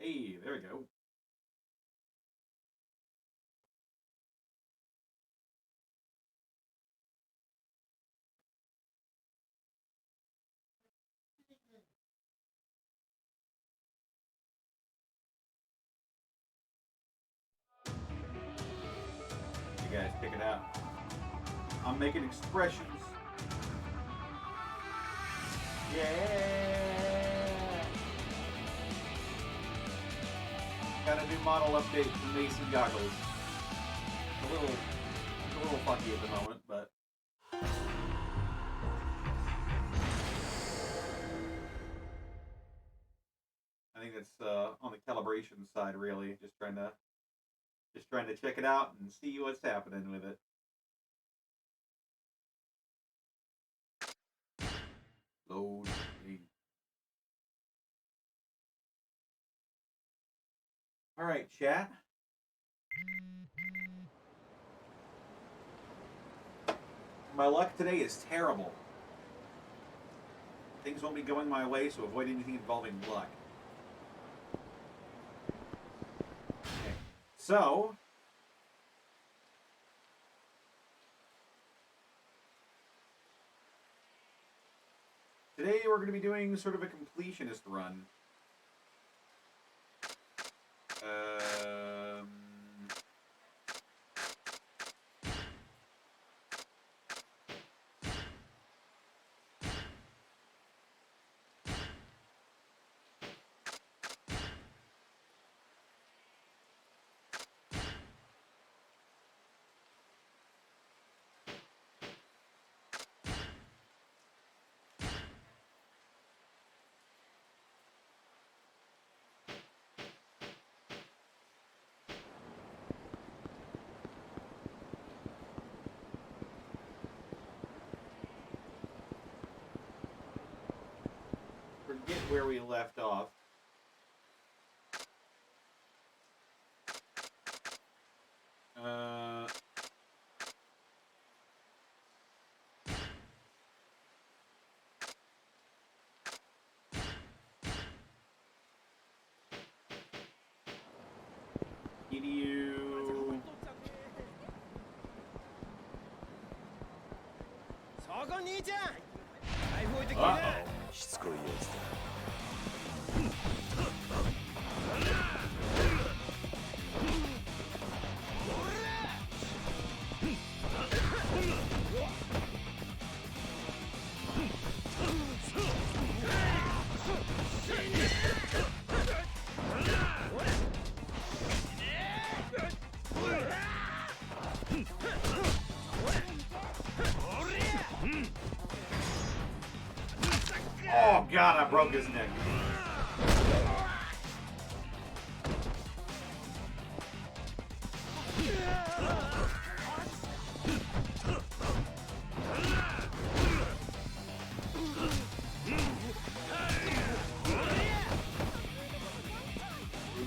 Hey, there we go. You guys pick it out. I'm making expressions. Yeah. Got a new model update for Mason goggles. It's a little funky at the moment, but I think it's on the calibration side, really. Just trying to check it out and see what's happening with it. Load. All right, chat. My luck today is terrible. Things won't be going my way, so avoid anything involving luck. Okay. So, today we're going to be doing sort of a completionist run. Forget where we left off. Kiryu. Oh god, I broke his neck.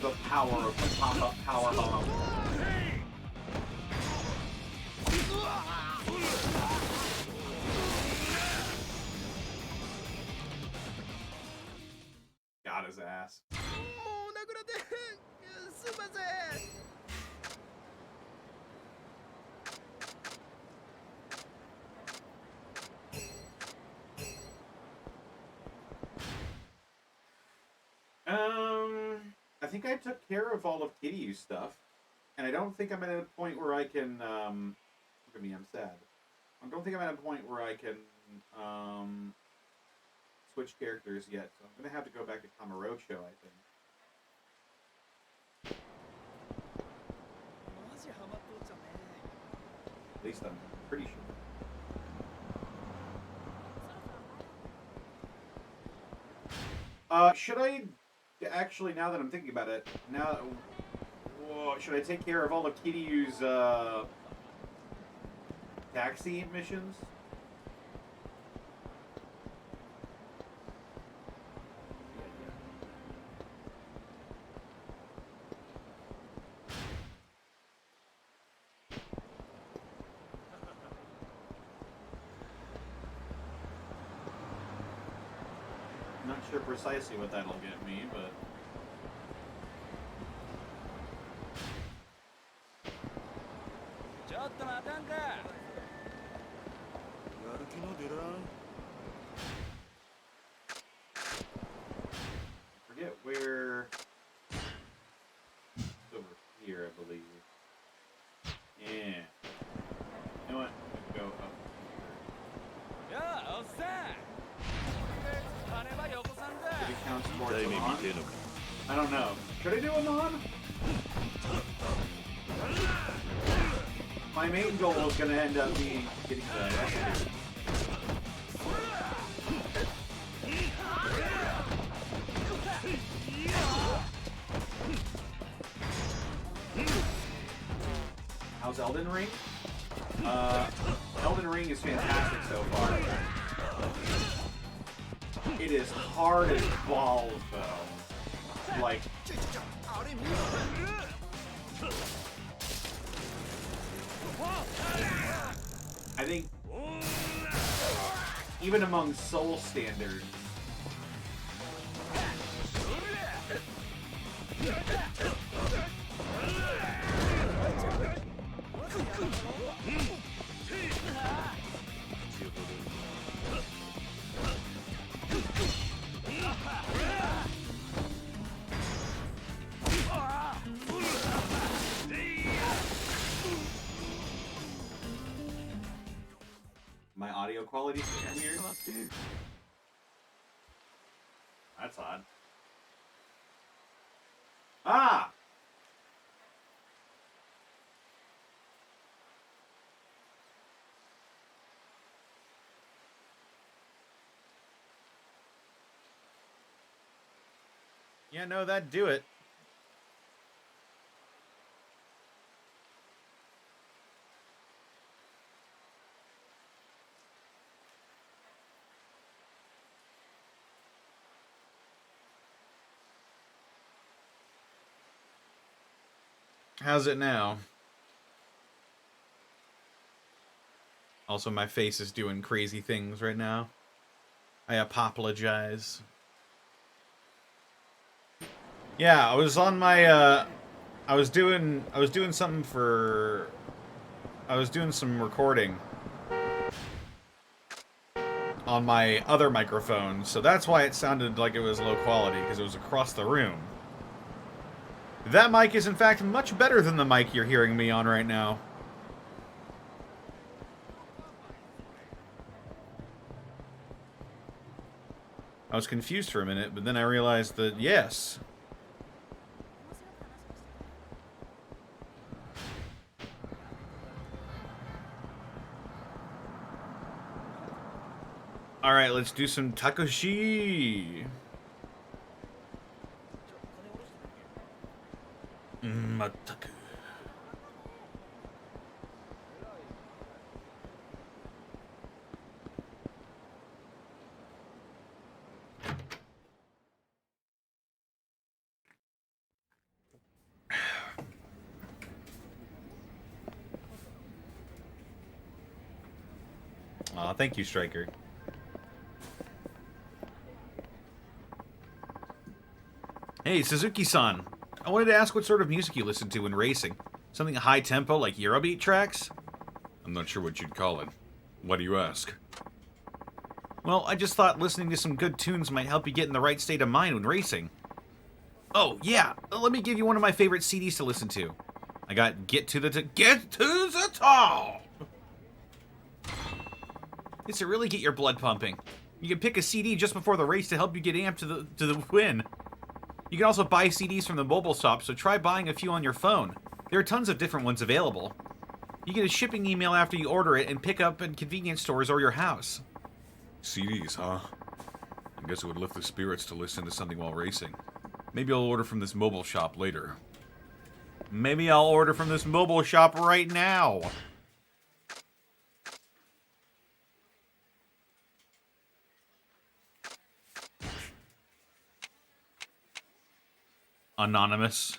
The power of the pop-up power bomb. Got his ass. I think I took care of all of Kiryu's stuff, and I don't think I'm at a point where I can, look at me, I'm sad. I don't think I'm at a point where I can, switch characters yet, so I'm gonna have to go back to Kamurocho, I think. At least I'm pretty sure. Should I actually, now that I'm thinking about it, should I take care of all of Kiryu's taxi missions? Not sure precisely what that'll get me, but towards a Mon. I don't know. Should I do a Mon? My main goal is going to end up being getting the S2. How's Elden Ring? Elden Ring is fantastic so far. It is hard as balls, though. Like, I think even among Soul standards, my audio quality is weird. That's odd. Ah! Yeah, no, that'd do it. How's it now? Also, my face is doing crazy things right now. I apologize. Yeah, I was on my I was doing something for I was doing some recording on my other microphone, so that's why it sounded like it was low quality, because it was across the room. That mic is in fact much better than the mic you're hearing me on right now. I was confused for a minute, but then I realized that, yes. Alright, let's do some Takoshi. Mataku. Aw, thank you, Striker. Hey, Suzuki-san. I wanted to ask what sort of music you listen to when racing. Something high-tempo like Eurobeat tracks? I'm not sure what you'd call it. Why do you ask? Well, I just thought listening to some good tunes might help you get in the right state of mind when racing. Oh, yeah. Let me give you one of my favorite CDs to listen to. I got Get to the Top! It's to really get your blood pumping. You can pick a CD just before the race to help you get amped to the win. You can also buy CDs from the mobile shop, so try buying a few on your phone. There are tons of different ones available. You get a shipping email after you order it and pick up in convenience stores or your house. CDs, huh? I guess it would lift the spirits to listen to something while racing. Maybe I'll order from this mobile shop later. Maybe I'll order from this mobile shop right now. Anonymous.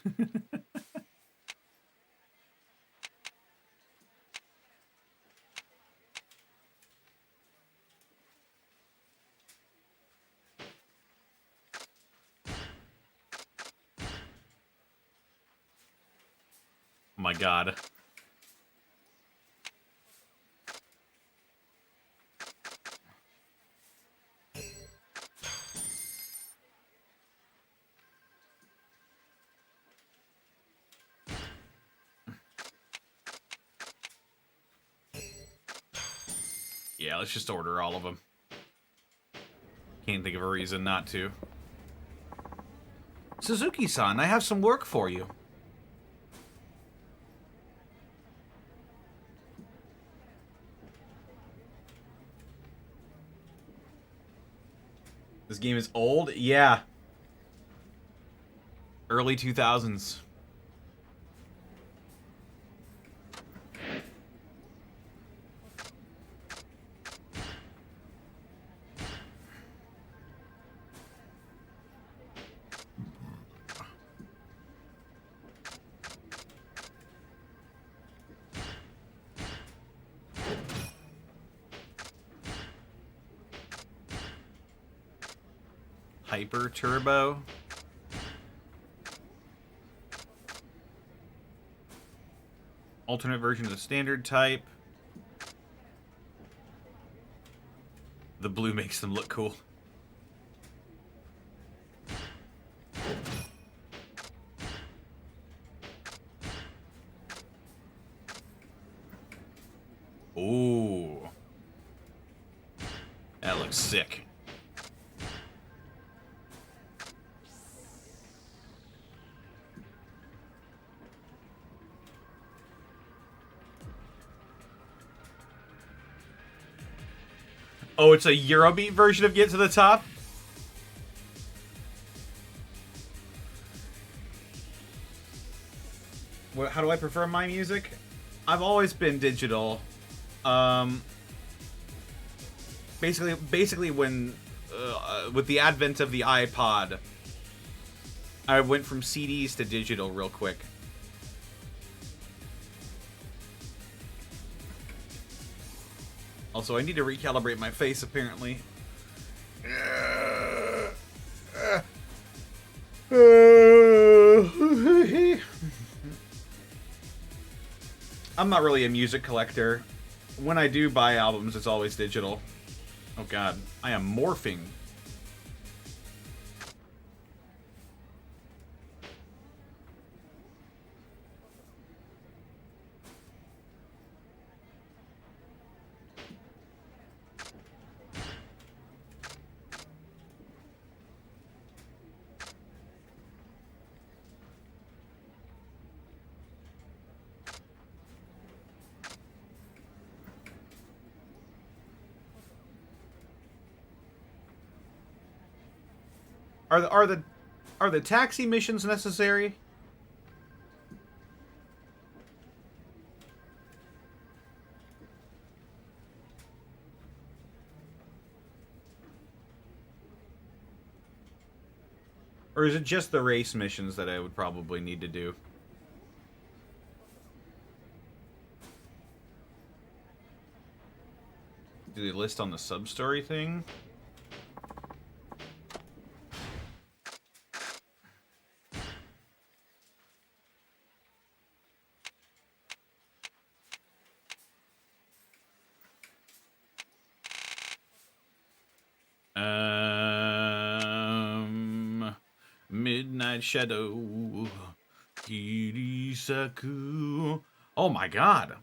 Oh my god. Yeah, let's just order all of them. Can't think of a reason not to. Suzuki-san, I have some work for you. This game is old? Yeah. Early 2000s. Hyper Turbo. Alternate version of the standard type. The blue makes them look cool. Ooh. That looks sick. Oh, it's a Eurobeat version of Get to the Top? How do I prefer my music? I've always been digital. Basically when, with the advent of the iPod, I went from CDs to digital real quick. Also, I need to recalibrate my face, apparently. I'm not really a music collector. When I do buy albums, it's always digital. Oh god, I am morphing. Are the taxi missions necessary? Or is it just the race missions that I would probably need to do? Do they list on the sub-story thing? Midnight Shadow. Kirisaku. Oh my god.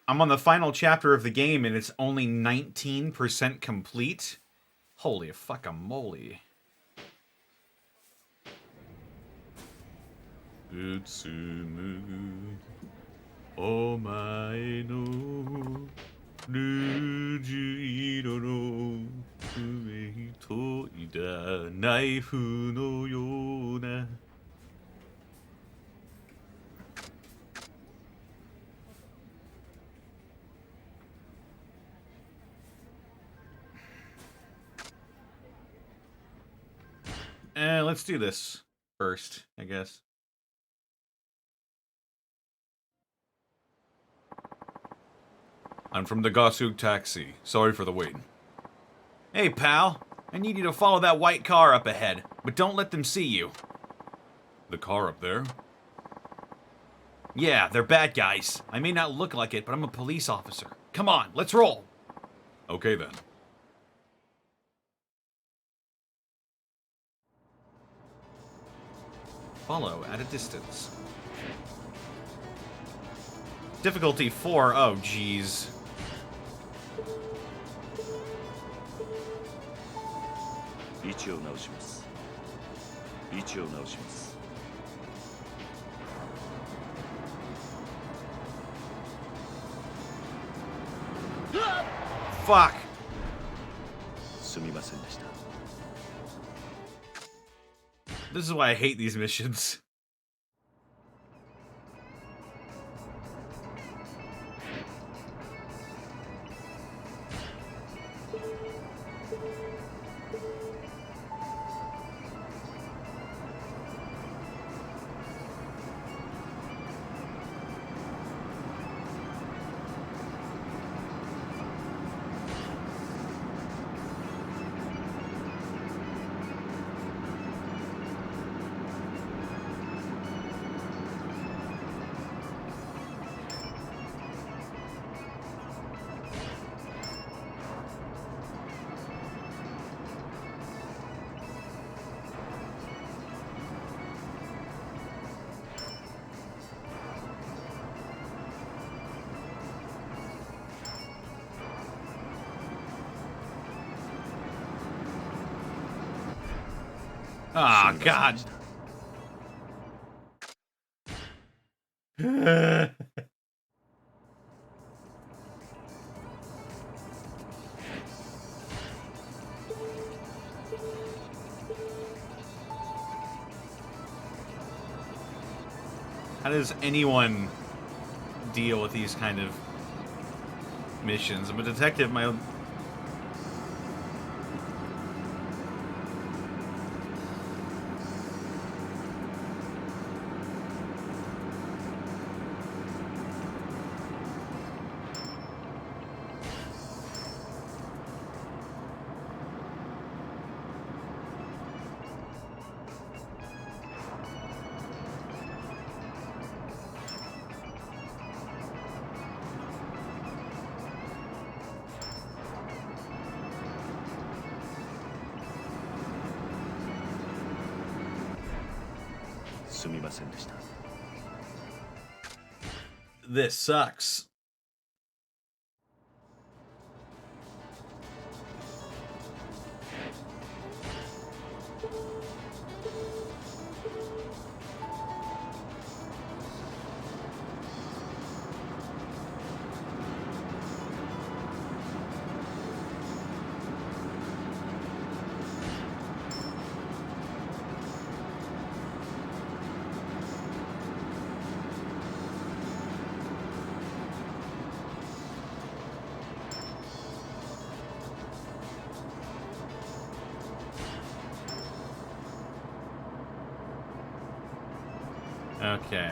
I'm on the final chapter of the game and it's only 19% complete. Holy fuck-a-moly. Utsumu omae no Rujuiro no ume toida naifu no yona. Let's do this first, I guess. I'm from the Gosu taxi. Sorry for the wait. Hey, pal. I need you to follow that white car up ahead, but don't let them see you. The car up there? Yeah, they're bad guys. I may not look like it, but I'm a police officer. Come on, let's roll. Okay, then. Follow at a distance. Difficulty 4. Oh, jeez. 位置を直します。位置を直します。 Fuck. すみませんでした。 This is why I hate these missions. Oh, God. How does anyone deal with these kind of missions? I'm a detective, my own... This sucks. Okay.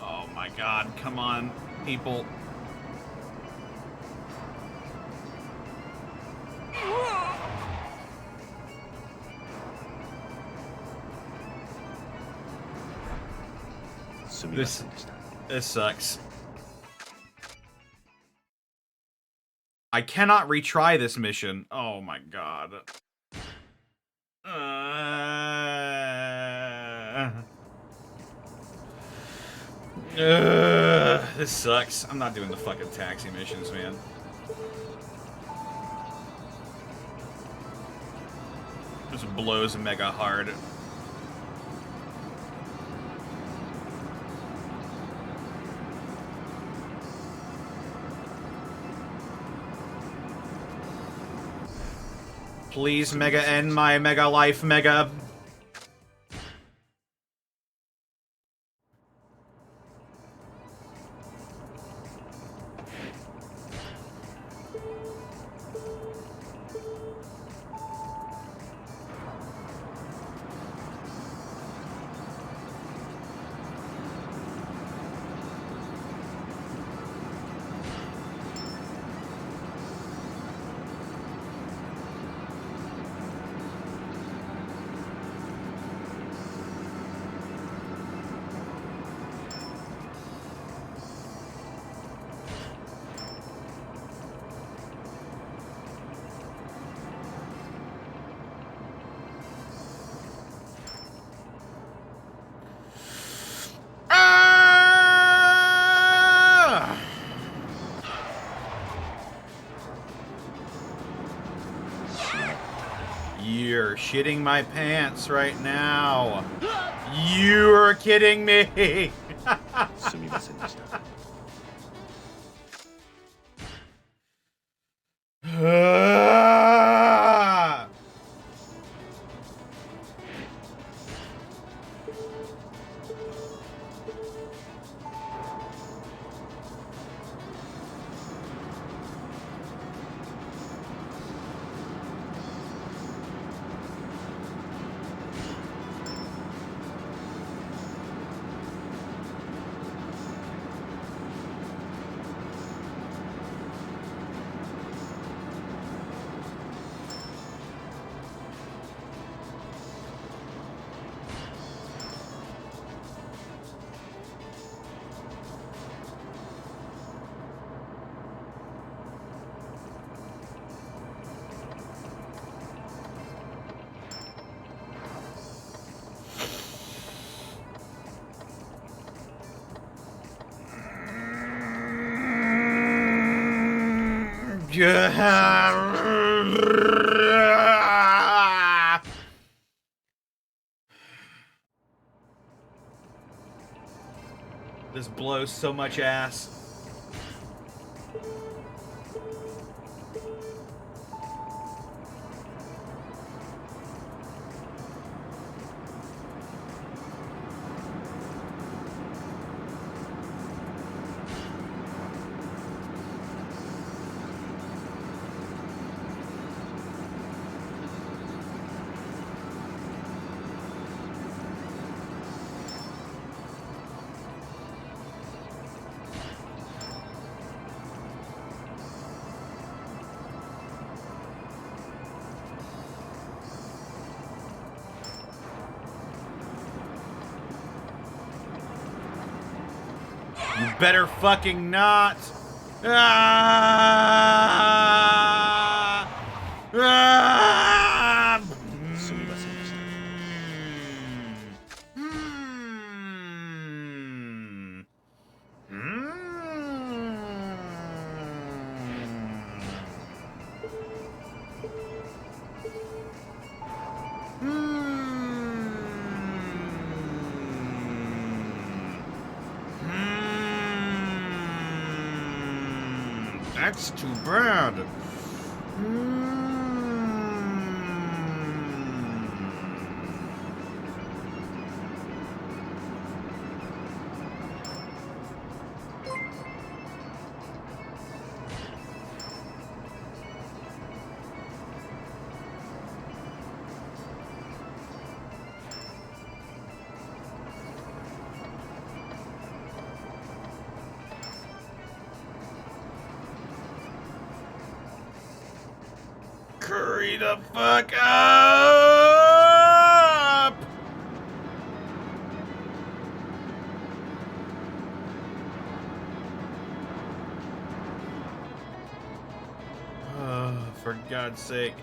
Oh my God, come on, people. This sucks. I cannot retry this mission. Oh my God. This sucks. I'm not doing the fucking taxi missions, man. This blows mega hard. Please, Mega, end my Mega life, Mega. You're shitting my pants right now. You're kidding me. すみませんでした。This blows so much ass. You better fucking not. Ah! Ah! すみませんでした。That's too bad. Hurry the fuck up! Oh, for God's sake.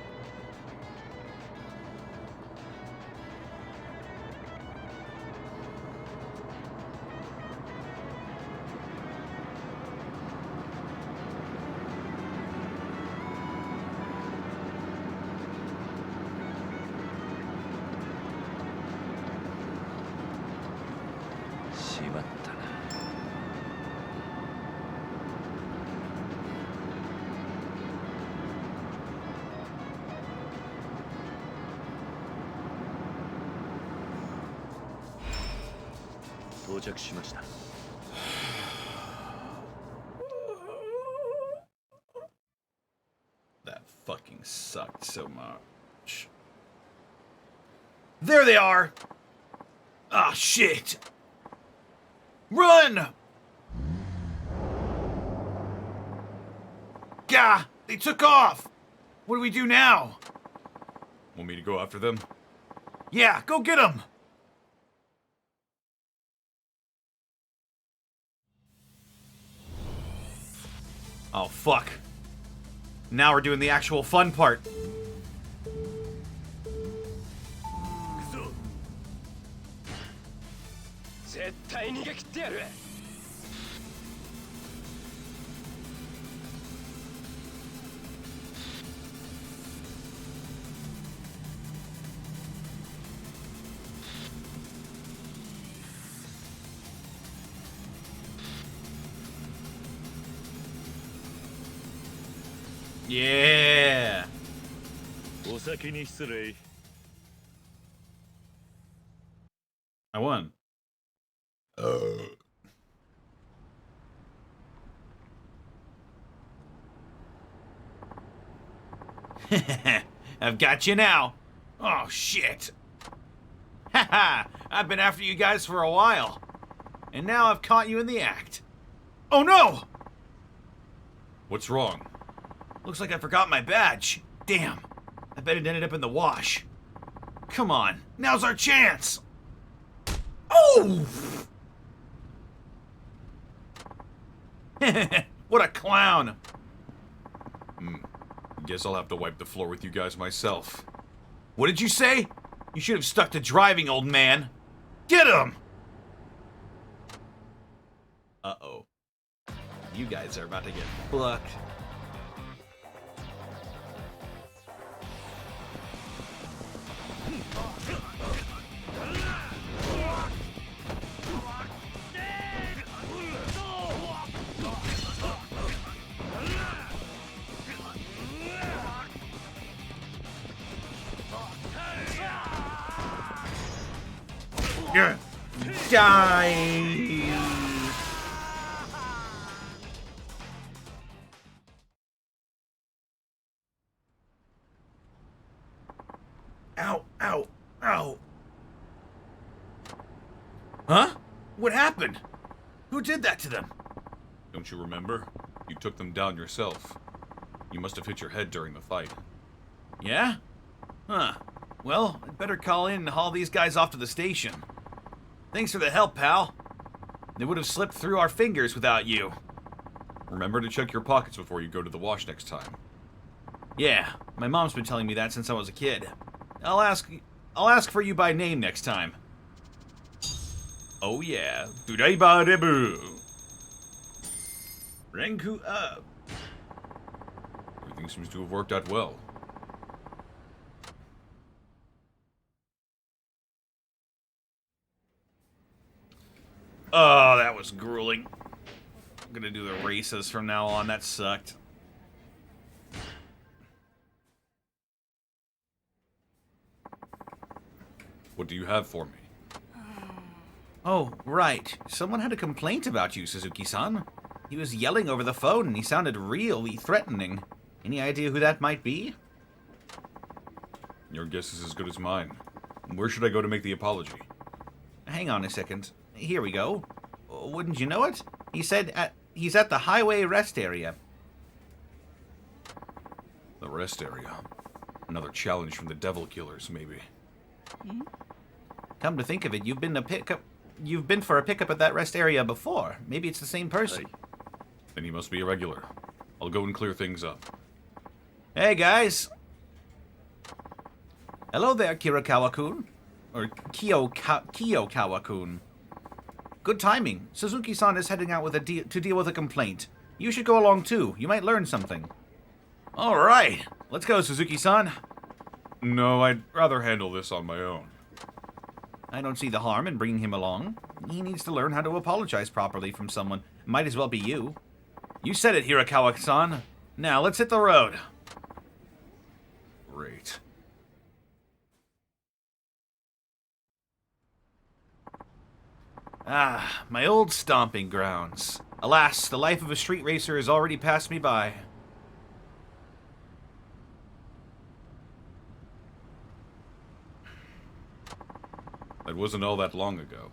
That fucking sucked so much. There they are! Ah, shit! Run! Gah! They took off! What do we do now? Want me to go after them? Yeah, go get them! Oh, fuck. Now we're doing the actual fun part. Yeah. お先に失礼。I won. I've got you now. Oh, shit. Haha, I've been after you guys for a while. And now I've caught you in the act. Oh no! What's wrong? Looks like I forgot my badge. Damn. I bet it ended up in the wash. Come on, now's our chance. Oh! What a clown. Guess I'll have to wipe the floor with you guys myself. What did you say? You should have stuck to driving, old man. Get him! Uh-oh. You guys are about to get fucked. Die! Ow, ow, ow. Huh? What happened? Who did that to them? Don't you remember? You took them down yourself. You must have hit your head during the fight. Yeah? Huh. Well, I'd better call in and haul these guys off to the station. Thanks for the help, pal. They would have slipped through our fingers without you. Remember to check your pockets before you go to the wash next time. Yeah, my mom's been telling me that since I was a kid. I'll ask for you by name next time. Oh yeah. Duraiba Rebu. Renku up. Everything seems to have worked out well. Oh, that was grueling. I'm gonna do the races from now on. That sucked. What do you have for me? Oh, right. Someone had a complaint about you, Suzuki-san. He was yelling over the phone and he sounded really threatening. Any idea who that might be? Your guess is as good as mine. Where should I go to make the apology? Hang on a second. Here we go. Wouldn't you know it? He said he's at the highway rest area. The rest area. Another challenge from the devil killers, maybe. Come to think of it, you've been for a pickup at that rest area before. Maybe it's the same person. Then he must be a regular. I'll go and clear things up. Hey, guys. Hello there, Kirikawa-kun. Or Kiyokawa-kun. Good timing. Suzuki-san is heading out with to deal with a complaint. You should go along too. You might learn something. All right. Let's go, Suzuki-san. No, I'd rather handle this on my own. I don't see the harm in bringing him along. He needs to learn how to apologize properly from someone. Might as well be you. You said it, Hirakawa-san. Now, let's hit the road. Great. Ah, my old stomping grounds. Alas, the life of a street racer has already passed me by. That wasn't all that long ago.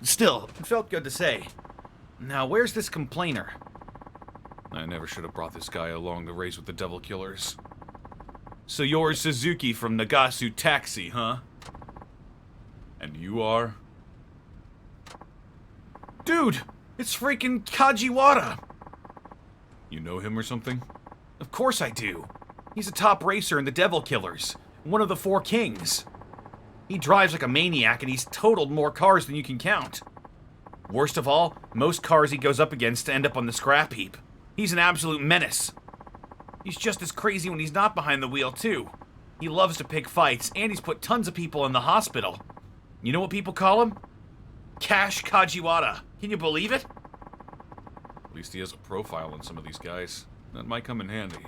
Still, it felt good to say. Now, where's this complainer? I never should have brought this guy along to race with the devil killers. So you're Suzuki from Nagasu Taxi, huh? And you are? Dude, it's freaking Kajiwara! You know him or something? Of course I do. He's a top racer in the Devil Killers, one of the 4 kings. He drives like a maniac and he's totaled more cars than you can count. Worst of all, most cars he goes up against end up on the scrap heap. He's an absolute menace. He's just as crazy when he's not behind the wheel, too. He loves to pick fights, and he's put tons of people in the hospital. You know what people call him? Cash Kajiwara. Can you believe it? At least he has a profile on some of these guys. That might come in handy.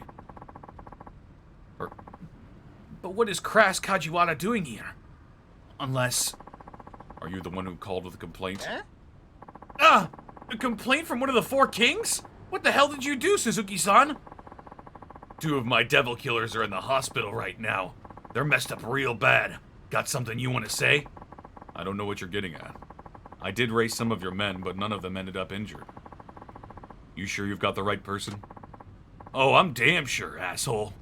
But what is Crash Kajiwara doing here? Unless... Are you the one who called with a complaint? Ah! A complaint from one of the four kings? What the hell did you do, Suzuki-san? 2 of my devil killers are in the hospital right now. They're messed up real bad. Got something you want to say? I don't know what you're getting at. I did raise some of your men, but none of them ended up injured. You sure you've got the right person? Oh, I'm damn sure, asshole.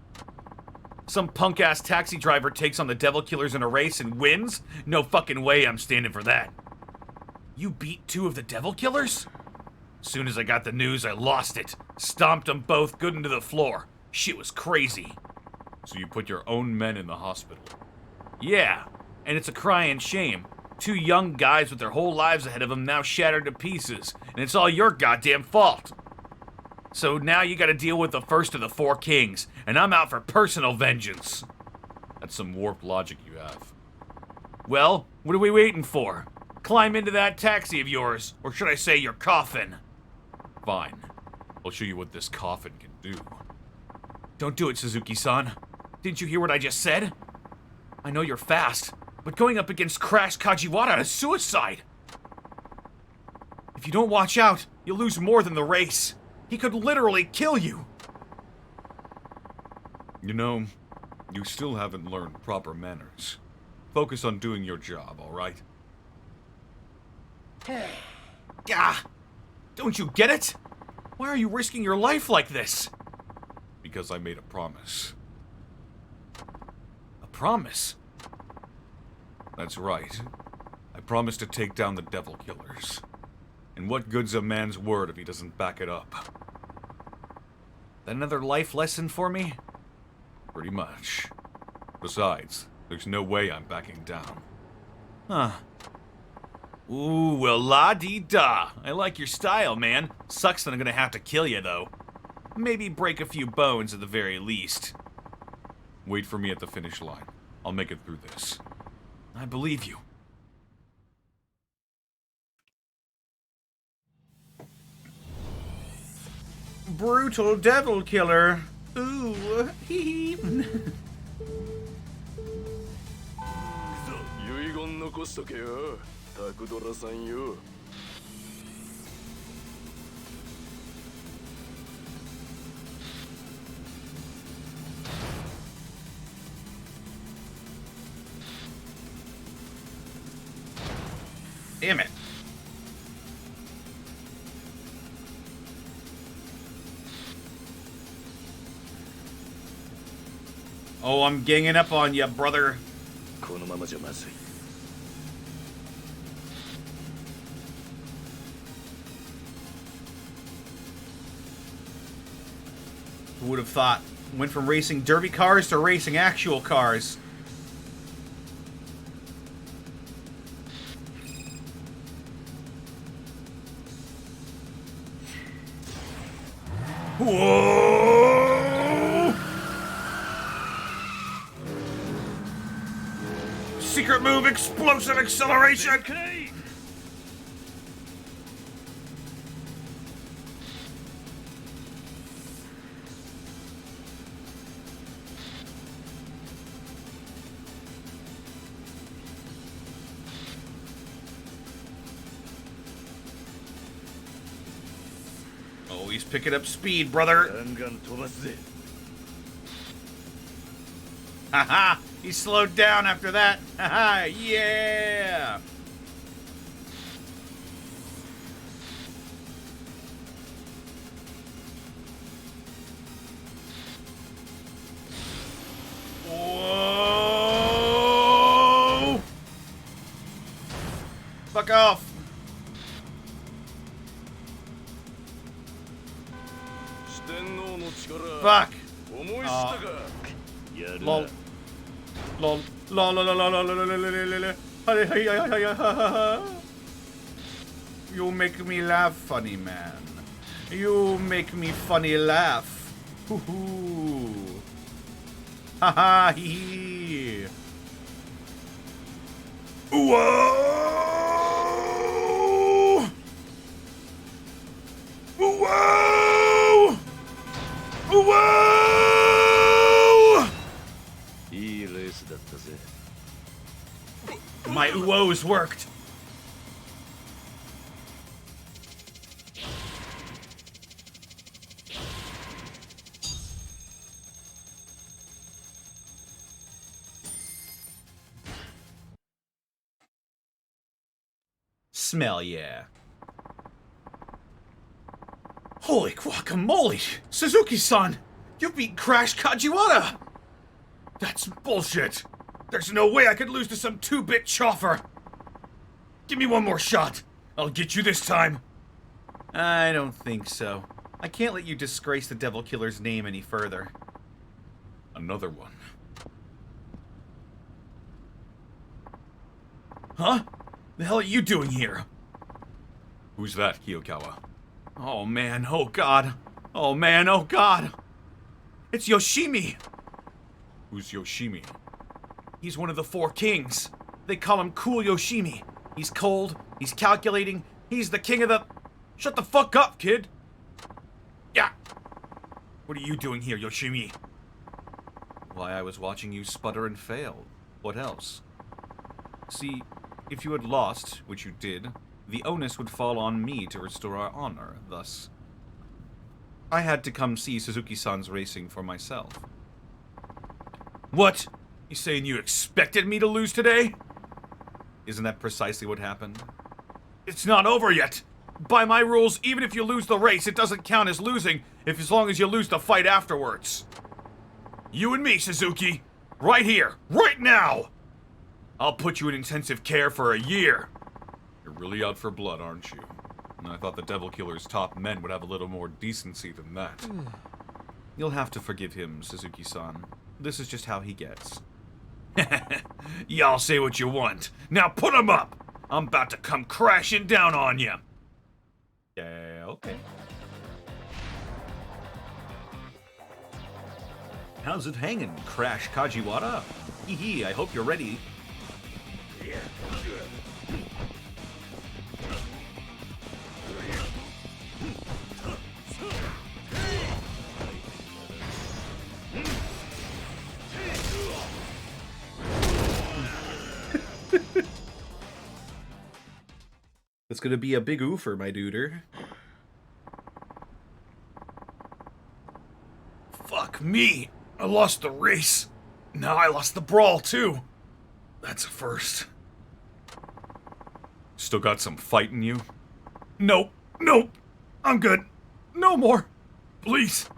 Some punk-ass taxi driver takes on the devil killers in a race and wins? No fucking way I'm standing for that. You beat 2 of the devil killers? Soon as I got the news, I lost it. Stomped them both good into the floor. Shit was crazy. So you put your own men in the hospital? Yeah, and it's a crying shame. 2 young guys with their whole lives ahead of them now shattered to pieces, and it's all your goddamn fault. So now you gotta deal with the first of the 4 kings, and I'm out for personal vengeance. That's some warped logic you have. Well, what are we waiting for? Climb into that taxi of yours, or should I say your coffin? Fine. I'll show you what this coffin can do. Don't do it, Suzuki-san. Didn't you hear what I just said? I know you're fast, but going up against Crash Kajiwara is suicide. If you don't watch out, you'll lose more than the race. He could literally kill you. You know, you still haven't learned proper manners. Focus on doing your job, alright? Gah! Don't you get it? Why are you risking your life like this? Because I made a promise. A promise? That's right. I promised to take down the devil killers. And what good's a man's word if he doesn't back it up? Another life lesson for me? Pretty much. Besides, there's no way I'm backing down. Huh. Ooh, well, la-dee-da. I like your style, man. Sucks that I'm gonna have to kill you, though. Maybe break a few bones at the very least. Wait for me at the finish line. I'll make it through this. I believe you. Brutal devil killer. Ooh, hee hee. 遺言残しとけよ、タクドラさんよ。Damn it. Oh, I'm ganging up on you, brother. このままじゃまずい。Who would have thought? Went from racing derby cars to racing actual cars. Whoa! Secret move, explosive acceleration! Oh, he's picking up speed, brother. ガンガン飛ばすぜ。 Haha! He slowed down after that. Haha! Yeah! Whoa! Fuck off! Fuck! Lol. Lol. Lol. Lol. Lol. Lol. Lol. You make me laugh, funny man. You make me funny laugh. Hoo hoo. Ha ha hee. Whoa! Whoa! Whoa! いいレースだったぜ。 My woes worked. Smell, yeah. Holy guacamole! Suzuki-san! You beat Crash Kajiwara! That's bullshit! There's no way I could lose to some 2-bit choffer! Give me one more shot! I'll get you this time! I don't think so. I can't let you disgrace the Devil Killer's name any further. Another one. Huh? The hell are you doing here? Who's that, Kiyokawa? Oh man, oh god. Oh man, oh god. It's Yoshimi! Who's Yoshimi? He's one of the 4 kings. They call him Cool Yoshimi. He's cold, he's calculating, he's the king of the... Shut the fuck up, kid! Yeah! What are you doing here, Yoshimi? Why, I was watching you sputter and fail. What else? See, if you had lost, which you did, the onus would fall on me to restore our honor, thus... I had to come see Suzuki-san's racing for myself. What? You saying you expected me to lose today? Isn't that precisely what happened? It's not over yet! By my rules, even if you lose the race, it doesn't count as losing, as long as you lose the fight afterwards. You and me, Suzuki. Right here, right now! I'll put you in intensive care for a year. You're really out for blood, aren't you? And I thought the Devil Killer's top men would have a little more decency than that. You'll have to forgive him, Suzuki-san. This is just how he gets. Y'all say what you want. Now put him up! I'm about to come crashing down on you. Yeah, okay. How's it hanging, Crash Kajiwara? Hee hee, I hope you're ready. It's gonna be a big oofer, my duder. Fuck me! I lost the race. Now I lost the brawl, too. That's a first. Still got some fight in you? Nope. Nope. I'm good. No more. Please.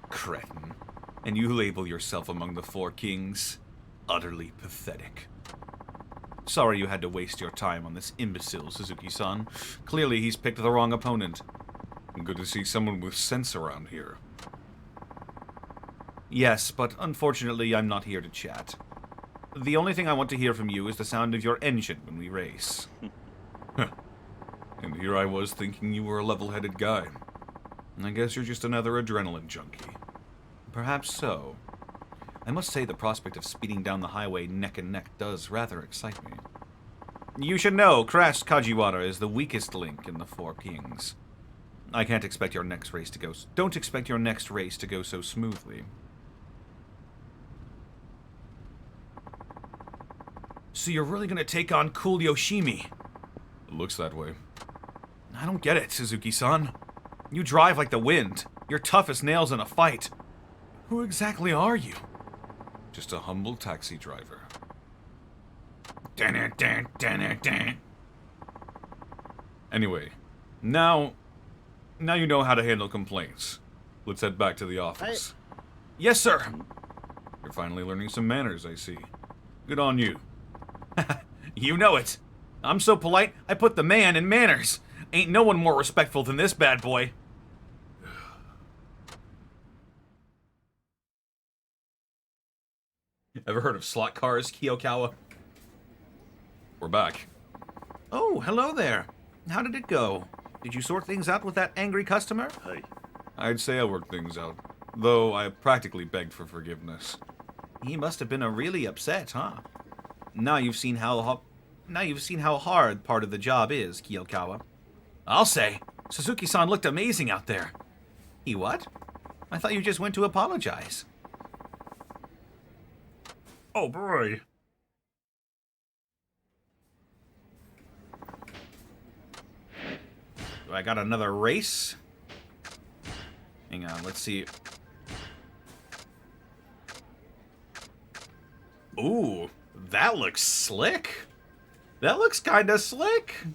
Cretin. And you label yourself among the 4 kings? Utterly pathetic. Sorry you had to waste your time on this imbecile, Suzuki-san. Clearly he's picked the wrong opponent. Good to see someone with sense around here. Yes, but unfortunately I'm not here to chat. The only thing I want to hear from you is the sound of your engine when we race. And here I was thinking you were a level-headed guy. I guess you're just another adrenaline junkie. Perhaps so. I must say the prospect of speeding down the highway neck and neck does rather excite me. You should know, Crash Kajiwara is the weakest link in the 4 kings. I can't expect your next race to go... Don't expect your next race to go so smoothly. So you're really gonna take on Cool Yoshimi? It looks that way. I don't get it, Suzuki-san. You drive like the wind. You're tough as nails in a fight. Who exactly are you? Just a humble taxi driver. Anyway, now you know how to handle complaints. Let's head back to the office. Yes, sir. You're finally learning some manners, I see. Good on you. You know it. I'm so polite, I put the man in manners. Ain't no one more respectful than this bad boy. Ever heard of slot cars, Kiyokawa? We're back. Oh, hello there. How did it go? Did you sort things out with that angry customer? Hey, I'd say I worked things out, though I practically begged for forgiveness. He must have been really upset, huh? Now you've seen how hard part of the job is, Kiyokawa. I'll say, Suzuki-san looked amazing out there. He what? I thought you just went to apologize. Oh boy. Do I got another race? Hang on, let's see. Ooh, that looks slick. That looks kind of slick.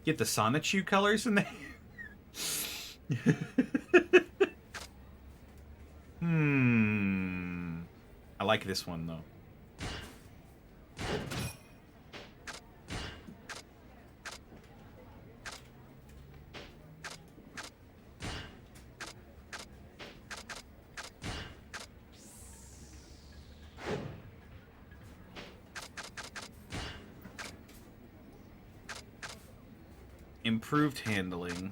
Get the Sonichu colors in there. I like this one, though. Improved handling.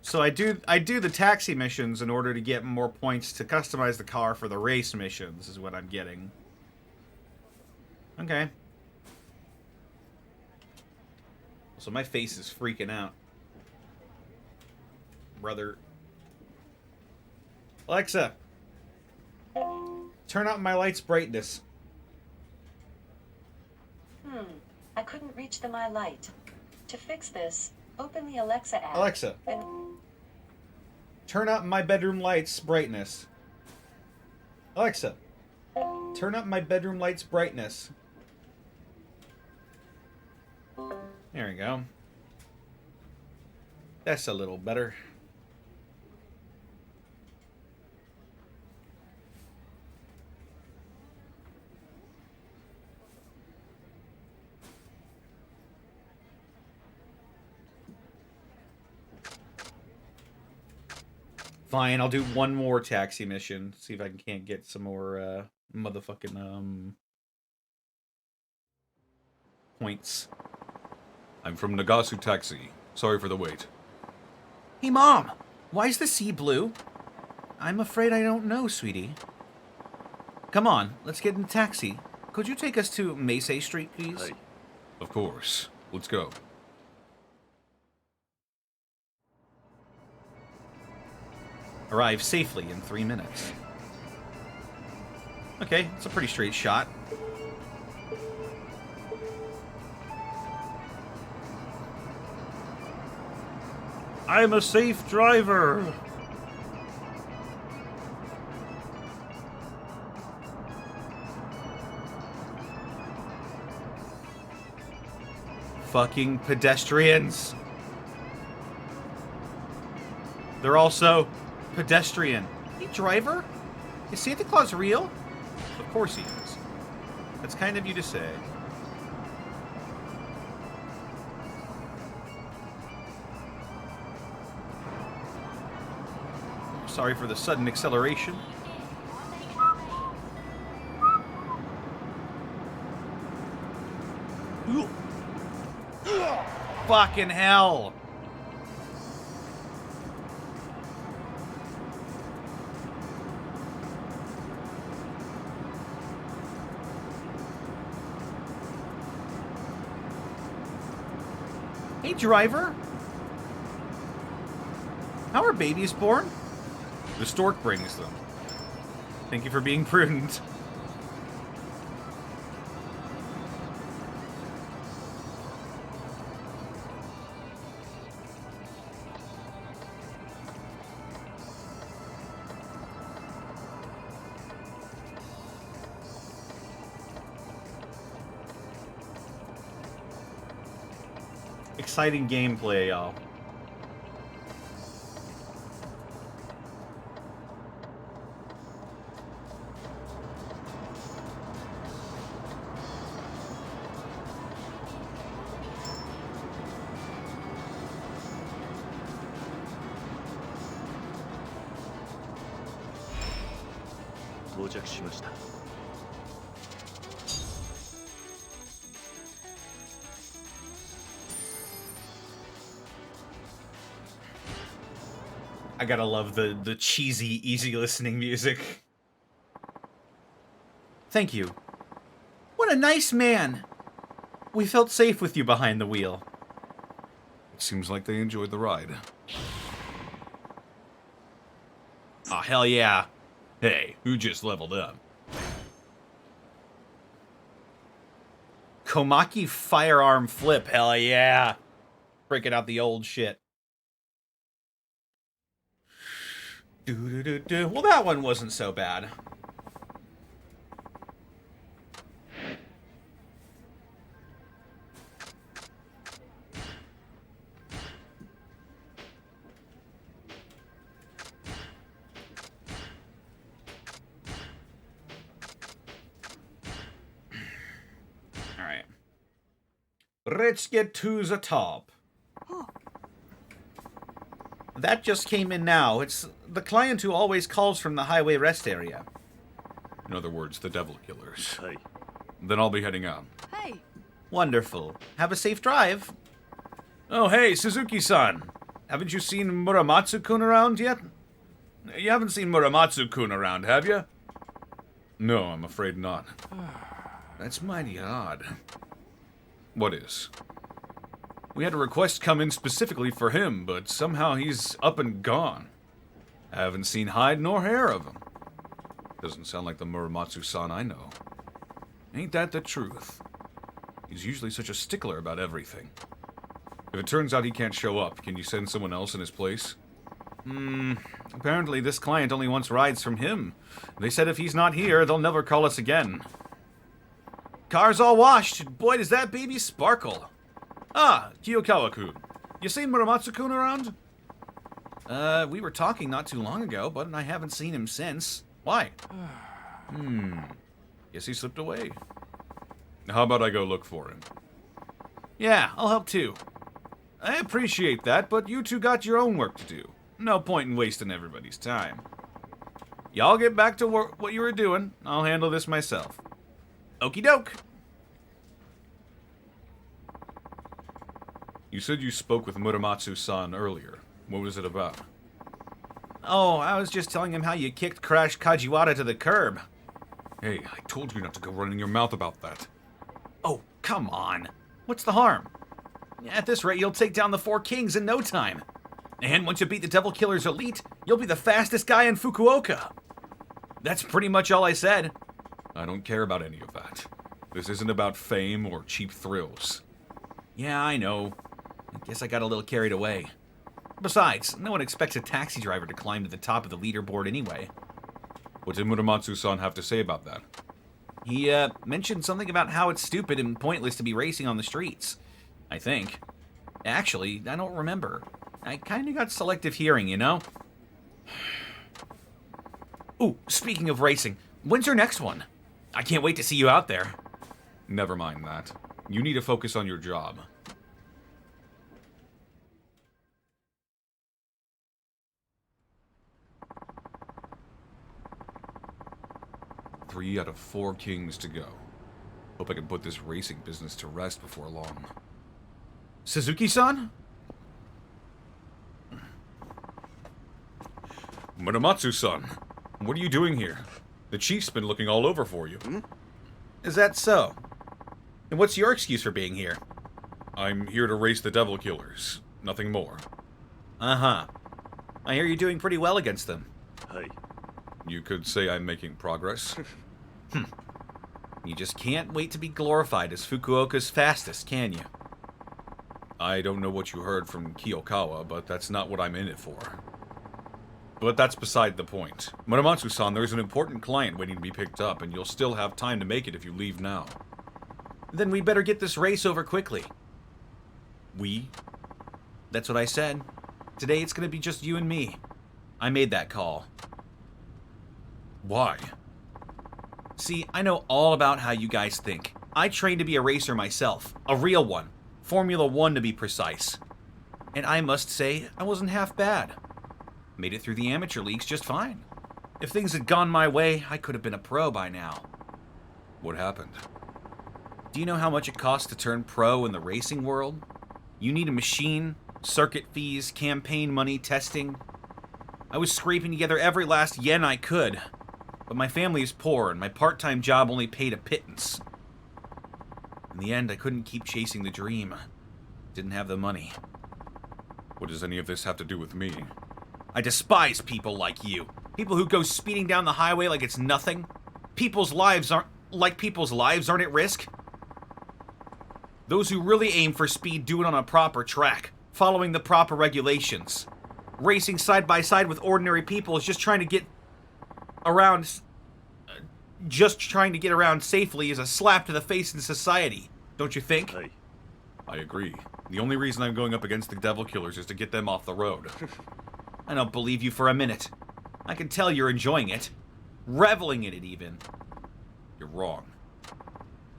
So I do the taxi missions in order to get more points to customize the car for the race missions, is what I'm getting. Okay. So my face is freaking out. Brother. Alexa, turn up my light's brightness. I couldn't reach the My Light. To fix this, open the Alexa app. Alexa, And turn up my bedroom light's brightness. Alexa, turn up my bedroom light's brightness. There we go. That's a little better. Fine, I'll do one more taxi mission. See if I can't get some more motherfucking points. I'm from Nagasu Taxi. Sorry for the wait. Hey, Mom! Why is the sea blue? I'm afraid I don't know, sweetie. Come on, let's get in a taxi. Could you take us to Meisei Street, please? Hey. Of course. Let's go. Arrive safely in 3 minutes. Okay, it's a pretty straight shot. I'm a safe driver! Fucking pedestrians! They're also pedestrian. Hey, driver? Is Santa Claus real? Of course he is. That's kind of you to say. Sorry for the sudden acceleration. Ooh. Fucking hell! Hey, driver. How are babies born? The stork brings them. Thank you for being prudent. Exciting gameplay, y'all. I gotta love the cheesy, easy listening music. Thank you. What a nice man! We felt safe with you behind the wheel. It seems like they enjoyed the ride. Aw, hell yeah. Hey, who just leveled up? Komaki firearm flip, hell yeah. Breaking out the old shit. Do-do-do-do. Well, that one wasn't so bad. Alright. Let's get to the top. That just came in now. It's the client who always calls from the highway rest area. In other words, the Devil Killers. Hey. Then I'll be heading out. Hey. Wonderful. Have a safe drive. Oh, hey, Suzuki-san. Haven't you seen Muramatsu-kun around yet? You haven't seen Muramatsu-kun around, have you? No, I'm afraid not. That's mighty odd. What is? We had a request come in specifically for him, but somehow he's up and gone. I haven't seen hide nor hair of him. Doesn't sound like the Muramatsu-san I know. Ain't that the truth? He's usually such a stickler about everything. If it turns out he can't show up, can you send someone else in his place? Apparently this client only wants rides from him. They said if he's not here, they'll never call us again. Car's all washed. Boy, does that baby sparkle. Ah, Kiyokawa-kun. You seen Muramatsu-kun around? We were talking not too long ago, but I haven't seen him since. Why? Guess he slipped away. How about I go look for him? Yeah, I'll help too. I appreciate that, but you two got your own work to do. No point in wasting everybody's time. Y'all get back to what you were doing. I'll handle this myself. Okie doke. You said you spoke with Muramatsu-san earlier. What was it about? Oh, I was just telling him how you kicked Crash Kajiwara to the curb. Hey, I told you not to go running your mouth about that. Oh, come on. What's the harm? At this rate, you'll take down the Four Kings in no time. And once you beat the Devil Killer's elite, you'll be the fastest guy in Fukuoka. That's pretty much all I said. I don't care about any of that. This isn't about fame or cheap thrills. Yeah, I know. I guess I got a little carried away. Besides, no one expects a taxi driver to climb to the top of the leaderboard anyway. What did Muramatsu-san have to say about that? He, mentioned something about how it's stupid and pointless to be racing on the streets. I think. Actually, I don't remember. I kinda got selective hearing, you know? Ooh, speaking of racing, when's your next one? I can't wait to see you out there. Never mind that. You need to focus on your job. Three out of 4 kings to go. Hope I can put this racing business to rest before long. Suzuki-san? Muramatsu-san, what are you doing here? The chief's been looking all over for you. Is that so? And what's your excuse for being here? I'm here to race the Devil Killers. Nothing more. Uh-huh. I hear you're doing pretty well against them. Hey. You could say I'm making progress. You just can't wait to be glorified as Fukuoka's fastest, can you? I don't know what you heard from Kiyokawa, but that's not what I'm in it for. But that's beside the point. Muramatsu-san, there's an important client waiting to be picked up, and you'll still have time to make it if you leave now. Then we better get this race over quickly. We? That's what I said. Today it's gonna be just you and me. I made that call. Why? See, I know all about how you guys think. I trained to be a racer myself. A real one. Formula 1 to be precise. And I must say, I wasn't half bad. Made it through the amateur leagues just fine. If things had gone my way, I could have been a pro by now. What happened? Do you know how much it costs to turn pro in the racing world? You need a machine, circuit fees, campaign money, testing. I was scraping together every last yen I could. But my family is poor, and my part-time job only paid a pittance. In the end, I couldn't keep chasing the dream. Didn't have the money. What does any of this have to do with me? I despise people like you. People who go speeding down the highway like it's nothing. People's lives aren't at risk. Those who really aim for speed do it on a proper track, following the proper regulations. Racing side by side with ordinary people is just trying to get around safely is a slap to the face in society, don't you think? Hey, I agree. The only reason I'm going up against the Devil Killers is to get them off the road. I don't believe you for a minute. I can tell you're enjoying it. Reveling in it, even. You're wrong.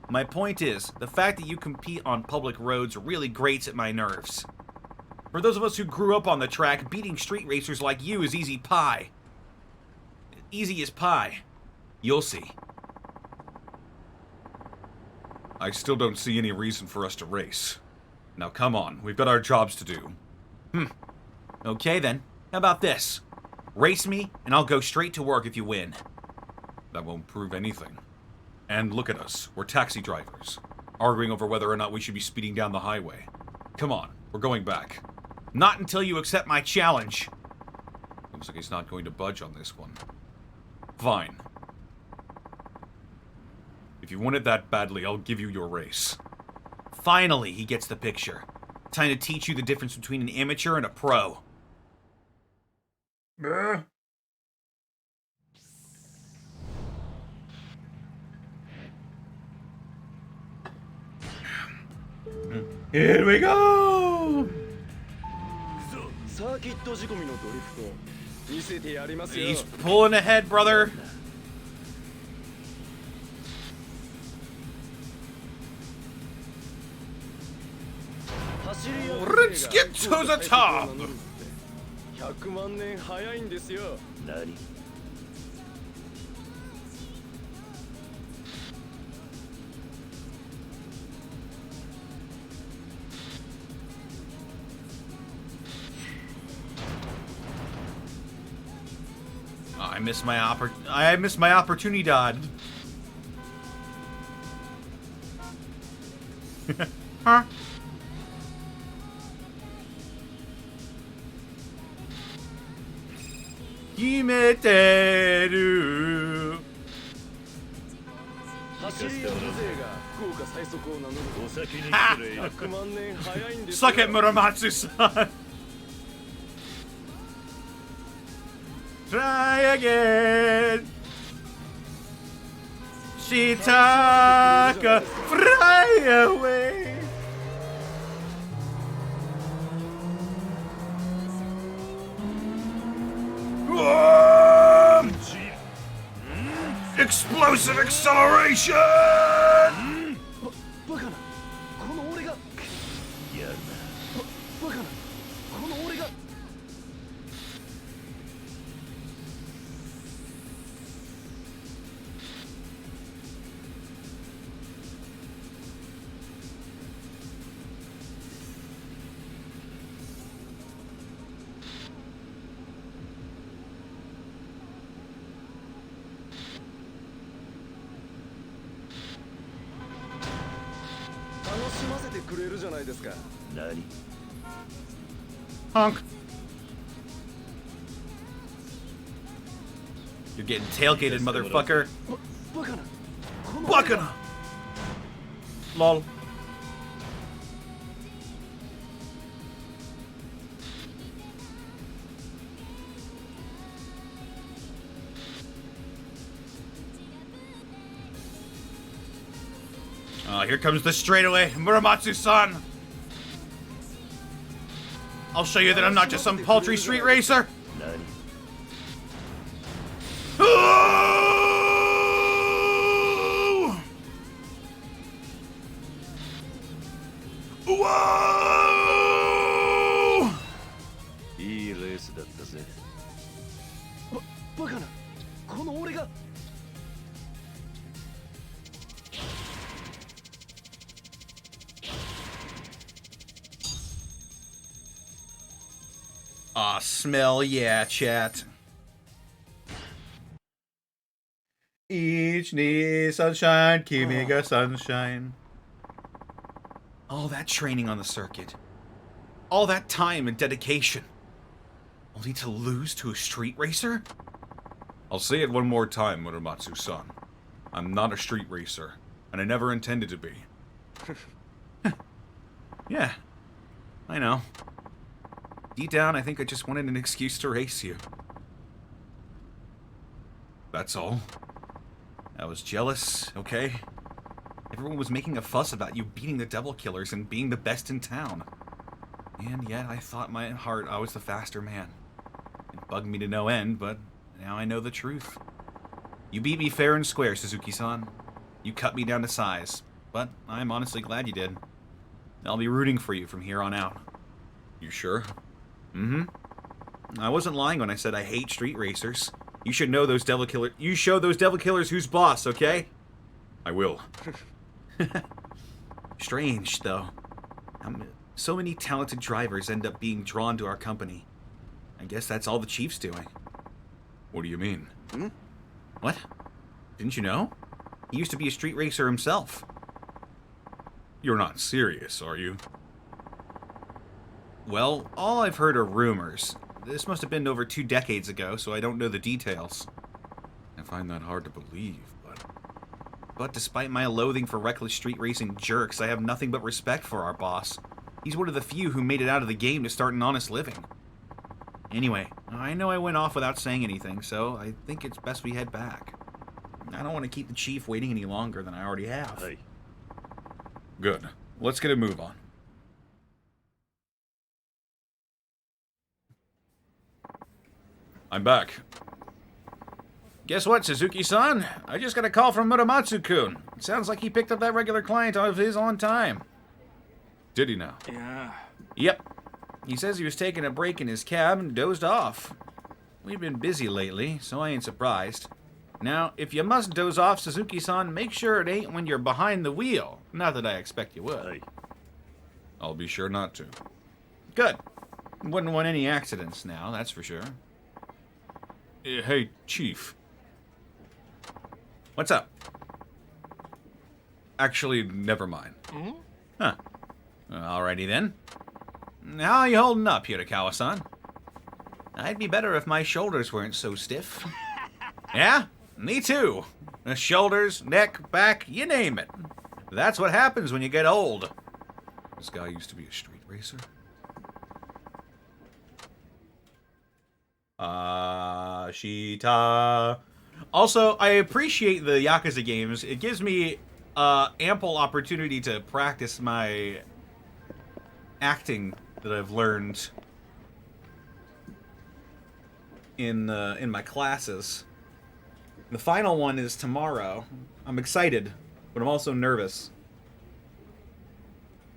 My point is, the fact that you compete on public roads really grates at my nerves. For those of us who grew up on the track, beating street racers like you is easy pie. Easy as pie. You'll see. I still don't see any reason for us to race. Now come on, we've got our jobs to do. Okay then, how about this? Race me, and I'll go straight to work if you win. That won't prove anything. And look at us, we're taxi drivers, arguing over whether or not we should be speeding down the highway. Come on, we're going back. Not until you accept my challenge. Looks like he's not going to budge on this one. Fine. If you want it that badly, I'll give you your race. Finally, he gets the picture. Time to teach you the difference between an amateur and a pro. Here we go! サーキット仕込みのドリフト見せてやりますよ He's pulling ahead, brother. Let's get to the top! 100万年早いんですよ何 I missed my opportunity, Dodd. Huh? Kimeteru. 走り屋風情が福岡最速を名乗るお先に失礼100万年早いんですよ Suck it, Muramatsu-san. Try again. Shitaka, fly away. Whoa! Explosive acceleration! バカなこの俺がやるなバカなこの俺が 楽しませてくれるじゃないですか。何 Honk. You're getting tailgated, motherfucker. バカなこの Bakana. Lol. Here comes the straightaway, Muramatsu-san. I'll show you that I'm not just some paltry street racer. 何 Ooh! Whoa! いいレースだったぜバカなこの俺が Aw, smell, yeah, chat. Each needs sunshine, kimi ga sunshine. All that training on the circuit. All that time and dedication. Only to lose to a street racer? I'll say it one more time, Muramatsu-san. I'm not a street racer, and I never intended to be. Yeah, I know. Deep down, I think I just wanted an excuse to race you. That's all. I was jealous, okay? Everyone was making a fuss about you beating the Devil Killers and being the best in town. And yet, I thought in my heart I was the faster man. It bugged me to no end, but now I know the truth. You beat me fair and square, Suzuki-san. You cut me down to size, but I'm honestly glad you did. I'll be rooting for you from here on out. You sure? Mm-hmm. I wasn't lying when I said I hate street racers. You should know those Devil Killers. You show those Devil Killers who's boss, okay? I will. Strange, though. So many talented drivers end up being drawn to our company. I guess that's all the chief's doing. What do you mean? What? Didn't you know? He used to be a street racer himself. You're not serious, are you? Well, all I've heard are rumors. This must have been over 2 decades ago, so I don't know the details. I find that hard to believe, But despite my loathing for reckless street racing jerks, I have nothing but respect for our boss. He's one of the few who made it out of the game to start an honest living. Anyway, I know I went off without saying anything, so I think it's best we head back. I don't want to keep the chief waiting any longer than I already have. Hey. Good. Let's get a move on. I'm back. Guess what, Suzuki-san? I just got a call from Muramatsu-kun. It sounds like he picked up that regular client of his on time. Did he now? Yep. He says he was taking a break in his cab and dozed off. We've been busy lately, so I ain't surprised. Now, if you must doze off, Suzuki-san, make sure it ain't when you're behind the wheel. Not that I expect you would. Hey. I'll be sure not to. Good. Wouldn't want any accidents now, that's for sure. Hey, Chief. What's up? Actually, never mind. Huh. Alrighty then. How are you holding up, Hirakawa-san? I'd be better if my shoulders weren't so stiff. Yeah? Me too. The shoulders, neck, back, you name it. That's what happens when you get old. This guy used to be a street racer? Ashita. Also, I appreciate the Yakuza games. It gives me ample opportunity to practice my acting that I've learned in my classes. The final one is tomorrow. I'm excited, but I'm also nervous.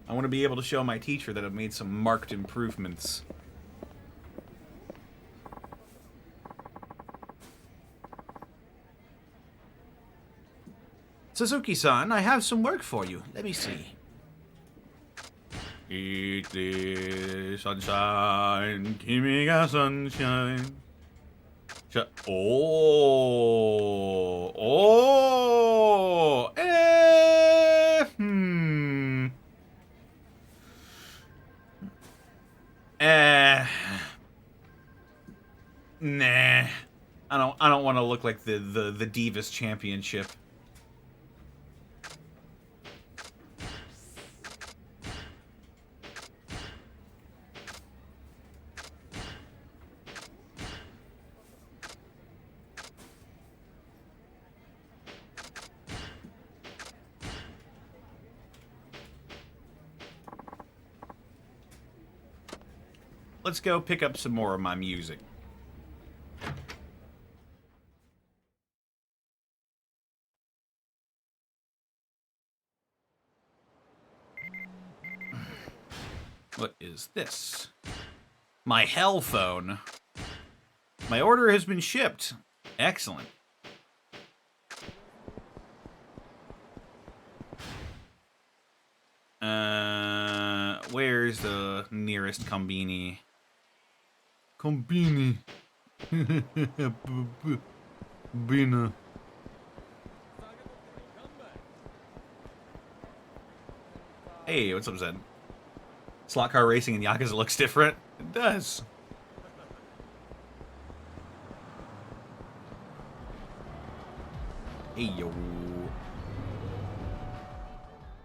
I want to be able to show my teacher that I've made some marked improvements. Suzuki-san, I have some work for you. Let me see. Eat the sunshine, kimi ga sunshine. Nah. I don't want to look like the Divas Championship. Let's go pick up some more of my music. What is this? My hell phone. My order has been shipped. Excellent. Where's the nearest Kombini? Combini. Bina. Hey, what's up, Zed? Slot car racing in Yakuza looks different. It does. Hey, yo.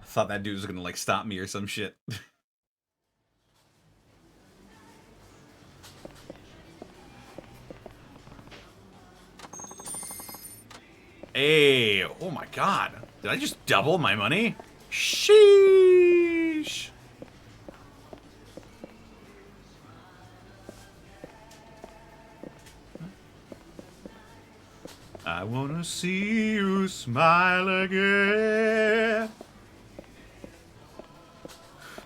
I thought that dude was gonna, like, stop me or some shit. Hey, oh my god. Did I just double my money? Sheesh. I wanna see you smile again.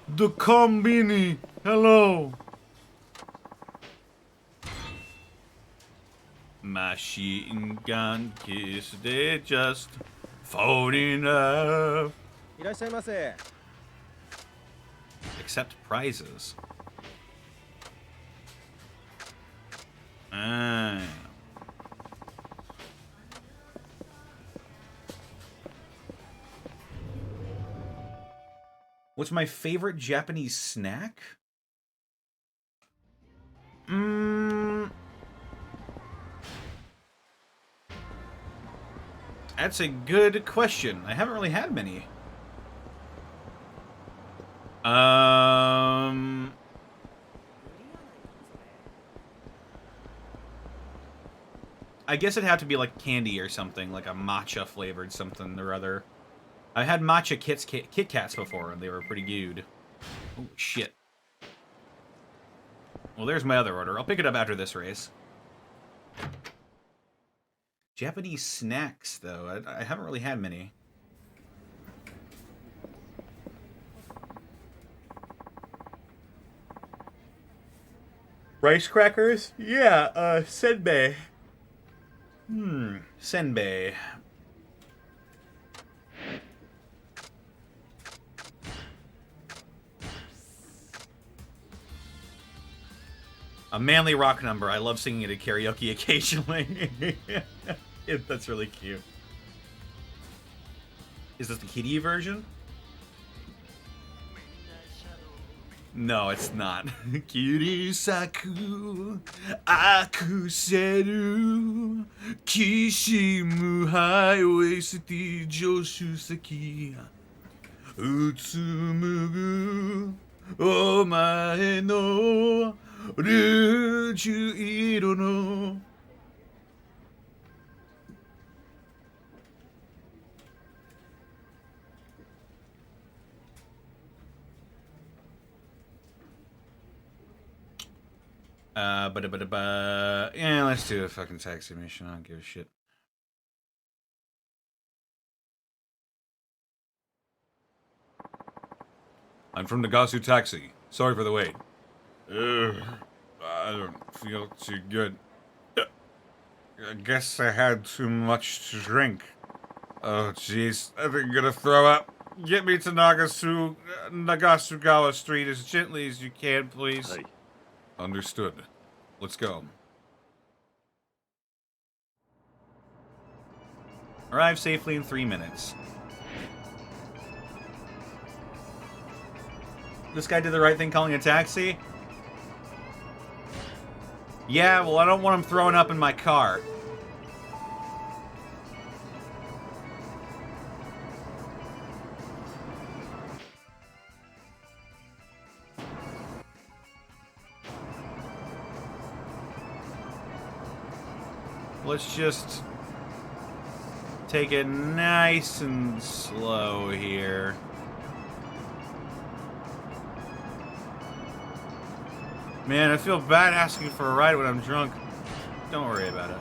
The Combini, hello. Machine gun kiss, they just phoning up. いらっしゃいませ。 Accept prizes. Ah. What's my favorite Japanese snack? That's a good question. I haven't really had many. I guess it'd have to be like candy or something, like a matcha flavored something or other. I had matcha Kit Kats before, and they were pretty good. Oh, shit. Well, there's my other order. I'll pick it up after this race. Japanese snacks, though. I haven't really had many. Rice crackers? Yeah, senbei. Senbei. A manly rock number. I love singing it at karaoke occasionally. That's really cute. Is this the kiddie version? No, it's not. Kirisaku akuseru kishimu highway city joshu seki utsumugu omae no ryuju iro no. Yeah, let's do a fucking taxi mission. I don't give a shit. I'm from Nagasu Taxi. Sorry for the wait. I don't feel too good. I guess I had too much to drink. Oh, jeez. I think I'm gonna throw up. Get me to Nagasugawa Street as gently as you can, please. Hey. Understood. Let's go. Arrive safely in 3 minutes. This guy did the right thing calling a taxi? Yeah, well, I don't want him throwing up in my car. Let's just take it nice and slow here. Man, I feel bad asking for a ride when I'm drunk. Don't worry about it.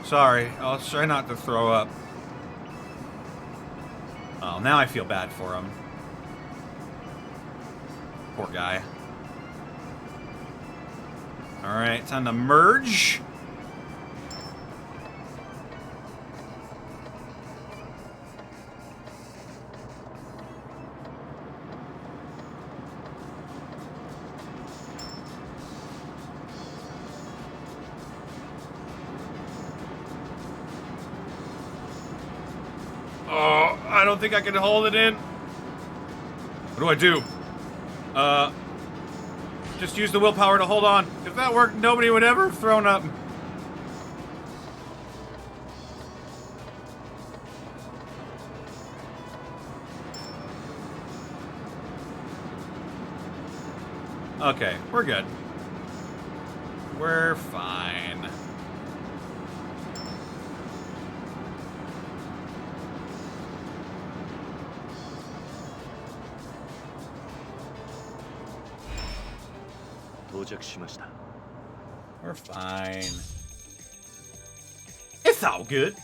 Sorry, I'll try not to throw up. Oh, now I feel bad for him. Poor guy. Alright, time to merge. I don't think I can hold it in. What do? Just use the willpower to hold on. If that worked, nobody would ever have thrown up. Okay, we're good. We're fine. We're fine. It's all good.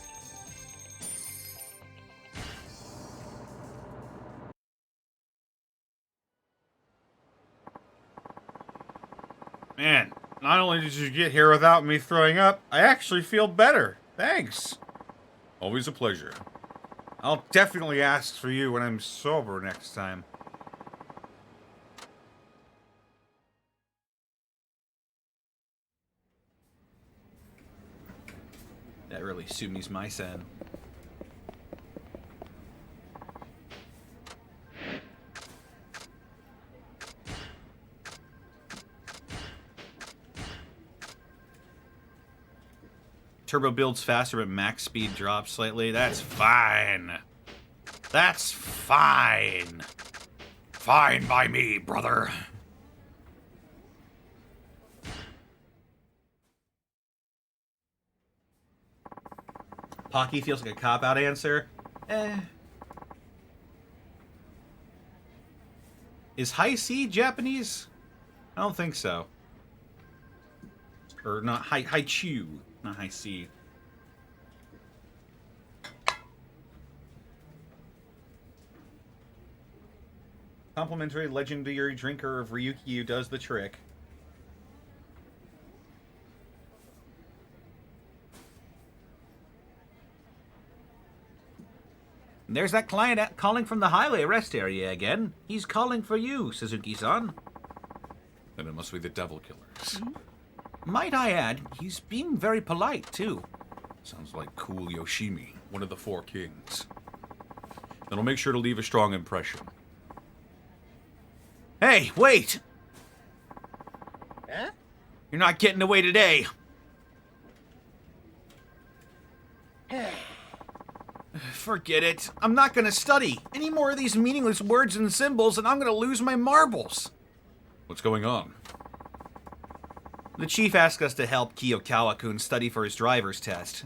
Man, not only did you get here without me throwing up, I actually feel better. Thanks. Always a pleasure. I'll definitely ask for you when I'm sober next time. That really sumis my sen. Turbo builds faster, but max speed drops slightly. That's fine. That's fine. Fine by me, brother. Pocky feels like a cop-out answer. Is high C Japanese? I don't think so. Or not high chew, not high C. Complimentary legendary drinker of Ryukyu does the trick. There's that client calling from the highway rest area again. He's calling for you, Suzuki-san. Then it must be the Devil Killers. Mm-hmm. Might I add, he's being very polite, too. Sounds like cool Yoshimi, one of the Four Kings. Then I'll make sure to leave a strong impression. Hey, wait! Huh? You're not getting away today. Forget it. I'm not gonna study any more of these meaningless words and symbols, and I'm gonna lose my marbles. What's going on? The chief asked us to help Kiyokawa-kun study for his driver's test.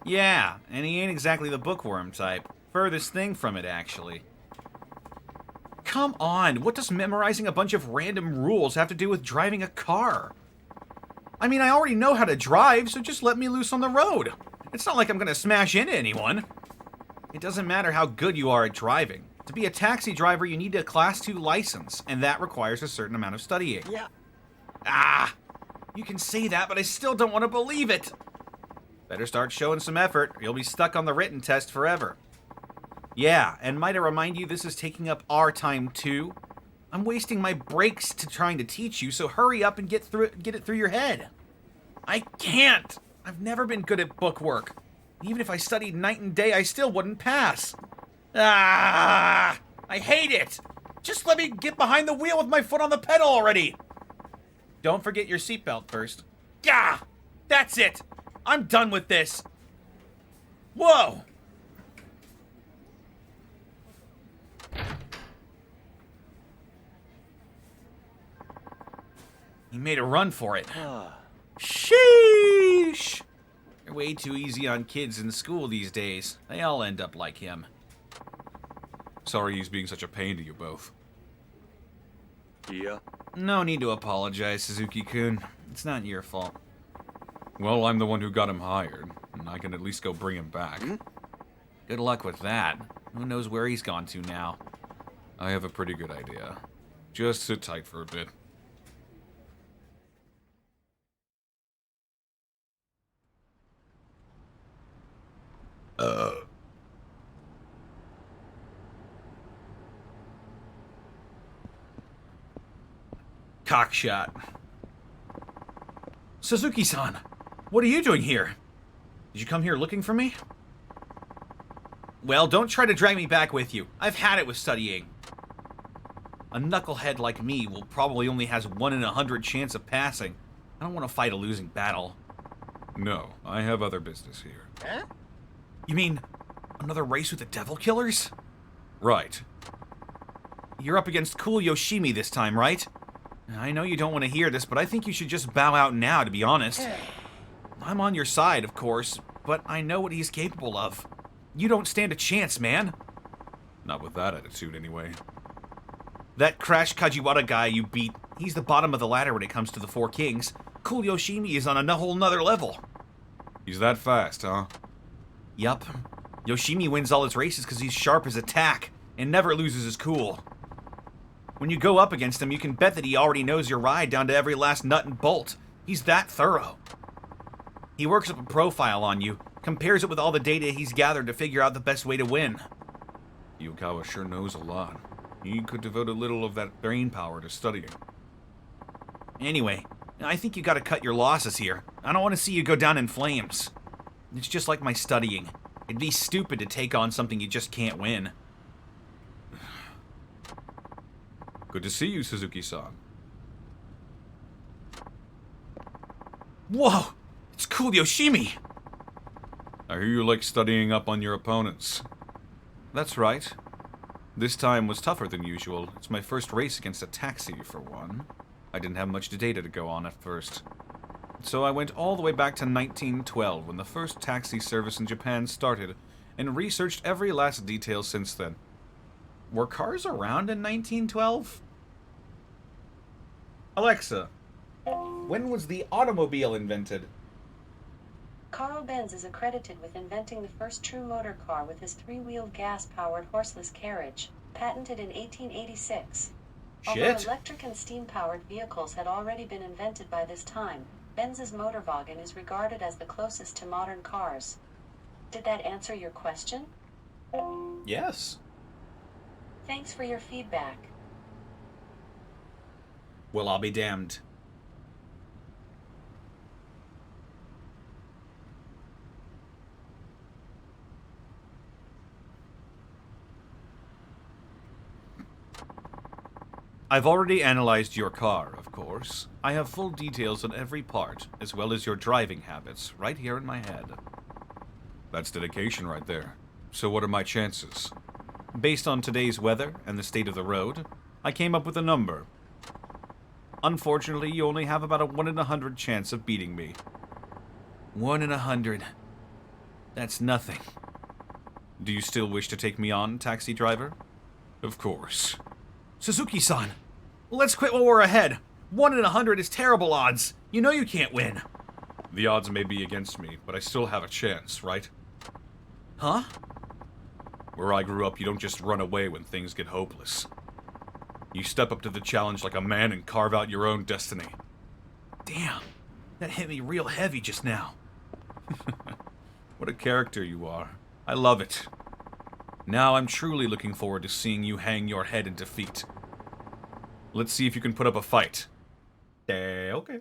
Yeah, and he ain't exactly the bookworm type. Furthest thing from it, actually. Come on, what does memorizing a bunch of random rules have to do with driving a car? I mean, I already know how to drive, so just let me loose on the road. It's not like I'm gonna smash into anyone. It doesn't matter how good you are at driving. To be a taxi driver, you need a Class 2 license, and that requires a certain amount of studying. Yeah. Ah! You can say that, but I still don't want to believe it. Better start showing some effort, or you'll be stuck on the written test forever. Yeah, and might I remind you, this is taking up our time too? I'm wasting my breaks to trying to teach you, so hurry up and get it through your head. I can't! I've never been good at bookwork. Even if I studied night and day, I still wouldn't pass. Ah! I hate it! Just let me get behind the wheel with my foot on the pedal already! Don't forget your seatbelt first. Gah! That's it! I'm done with this! Whoa! He made a run for it. Sheesh! You're way too easy on kids in school these days. They all end up like him. Sorry he's being such a pain to you both. Yeah. No need to apologize, Suzuki-kun. It's not your fault. Well, I'm the one who got him hired, and I can at least go bring him back. Good luck with that. Who knows where he's gone to now? I have a pretty good idea. Just sit tight for a bit. Cockshot. Suzuki-san, what are you doing here? Did you come here looking for me? Well, don't try to drag me back with you. I've had it with studying. A knucklehead like me will probably only has 1 in 100 chance of passing. I don't want to fight a losing battle. No, I have other business here. Huh? You mean another race with the Devil Killers? Right. You're up against Cool Yoshimi this time, right? I know you don't want to hear this, but I think you should just bow out now, to be honest. I'm on your side, of course, but I know what he's capable of. You don't stand a chance, man. Not with that attitude, anyway. That Crash Kajiwara guy you beat, he's the bottom of the ladder when it comes to the Four Kings. Cool Yoshimi is on a whole nother level. He's that fast, huh? Yup. Yoshimi wins all his races because he's sharp as a tack and never loses his cool. When you go up against him, you can bet that he already knows your ride down to every last nut and bolt. He's that thorough. He works up a profile on you, compares it with all the data he's gathered to figure out the best way to win. Yukawa sure knows a lot. He could devote a little of that brain power to studying. Anyway, I think you gotta cut your losses here. I don't want to see you go down in flames. It's just like my studying. It'd be stupid to take on something you just can't win. Good to see you, Suzuki-san. Whoa! It's Cool Yoshimi! I hear you like studying up on your opponents. That's right. This time was tougher than usual. It's my first race against a taxi, for one. I didn't have much data to go on at first. So I went all the way back to 1912, when the first taxi service in Japan started, and researched every last detail since then. Were cars around in 1912? Alexa, when was the automobile invented? Carl Benz is accredited with inventing the first true motor car with his three-wheeled gas-powered horseless carriage, patented in 1886. Although Shit. electric and steam-powered vehicles had already been invented by this time, Benz's Motorwagen is regarded as the closest to modern cars. Did that answer your question? Yes. Thanks for your feedback. Well, I'll be damned. I've already analyzed your car, of course. I have full details on every part, as well as your driving habits, right here in my head. That's dedication right there. So what are my chances? Based on today's weather and the state of the road, I came up with a number. Unfortunately, you only have about a 1 in 100 chance of beating me. 1 in 100. That's nothing. Do you still wish to take me on, taxi driver? Of course. Suzuki-san, let's quit while we're ahead. 1 in 100 is terrible odds. You know you can't win. The odds may be against me, but I still have a chance, right? Huh? Where I grew up, you don't just run away when things get hopeless. You step up to the challenge like a man and carve out your own destiny. Damn, that hit me real heavy just now. What a character you are. I love it. Now I'm truly looking forward to seeing you hang your head in defeat. Let's see if you can put up a fight. Okay.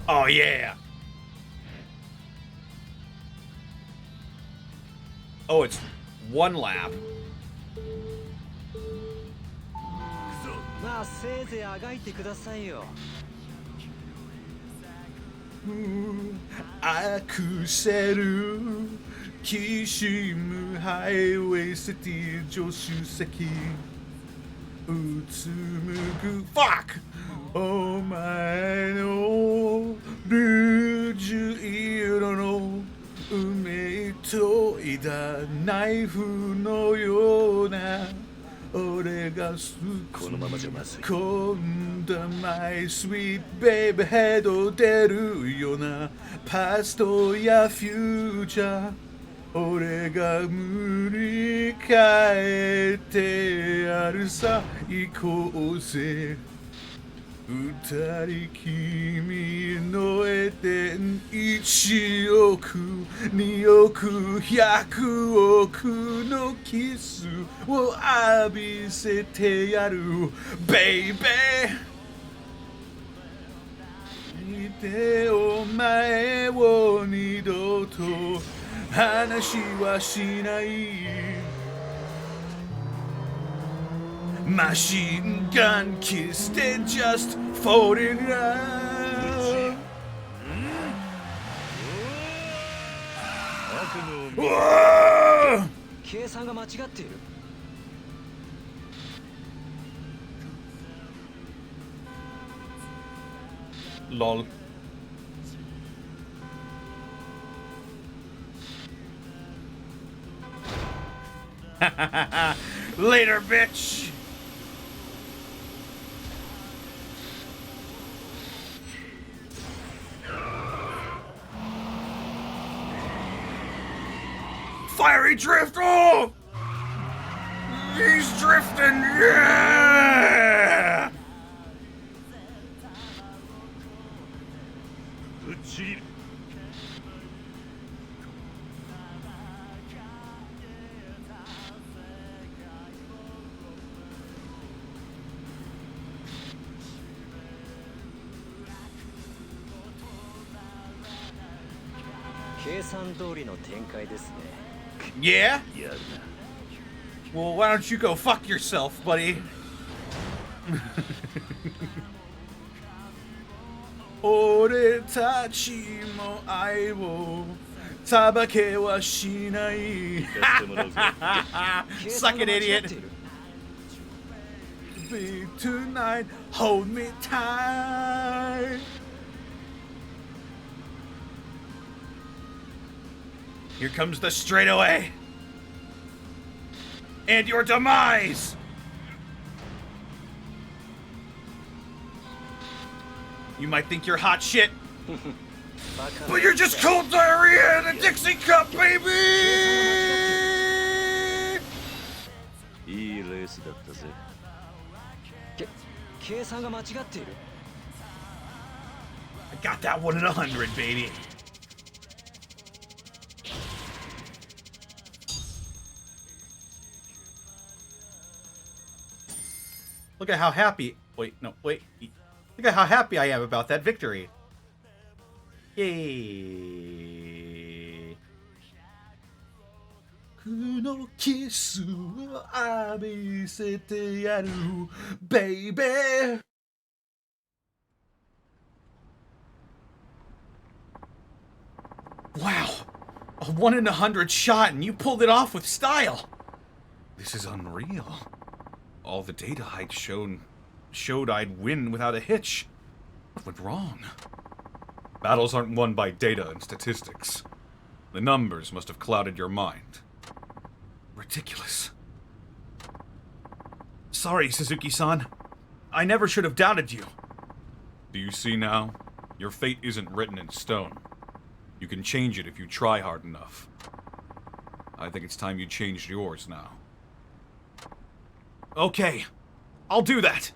Oh, yeah. Oh, it's 1 lap. まあせいぜいあがいてくださいよ。アクセルきしむハイウェイシティ助手席うつむく Fuck! お前のルージュ色の運命といだナイフのような俺がこのままじゃまずい。今度マイスイートベイビーヘッド出るようなパストやフューチャー俺が無理変えてやるさ行こうぜ二人君の絵点1億2億100億のキスを浴びせてやるベイベーてお前を二度と話はしない。マシンガンキスで just falling out。うわー！計算が間違っている。Lol. Later, bitch. Fiery drift! Oh! He's drifting! Yeah! ぶっちぎる。計算通りの展開ですね。 Yeah? やるな。 Well, why don't you go fuck yourself, buddy? 俺たちも愛をさばけはしない。やってもらうぜ。Suck it, idiot. Be tonight, hold me tight. Here comes the straightaway. And your demise. You might think you're hot shit, but you're just cold diarrhea in a Dixie cup, baby! いいレースだったぜ。計算が間違っている。 I got that one in 100, baby. Look at how happy. Wait, no, wait. Look at how happy I am about that victory. Yay. このキスを浴びせてやる baby. Wow, a 1 in 100 shot and you pulled it off with style. This is unreal. All the data I'd showed I'd win without a hitch. What went wrong? Battles aren't won by data and statistics. The numbers must have clouded your mind. Ridiculous. Sorry, Suzuki-san. I never should have doubted you. Do you see now? Your fate isn't written in stone. You can change it if you try hard enough. I think it's time you changed yours now. Okay, I'll do that.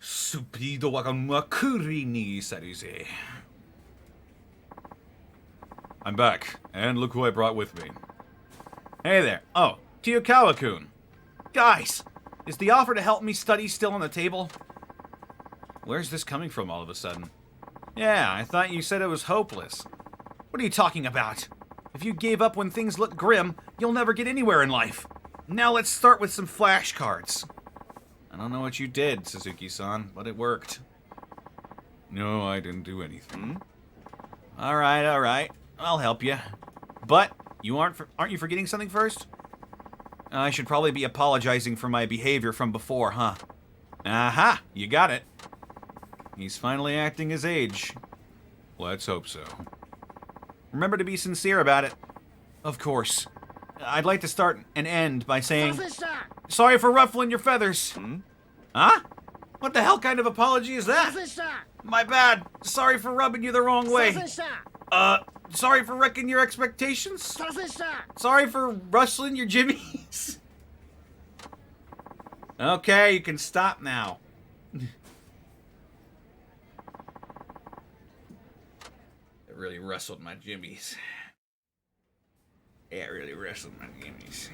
Supido wa makuri ni saruze. I'm back, and look who I brought with me. Hey there. Oh, Kiyokawa-kun. Guys, is the offer to help me study still on the table? Where's this coming from all of a sudden? Yeah, I thought you said it was hopeless. What are you talking about? If you gave up when things look grim, you'll never get anywhere in life. Now let's start with some flashcards. I don't know what you did, Suzuki-san, but it worked. No, I didn't do anything. Alright. I'll help you. But, aren't you forgetting something first? I should probably be apologizing for my behavior from before, huh? Aha! You got it. He's finally acting his age. Let's hope so. Remember to be sincere about it. Of course. I'd like to start and end by saying... Sorry for ruffling your feathers. Huh? What the hell kind of apology is that? My bad. Sorry for rubbing you the wrong way. Sorry for wrecking your expectations? Sorry for rustling your jimmies? Okay, you can stop now. It really rustled my jimmies. Yeah, really wrestle my enemies.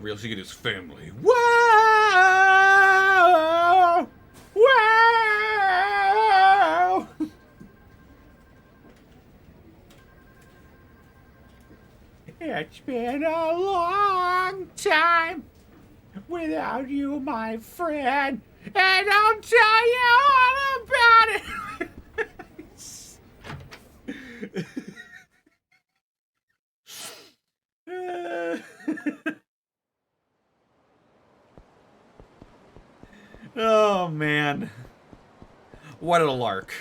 Or else you get his family. Whoa! Whoa! It's been a long time without you, my friend, and I'll tell you all about it. Oh man, what a lark.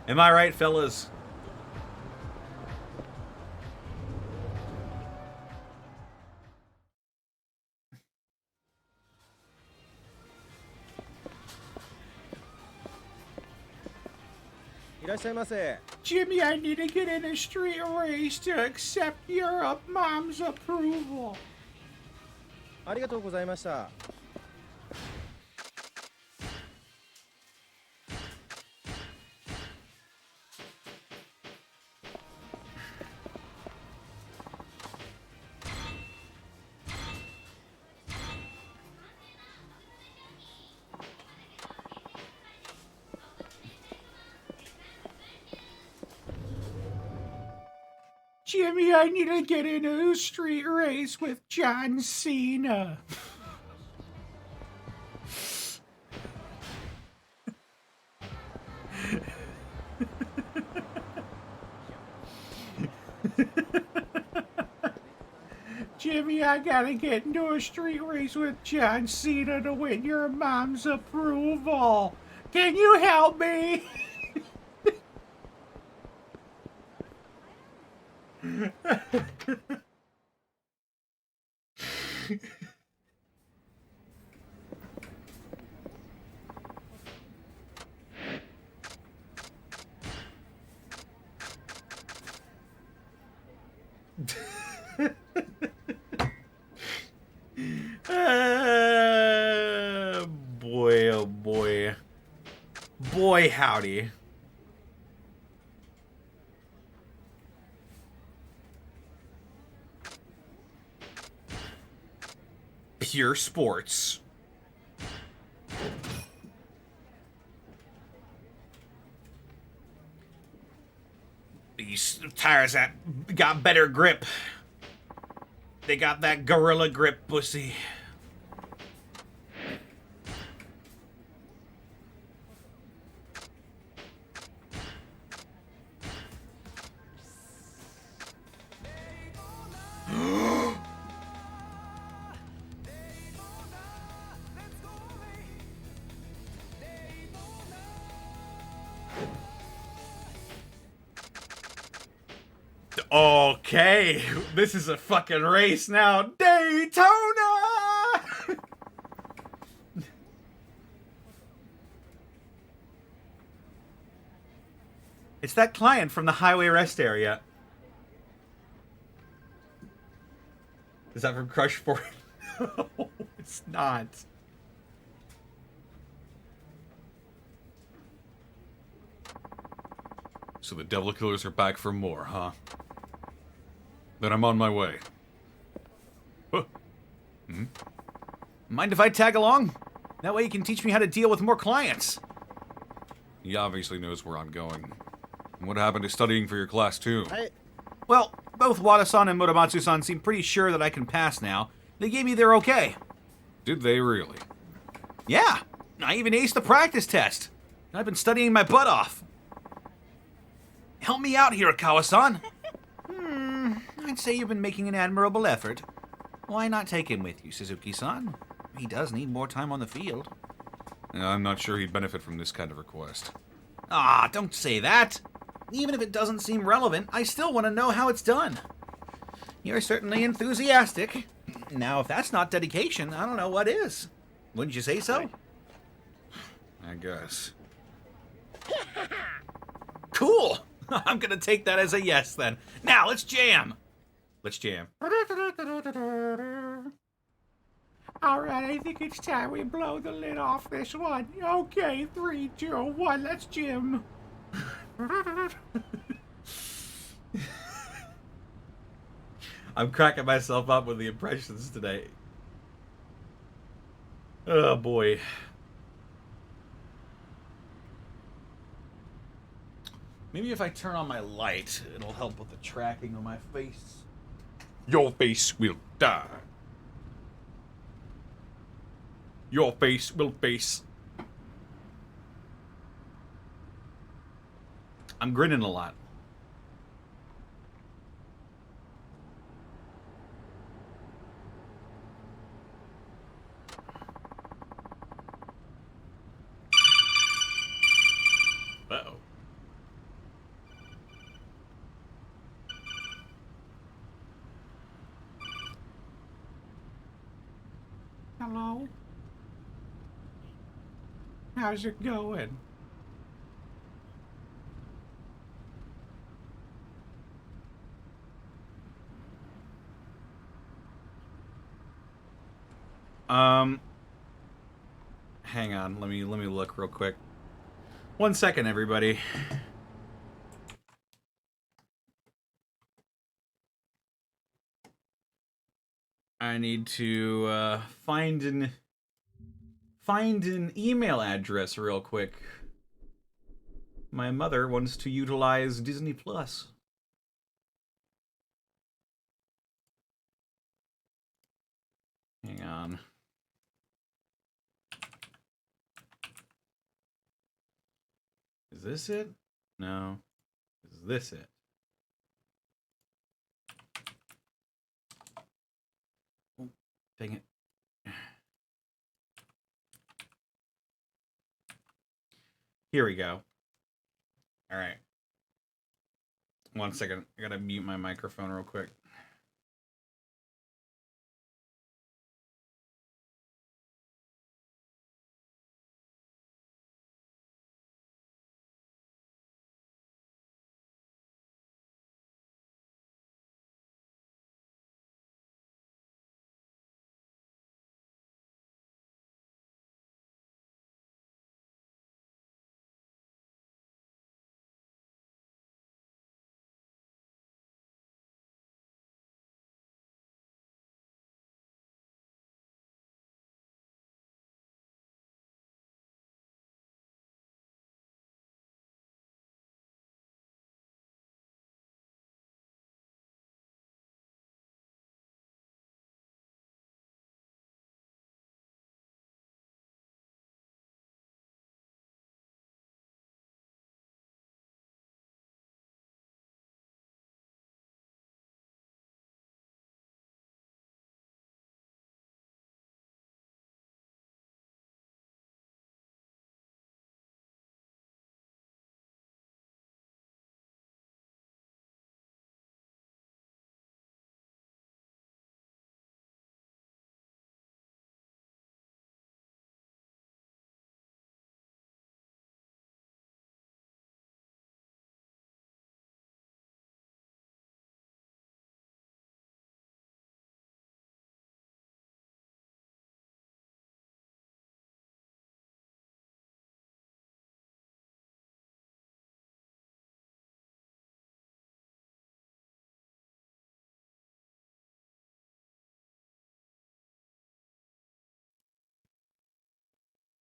Am I right, fellas? Jimmy, I need to get in a street race to accept your mom's approval. ありがとうございました。Jimmy, I need to get in a street race with John Cena. Jimmy, I gotta get into a street race with John Cena to win your mom's approval. Can you help me? Boy, oh boy. Boy, howdy. Pure sports. These tires that got better grip. They got that gorilla grip, pussy. Okay, this is a fucking race now. Daytona! It's that client from the highway rest area. Is that from Crush 4? No, it's not. So the Devil Killers are back for more, huh? Then I'm on my way. Huh. Hmm? Mind if I tag along? That way you can teach me how to deal with more clients. He obviously knows where I'm going. And what happened to studying for your class, too? Well, both Wada-san and Muramatsu-san seem pretty sure that I can pass now. They gave me their okay. Did they really? Yeah, I even aced the practice test. I've been studying my butt off. Help me out, Hirakawa-san. I'd say you've been making an admirable effort. Why not take him with you, Suzuki-san? He does need more time on the field. I'm not sure he'd benefit from this kind of request. Ah, don't say that. Even if it doesn't seem relevant, I still want to know how it's done. You're certainly enthusiastic. Now, if that's not dedication, I don't know what is. Wouldn't you say so? I guess. Cool! I'm gonna take that as a yes, then. Now, let's jam! Let's jam. Alright, I think it's time we blow the lid off this one. Okay, 3, 2, 1, let's Jim. I'm cracking myself up with the impressions today. Oh boy. Maybe if I turn on my light, it'll help with the tracking of my face. Your face will die. Your face will face. I'm grinning a lot. Uh-oh. Hello? How's it going? Hang on, let me look real quick. 1 second, everybody. I need to find an email address real quick. My mother wants to utilize Disney Plus. Hang on. Is this it? No. Is this it? Oh, dang it. Here we go. All right. 1 second. I gotta mute my microphone real quick.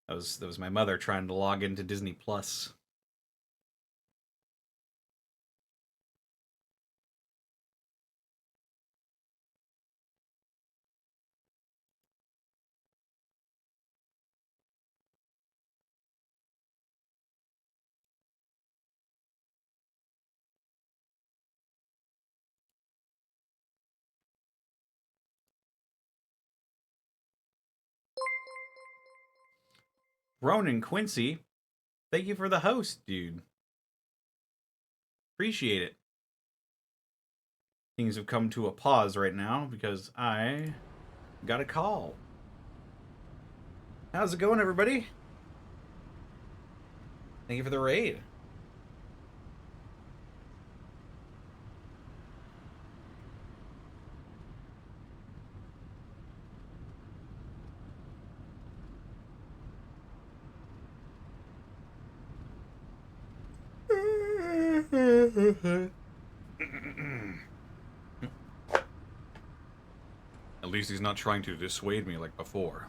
That was my mother trying to log into Disney Plus. Ronan Quincy, thank you for the host, dude. Appreciate it. Things have come to a pause right now because I got a call. How's it going, everybody? Thank you for the raid. At least he's not trying to dissuade me like before.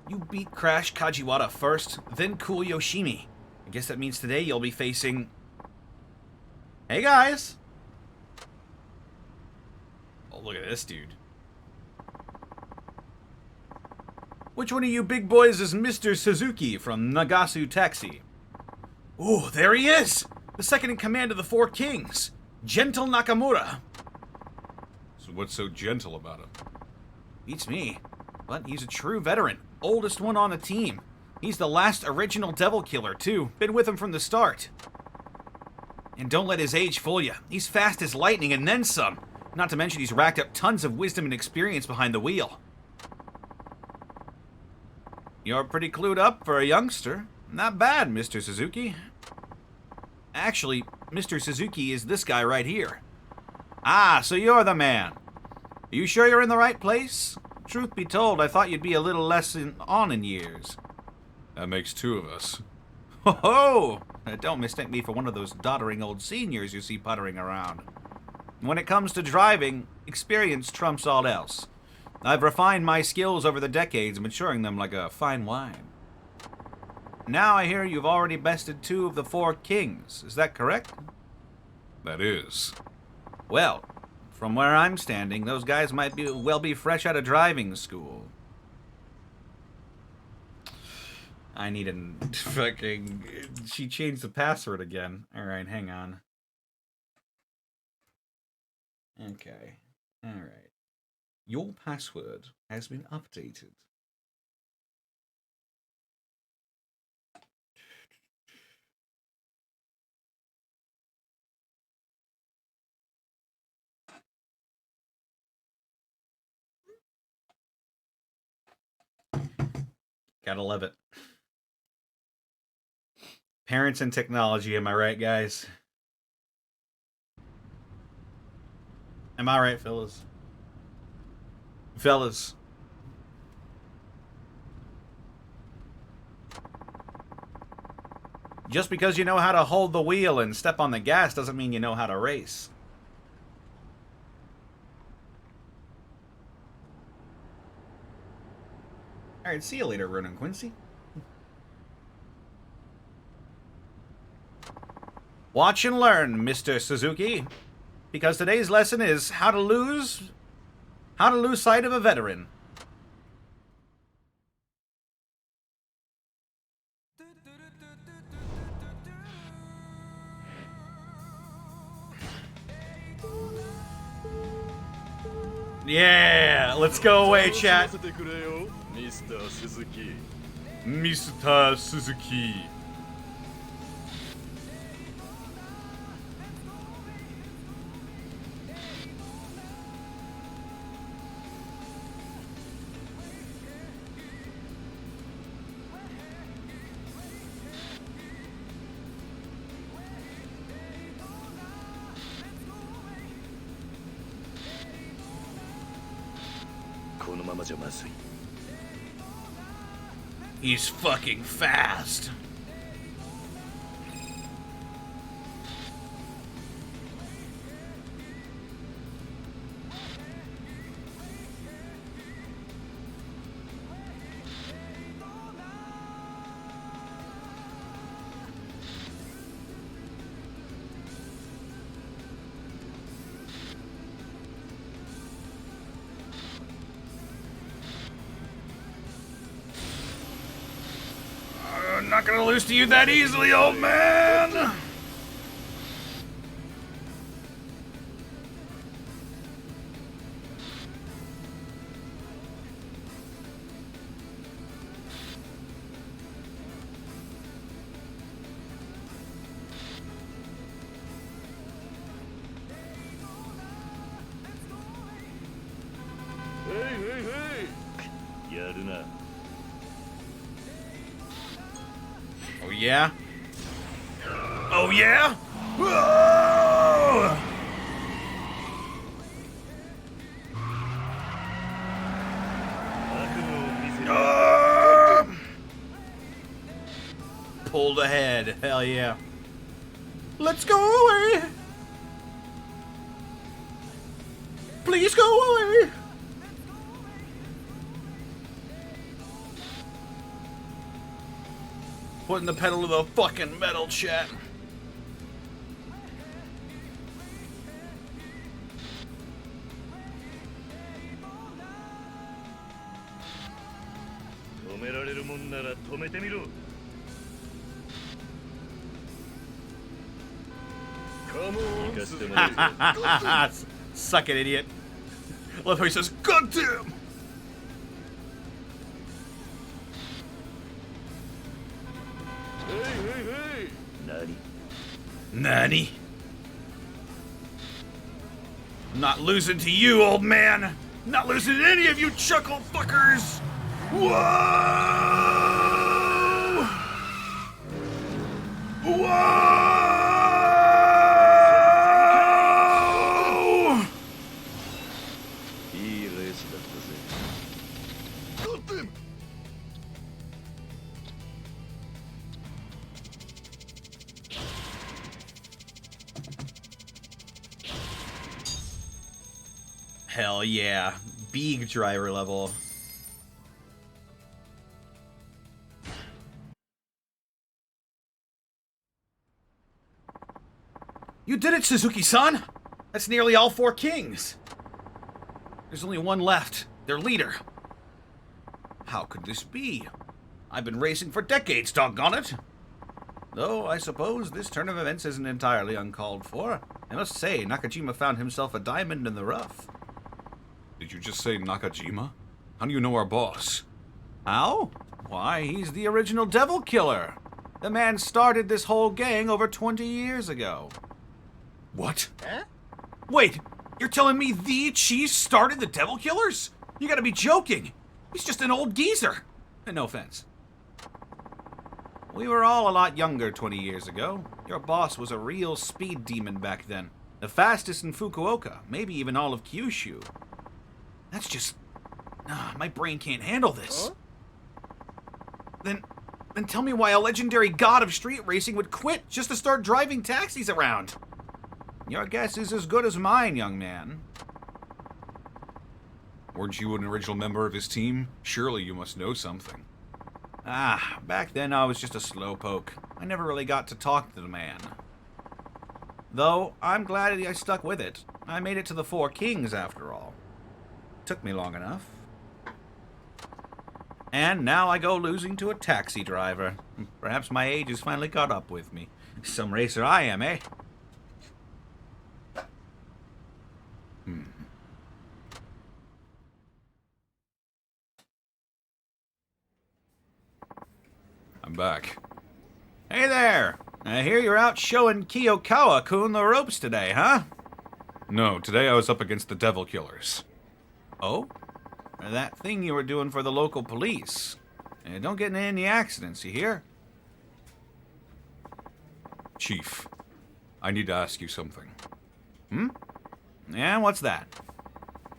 You beat Crash Kajiwara first, then Cool Yoshimi. I guess that means today you'll be facing... Hey guys! Oh, look at this dude. Which one of you big boys is Mr. Suzuki from Nagasu Taxi? Ooh, there he is! The second in command of the Four Kings, Gentle Nakamura. So what's so gentle about him? Beats me. But he's a true veteran. Oldest one on the team. He's the last original Devil Killer, too. Been with him from the start. And don't let his age fool you. He's fast as lightning and then some. Not to mention he's racked up tons of wisdom and experience behind the wheel. You're pretty clued up for a youngster. Not bad, Mr. Suzuki. Actually, Mr. Suzuki is this guy right here. Ah, so you're the man. Are you sure you're in the right place? Truth be told, I thought you'd be a little less on in years. That makes two of us. Ho ho! Don't mistake me for one of those doddering old seniors you see puttering around. When it comes to driving, experience trumps all else. I've refined my skills over the decades, maturing them like a fine wine. Now I hear you've already bested two of the Four Kings. Is that correct? That is. Well, from where I'm standing, those guys might be fresh out of driving school. I need a fucking... She changed the password again. Alright, hang on. Okay. Alright. Your password has been updated. Gotta love it. Parents and technology, am I right, guys? Am I right, fellas? Fellas. Just because you know how to hold the wheel and step on the gas doesn't mean you know how to race. Alright, see you later, Ronan Quincy. Watch and learn, Mr. Suzuki. Because today's lesson is how to lose sight of a veteran. Yeah, let's go away, chat. Mr. Suzuki. Mr. Suzuki. He's fucking fast. I'm not gonna lose to you that easily, old man! Oh yeah? Oh yeah? Whoa! Pulled ahead. Hell yeah. Let's go away! Please go away! Putting the pedal to the fucking metal, chat. Come on, 行かせてもらうぞ Suck it, idiot. Love how he says, "Goddamn!" Hey, hey, hey! 何 Nani? I'm not losing to you, old man. Not losing to any of you chuckle fuckers. Whoa! Whoa! いいレースだったぜ Got them! Hell yeah. Big driver level. You did it, Suzuki-san! That's nearly all 4 kings! There's only one left, their leader. How could this be? I've been racing for decades, doggone it! Though, I suppose this turn of events isn't entirely uncalled for. I must say, Nakajima found himself a diamond in the rough. Did you just say Nakajima? How do you know our boss? How? Why, he's the original devil killer. The man started this whole gang over 20 years ago. What? Huh? Wait, you're telling me the Chief started the Devil Killers? You gotta be joking. He's just an old geezer. No offense. We were all a lot younger 20 years ago. Your boss was a real speed demon back then. The fastest in Fukuoka, maybe even all of Kyushu. That's just... my brain can't handle this. Huh? Then tell me why a legendary god of street racing would quit just to start driving taxis around. Your guess is as good as mine, young man. Weren't you an original member of his team? Surely you must know something. Back then I was just a slowpoke. I never really got to talk to the man. Though, I'm glad I stuck with it. I made it to the 4 Kings, after all. Took me long enough. And now I go losing to a taxi driver. Perhaps my age has finally caught up with me. Some racer I am, eh? I'm back. Hey there! I hear you're out showing Kiyokawa-kun the ropes today, huh? No, today I was up against the Devil Killers. Oh? That thing you were doing for the local police. Don't get in any accidents, you hear? Chief, I need to ask you something. Yeah, what's that?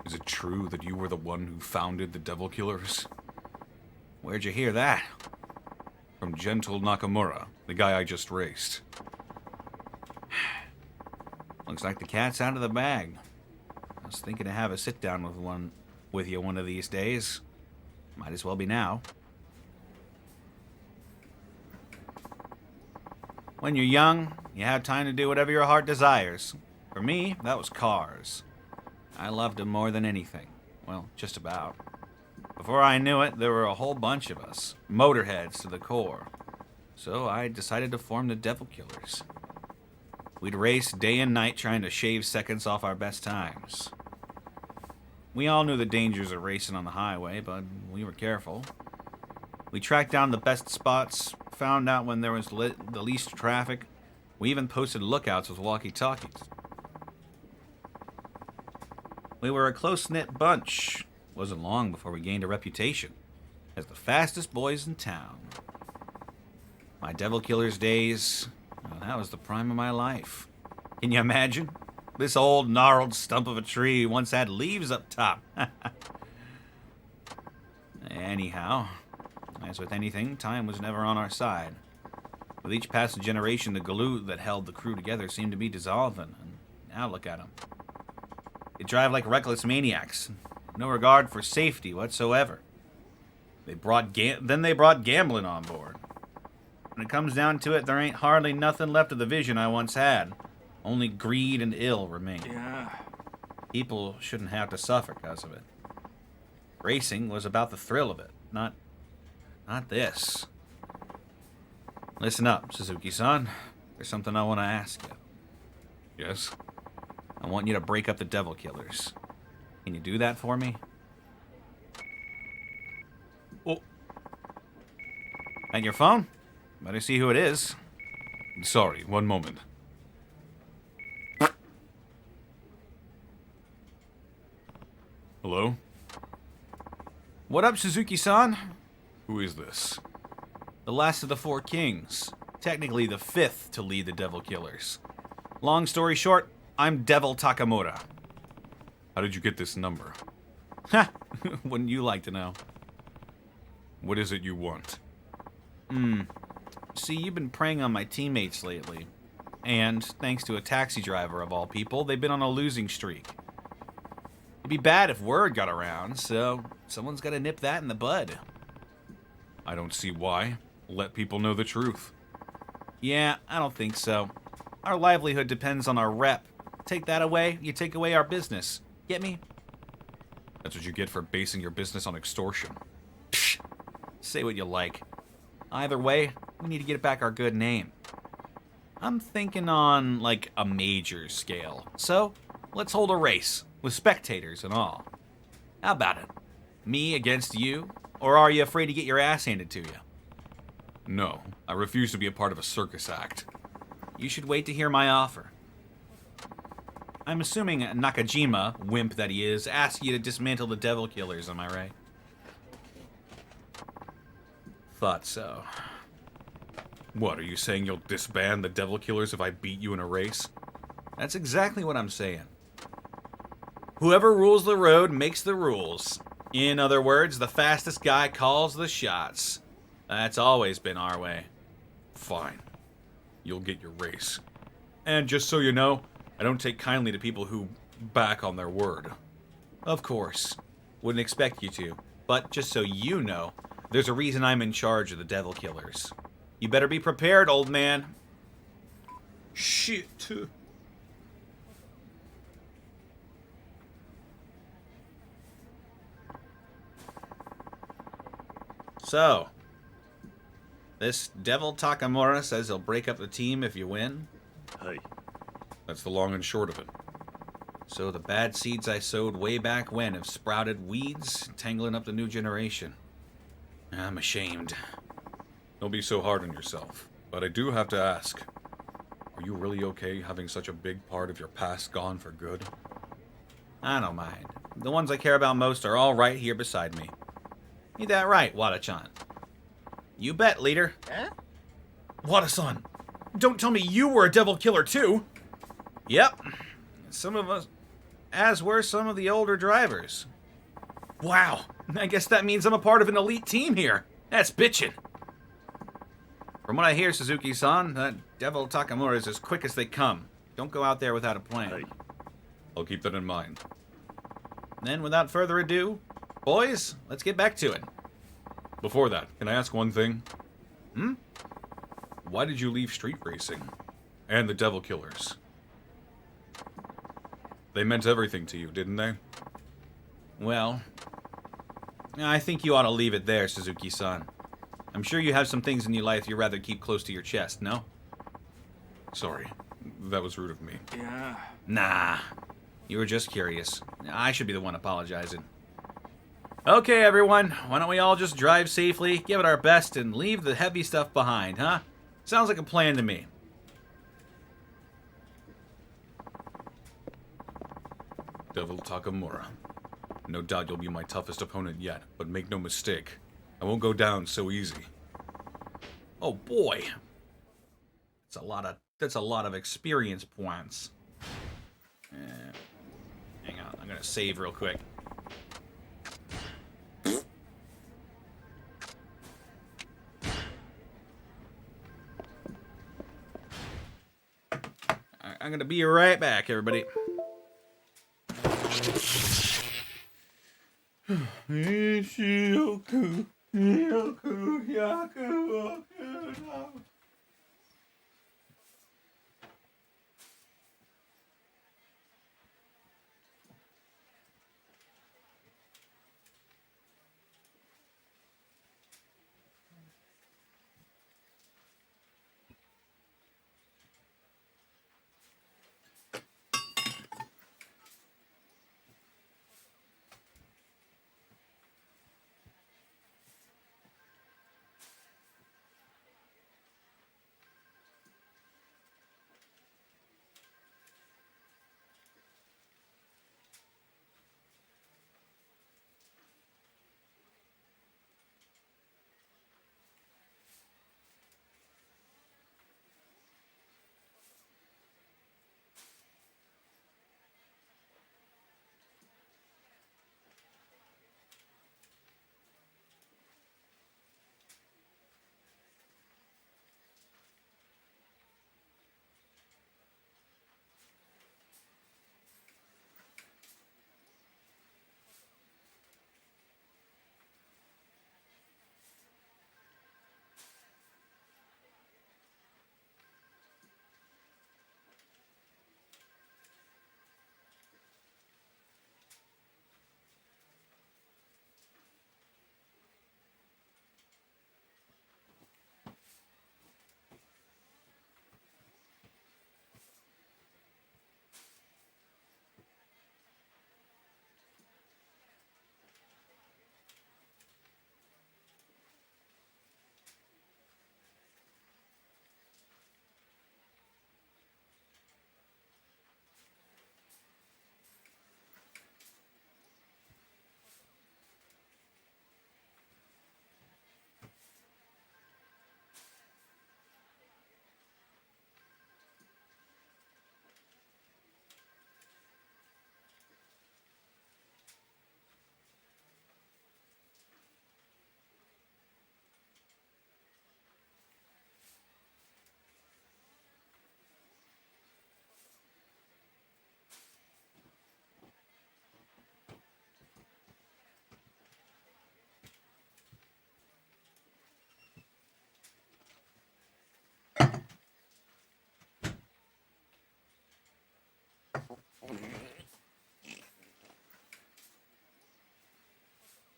Is it true that you were the one who founded the Devil Killers? Where'd you hear that? From Gentle Nakamura, the guy I just raced. Looks like the cat's out of the bag. I was thinking to have a sit-down with you one of these days. Might as well be now. When you're young, you have time to do whatever your heart desires. For me, that was cars. I loved them more than anything. Well, just about. Before I knew it, there were a whole bunch of us, motorheads to the core. So I decided to form the Devil Killers. We'd race day and night trying to shave seconds off our best times. We all knew the dangers of racing on the highway, but we were careful. We tracked down the best spots, found out when there was the least traffic. We even posted lookouts with walkie-talkies. We were a close-knit bunch. Wasn't long before we gained a reputation as the fastest boys in town. My Devil Killers days, well, that was the prime of my life. Can you imagine? This old gnarled stump of a tree once had leaves up top. Anyhow, as with anything, time was never on our side. With each passing generation, the glue that held the crew together seemed to be dissolving. And now look at them. They drive like reckless maniacs. No regard for safety whatsoever. They brought gambling on board. When it comes down to it, there ain't hardly nothing left of the vision I once had. Only greed and ill remain. Yeah. People shouldn't have to suffer because of it. Racing was about the thrill of it, not this. Listen up, Suzuki-san. There's something I want to ask you. Yes? I want you to break up the Devil Killers. Can you do that for me? Oh, And your phone? Better see who it is. sorry, one moment. Hello? What up, Suzuki-san? Who is this? The last of the four kings. Technically the fifth to lead the Devil Killers. Long story short, I'm Devil Takamura. How did you get this number? Ha! Wouldn't you like to know? What is it you want? See, you've been preying on my teammates lately. And, thanks to a taxi driver of all people, they've been on a losing streak. It'd be bad if word got around, so someone's gotta nip that in the bud. I don't see why. Let people know the truth. Yeah, I don't think so. Our livelihood depends on our rep. Take that away, you take away our business. Get me? That's what you get for basing your business on extortion. Psh, say what you like. Either way, we need to get back our good name. I'm thinking on, like, a major scale. So, let's hold a race, with spectators and all. How about it? Me against you? Or are you afraid to get your ass handed to you? No, I refuse to be a part of a circus act. You should wait to hear my offer. I'm assuming Nakajima, wimp that he is, asked you to dismantle the Devil Killers, am I right? Thought so. What, are you saying you'll disband the Devil Killers if I beat you in a race? That's exactly what I'm saying. Whoever rules the road makes the rules. In other words, the fastest guy calls the shots. That's always been our way. Fine. You'll get your race. And just so you know, I don't take kindly to people who back on their word. Of course. Wouldn't expect you to. But just so you know, there's a reason I'm in charge of the Devil Killers. You better be prepared, old man. Shit. So, this Devil Takamura says he'll break up the team if you win. はい。 That's the long and short of it. So the bad seeds I sowed way back when have sprouted weeds, tangling up the new generation. I'm ashamed. Don't be so hard on yourself. But I do have to ask. Are you really okay having such a big part of your past gone for good? I don't mind. The ones I care about most are all right here beside me. Ain't that right, Wada-chan? You bet, leader. Wada-san! Don't tell me you were a devil killer too! Yep. Some of us, as were some of the older drivers. Wow! I guess that means I'm a part of an elite team here. That's bitchin'. From what I hear, Suzuki-san, that Devil Takamura is as quick as they come. Don't go out there without a plan. はい。 I'll keep that in mind. Then, without further ado, boys, let's get back to it. Before that, can I ask one thing? Why did you leave street racing? And the devil killers? They meant everything to you, didn't they? Well, I think you ought to leave it there, Suzuki-san. I'm sure you have some things in your life you'd rather keep close to your chest, no? Sorry. That was rude of me. Yeah. Nah. You were just curious. I should be the one apologizing. Okay, everyone. Why don't we all just drive safely, give it our best, and leave the heavy stuff behind, huh? Sounds like a plan to me. Devil Takamura. No doubt you'll be my toughest opponent yet, but make no mistake, I won't go down so easy. Oh boy. That's a lot of experience points. Hang on, I'm gonna save real quick. I'm gonna be right back, everybody.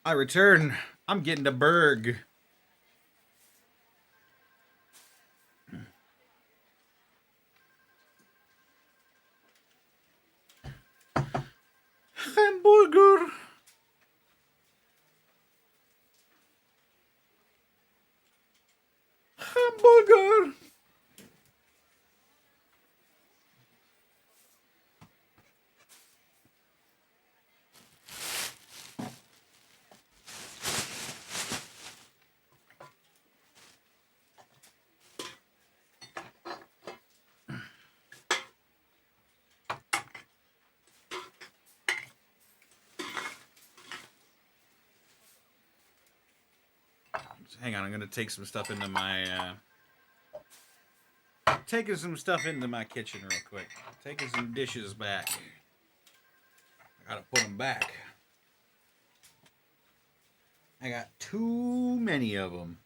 I return. I'm getting to Berg. Hamburger. Hamburger. Hang on, I'm gonna take some stuff into my taking some stuff into my kitchen real quick. Taking some dishes back. I gotta put them back. I got too many of them.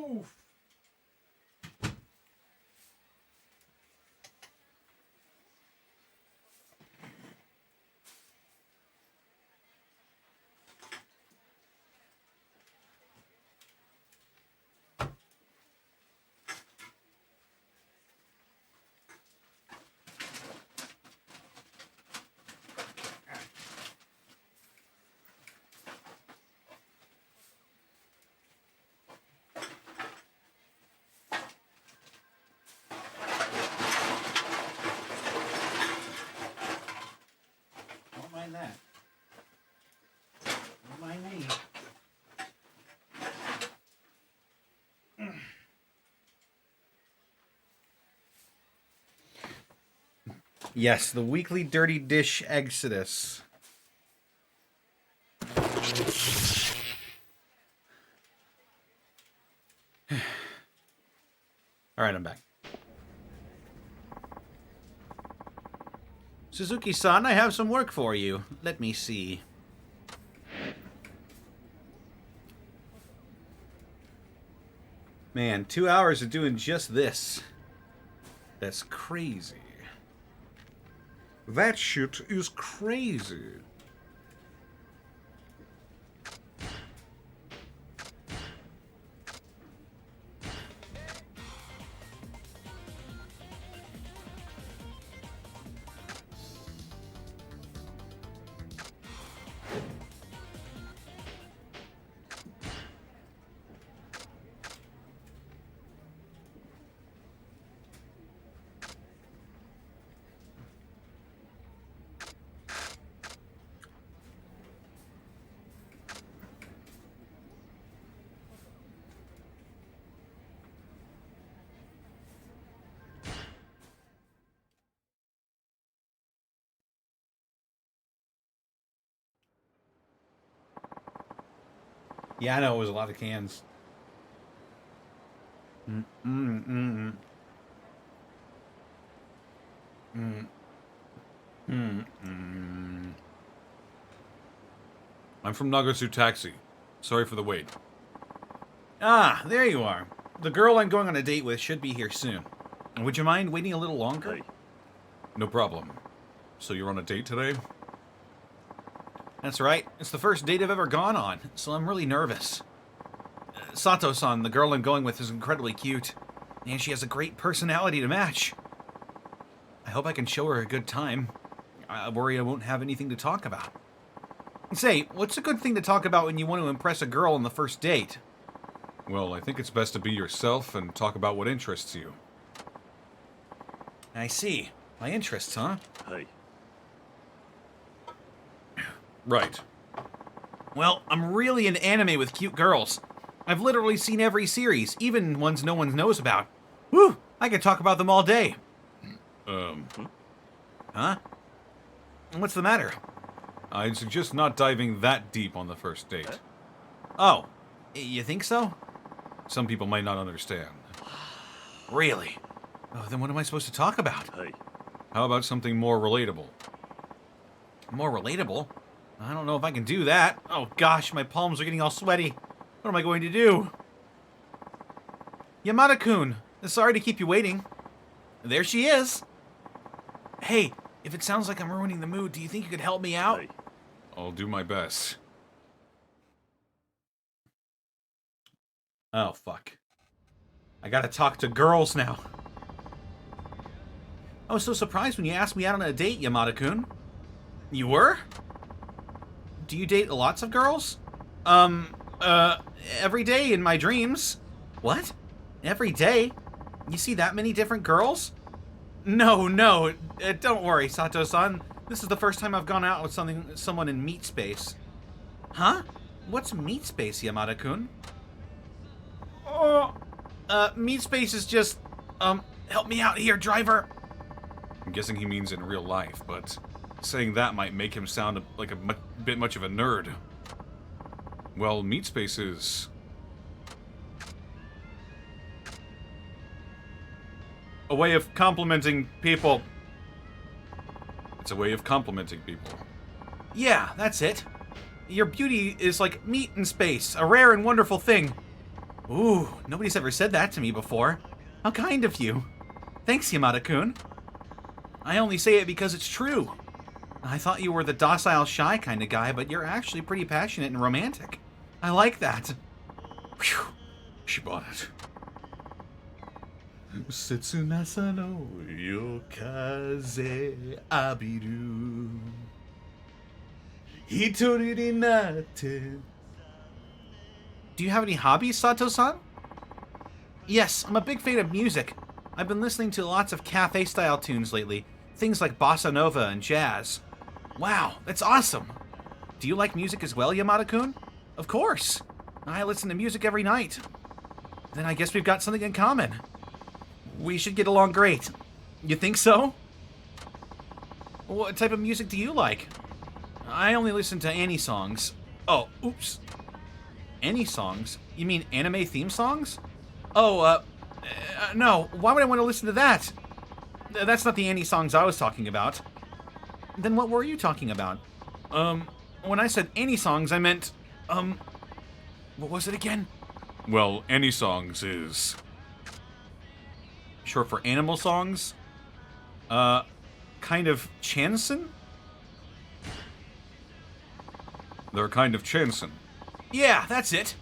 Oh. Don't mind that. Don't mind me. Yes, the weekly dirty dish exodus. All right, I'm back. Suzuki-san, I have some work for you. Let me see. Man, 2 hours of doing just this. That's crazy. That shit is crazy. Yeah, I know, it was a lot of cans. I'm from Nagatsu Taxi. Sorry for the wait. Ah, there you are. The girl I'm going on a date with should be here soon. Would you mind waiting a little longer? Hey. No problem. So you're on a date today? That's right. It's the first date I've ever gone on, so I'm really nervous. Sato-san, the girl I'm going with, is incredibly cute, and she has a great personality to match. I hope I can show her a good time. I worry I won't have anything to talk about. Say, what's a good thing to talk about when you want to impress a girl on the first date? Well, I think it's best to be yourself and talk about what interests you. I see. My interests, huh? Hey. Right. Well, I'm really into anime with cute girls. I've literally seen every series, even ones no one knows about. Whew! I could talk about them all day. Huh? What's the matter? I'd suggest not diving that deep on the first date. Oh, you think so? Some people might not understand. Really? Oh, then what am I supposed to talk about? Hey. How about something more relatable? More relatable? I don't know if I can do that. Oh gosh, my palms are getting all sweaty. What am I going to do? Yamada-kun, sorry to keep you waiting. There she is. Hey, if it sounds like I'm ruining the mood, do you think you could help me out? Hey. I'll do my best. Oh, fuck. I gotta talk to girls now. I was so surprised when you asked me out on a date, Yamada-kun. You were? Do you date lots of girls? Every day in my dreams. What? Every day? You see that many different girls? No, don't worry, Sato-san. This is the first time I've gone out with someone in meat space. Huh? What's meat space, Yamada-kun? Meat space is just, help me out here, driver. I'm guessing he means in real life, but saying that might make him sound like a bit much of a nerd. Well, meat space is a way of complimenting people. It's a way of complimenting people. Yeah, that's it. Your beauty is like meat in space, a rare and wonderful thing. Ooh, nobody's ever said that to me before. How kind of you. Thanks, Yamada-kun. I only say it because it's true. I thought you were the docile, shy kind of guy, but you're actually pretty passionate and romantic. I like that. Phew. She bought it. Setsunasa no yokaze abiru. Hitori ni natte. Do you have any hobbies, Sato-san? Yes, I'm a big fan of music. I've been listening to lots of cafe-style tunes lately. Things like bossa nova and jazz. Wow, that's awesome. Do you like music as well, Yamada-kun? Of course. I listen to music every night. Then I guess we've got something in common. We should get along great. You think so? What type of music do you like? I only listen to Annie songs. Oh, oops. Annie songs? You mean anime theme songs? Oh, no. Why would I want to listen to that? That's not the Annie songs I was talking about. Then what were you talking about? When I said Annie songs, I meant, what was it again? Well, Annie songs is Short for animal songs? Kind of chanson? they're kind of chanson. Yeah, that's it.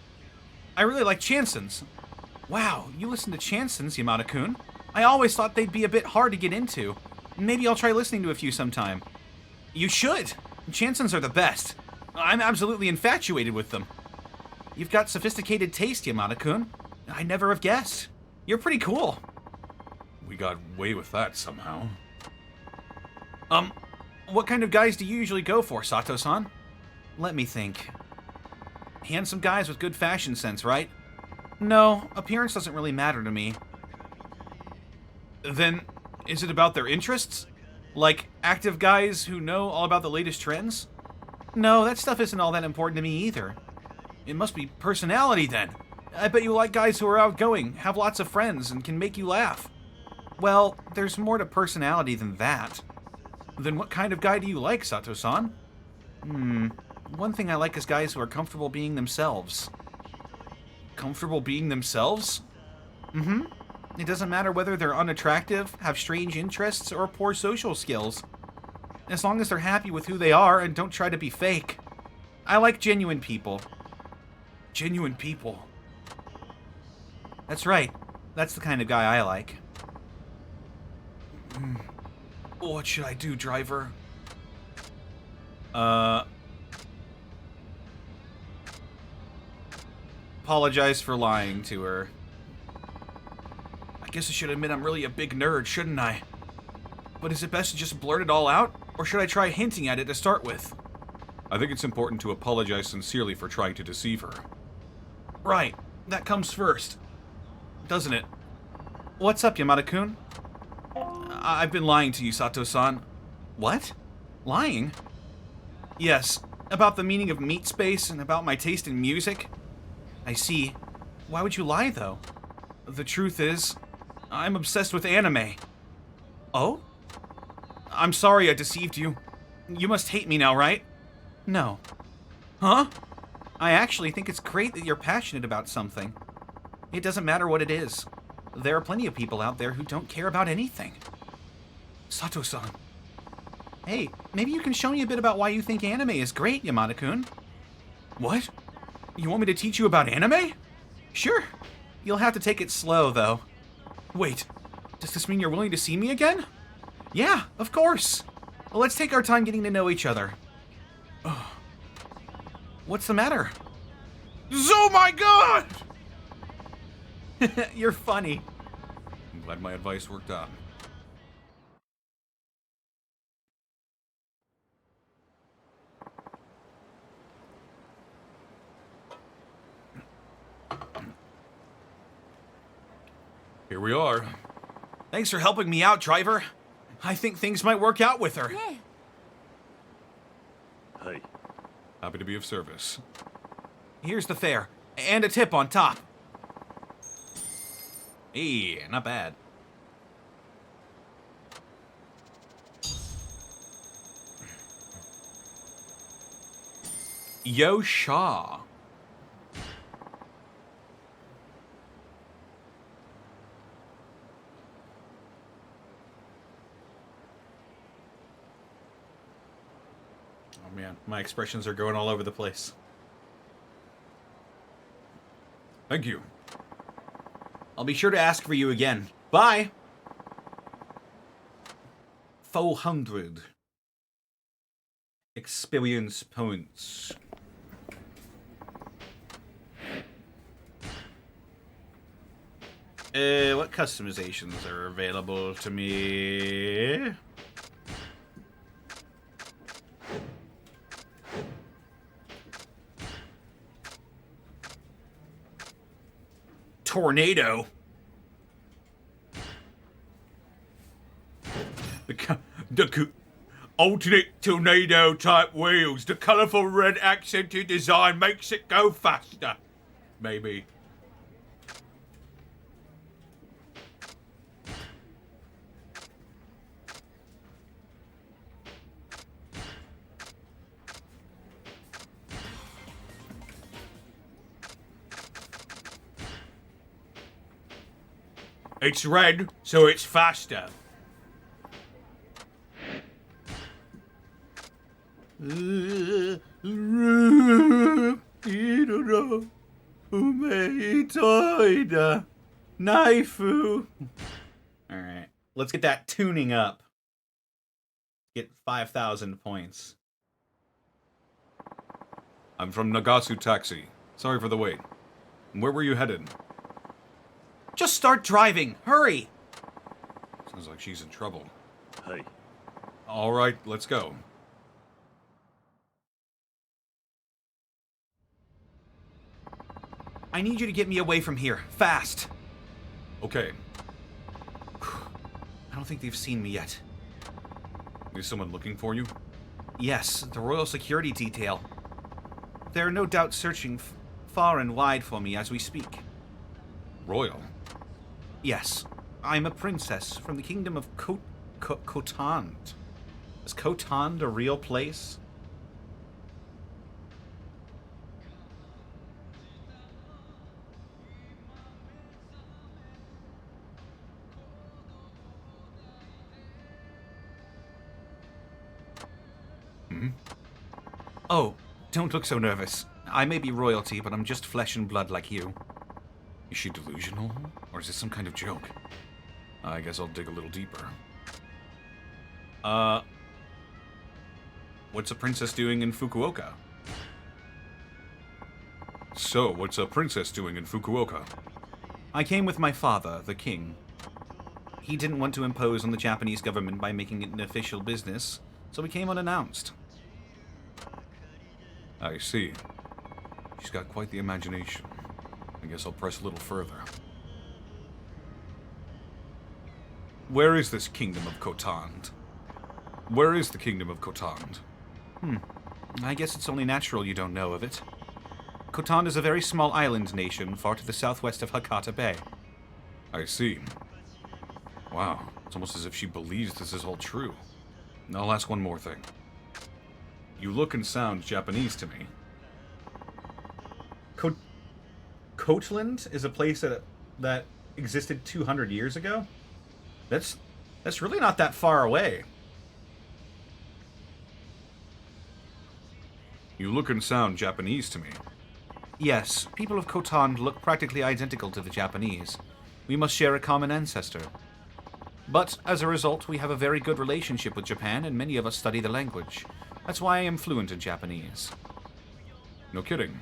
I really like chansons. Wow, you listen to chansons, Yamada-kun. I always thought they'd be a bit hard to get into. Maybe I'll try listening to a few sometime. You should. Chansons are the best. I'm absolutely infatuated with them. You've got sophisticated taste, Yamada-kun. I never have guessed. You're pretty cool. We got away with that somehow. What kind of guys do you usually go for, Sato-san? Let me think. Handsome guys with good fashion sense, right? No, appearance doesn't really matter to me. Then, is it about their interests? Like, active guys who know all about the latest trends? No, that stuff isn't all that important to me either. It must be personality then. I bet you like guys who are outgoing, have lots of friends, and can make you laugh. Well, there's more to personality than that. Then what kind of guy do you like, Sato-san? One thing I like is guys who are comfortable being themselves. Comfortable being themselves? It doesn't matter whether they're unattractive, have strange interests, or poor social skills. As long as they're happy with who they are and don't try to be fake. I like genuine people. Genuine people. That's right. That's the kind of guy I like. What should I do, driver? Apologize for lying to her. I guess I should admit I'm really a big nerd, shouldn't I? But is it best to just blurt it all out? Or should I try hinting at it to start with? I think it's important to apologize sincerely for trying to deceive her. Right. That comes first. Doesn't it? What's up, Yamada-kun? I've been lying to you, Sato-san. What? Lying? Yes. About the meaning of meat space and about my taste in music. I see. Why would you lie, though? The truth is, I'm obsessed with anime. Oh? I'm sorry I deceived you. You must hate me now, right? No. Huh? I actually think it's great that you're passionate about something. It doesn't matter what it is. There are plenty of people out there who don't care about anything. Sato-san. Hey, maybe you can show me a bit about why you think anime is great, Yamada-kun. What? You want me to teach you about anime? Sure. You'll have to take it slow, though. Wait, does this mean you're willing to see me again? Yeah, of course. Well, let's take our time getting to know each other. What's the matter? Oh my god! You're funny. I'm glad my advice worked out. Here we are. Thanks for helping me out, driver. I think things might work out with her. はい Happy to be of service. Here's the fare, and a tip on top. Hey, not bad. Yo Shaw. Oh man, my expressions are going all over the place. Thank you. I'll be sure to ask for you again. Bye! 400 experience points. What customizations are available to me? Tornado. The alternate tornado type wheels. The colourful red accented design makes it go faster. Maybe. It's red, so it's faster. Alright, let's get that tuning up. Get 5,000 points. I'm from Nagasu Taxi. Sorry for the wait. Where were you headed? Just start driving! Hurry! Sounds like she's in trouble. はい。 Alright, let's go. I need you to get me away from here, fast! Okay. I don't think they've seen me yet. Is someone looking for you? Yes, the Royal Security Detail. They're no doubt searching far and wide for me as we speak. Royal? Yes, I'm a princess from the kingdom of Khotand. Is Khotand a real place? Oh, don't look so nervous. I may be royalty, but I'm just flesh and blood like you. Is she delusional? Or is this some kind of joke? I guess I'll dig a little deeper. What's a princess doing in Fukuoka? So, what's a princess doing in Fukuoka? I came with my father, the king. He didn't want to impose on the Japanese government by making it an official business, so we came unannounced. I see. She's got quite the imagination. I guess I'll press a little further. Where is this kingdom of Khotand? Where is the kingdom of Khotand? I guess it's only natural you don't know of it. Khotand is a very small island nation far to the southwest of Hakata Bay. I see. Wow, it's almost as if she believes this is all true. I'll ask one more thing. You look and sound Japanese to me. Coatland is a place that existed 200 years ago? That's really not that far away. You look and sound Japanese to me. Yes, people of Khotand look practically identical to the Japanese. We must share a common ancestor. But, as a result, we have a very good relationship with Japan, and many of us study the language. That's why I am fluent in Japanese. No kidding.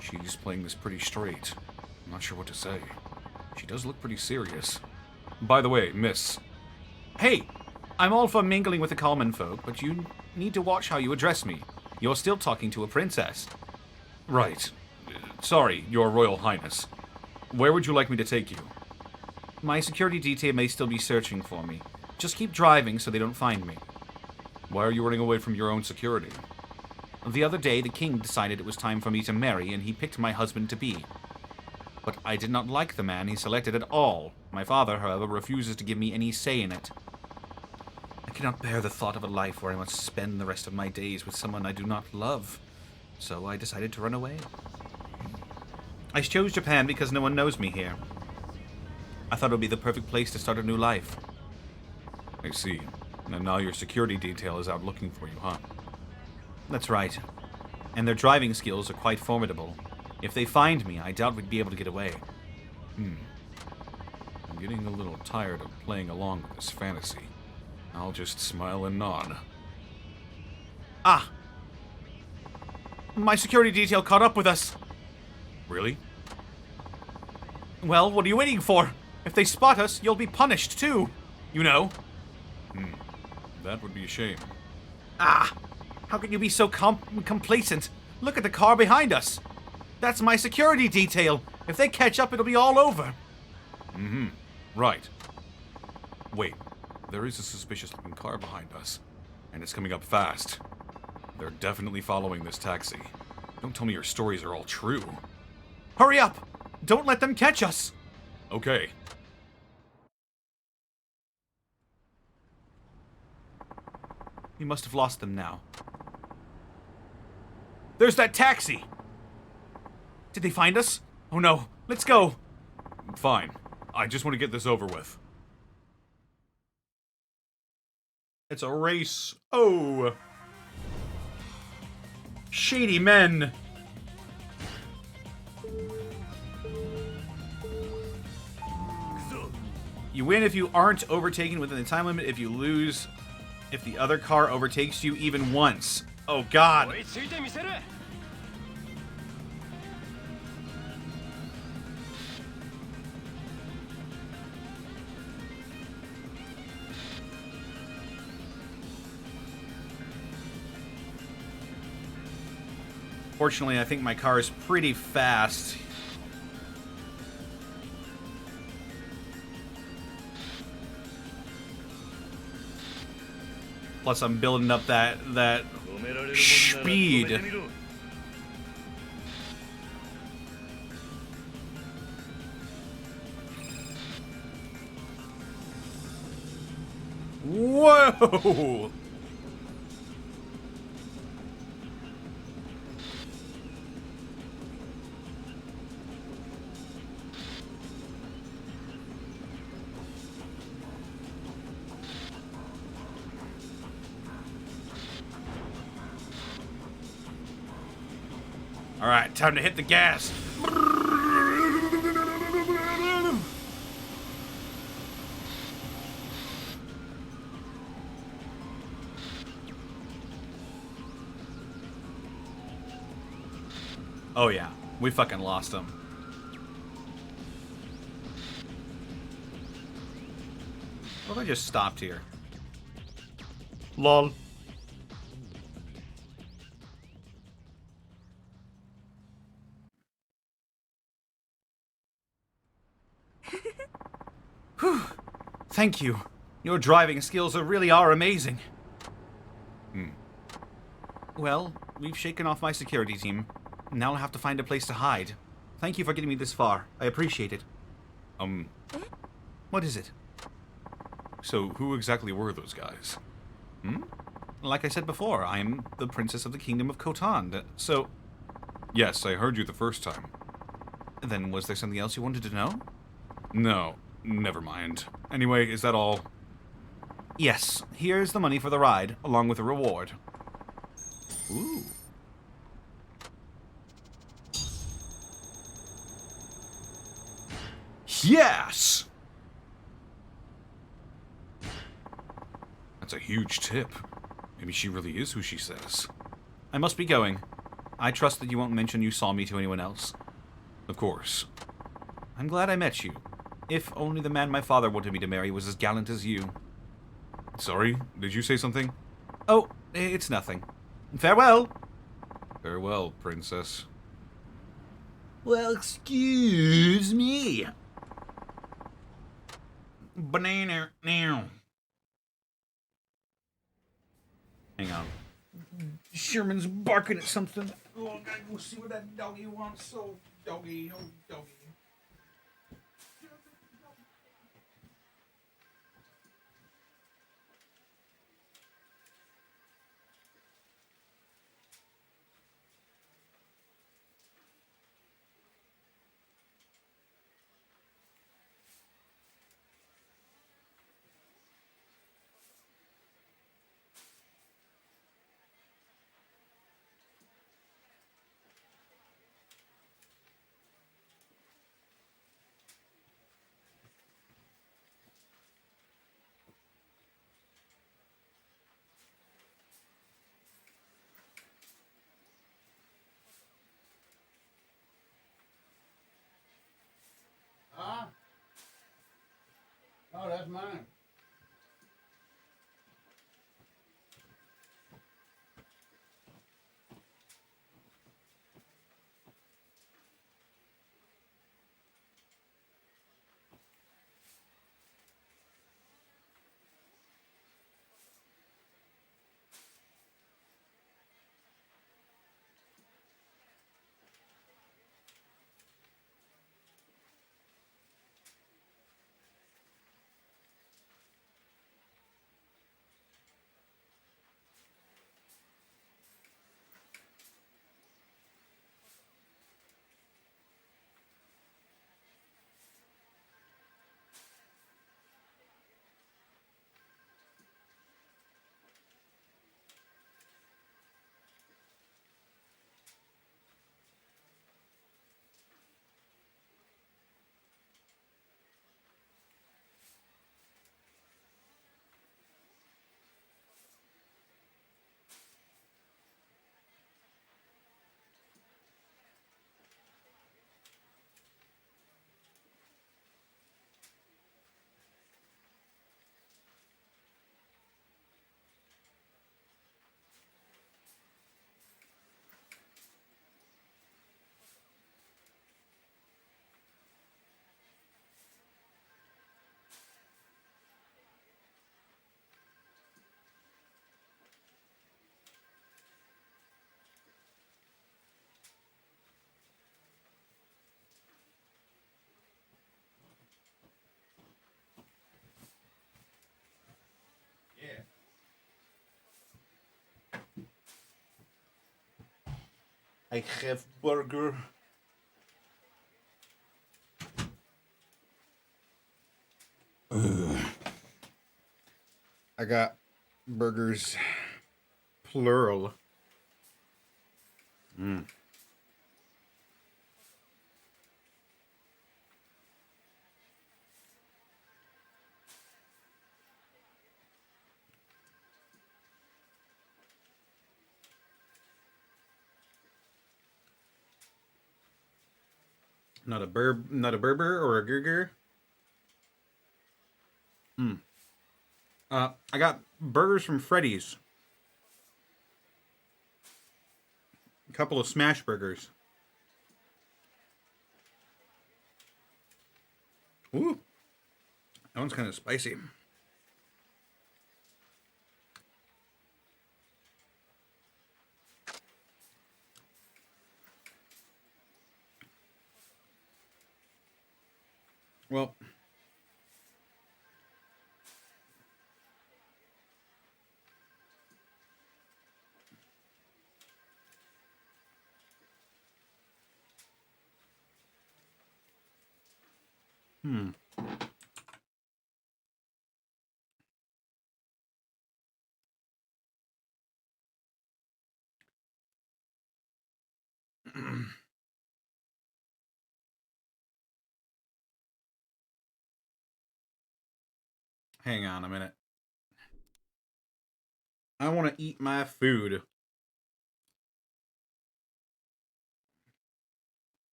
She's playing this pretty straight. I'm not sure what to say. She does look pretty serious. By the way, miss. Hey! I'm all for mingling with the common folk, but you need to watch how you address me. You're still talking to a princess. Right. Sorry, Your Royal Highness. Where would you like me to take you? My security detail may still be searching for me. Just keep driving so they don't find me. Why are you running away from your own security? The other day, the king decided it was time for me to marry, and he picked my husband-to-be. But I did not like the man he selected at all. My father, however, refuses to give me any say in it. I cannot bear the thought of a life where I must spend the rest of my days with someone I do not love. So I decided to run away. I chose Japan because no one knows me here. I thought it would be the perfect place to start a new life. I see. And now your security detail is out looking for you, huh? That's right. And their driving skills are quite formidable. If they find me, I doubt we'd be able to get away. I'm getting a little tired of playing along with this fantasy. I'll just smile and nod. Ah! My security detail caught up with us. Really? Well, what are you waiting for? If they spot us, you'll be punished too. You know. That would be a shame. Ah! How can you be so complacent? Look at the car behind us. That's my security detail. If they catch up, it'll be all over. Right. Wait, there is a suspicious-looking car behind us, and it's coming up fast. They're definitely following this taxi. Don't tell me your stories are all true. Hurry up! Don't let them catch us! Okay. We must have lost them now. There's that taxi! Did they find us? Oh no, let's go! Fine. I just want to get this over with. It's a race. Oh! Shady men! You win if you aren't overtaken within the time limit. If you lose, if the other car overtakes you even once. Oh god! Fortunately, I think my car is pretty fast. Plus, I'm building up that speed. Whoa! All right, time to hit the gas. Oh yeah, we fucking lost them. What if I just stopped here? Lol. Whew. Thank you. Your driving skills really are amazing. Well, we've shaken off my security team. Now I'll have to find a place to hide. Thank you for getting me this far. I appreciate it. What is it? So, who exactly were those guys? Like I said before, I'm the princess of the kingdom of Khotan, so... Yes, I heard you the first time. Then was there something else you wanted to know? No, never mind. Anyway, is that all? Yes, here's the money for the ride, along with a reward. Ooh. Yes! That's a huge tip. Maybe she really is who she says. I must be going. I trust that you won't mention you saw me to anyone else. Of course. I'm glad I met you. If only the man my father wanted me to marry was as gallant as you. Sorry, did you say something? Oh, it's nothing. Farewell! Farewell, princess. Well, excuse me. Banana now. Hang on. Sherman's barking at something. Oh, I gotta go see what that doggy wants. Oh, doggy, oh, doggy. That's mine. I have burger. I got burgers, plural. Not a Berber or a Gurger. I got burgers from Freddy's. A couple of smash burgers. Ooh, that one's kind of spicy. Well, hang on a minute. I want to eat my food.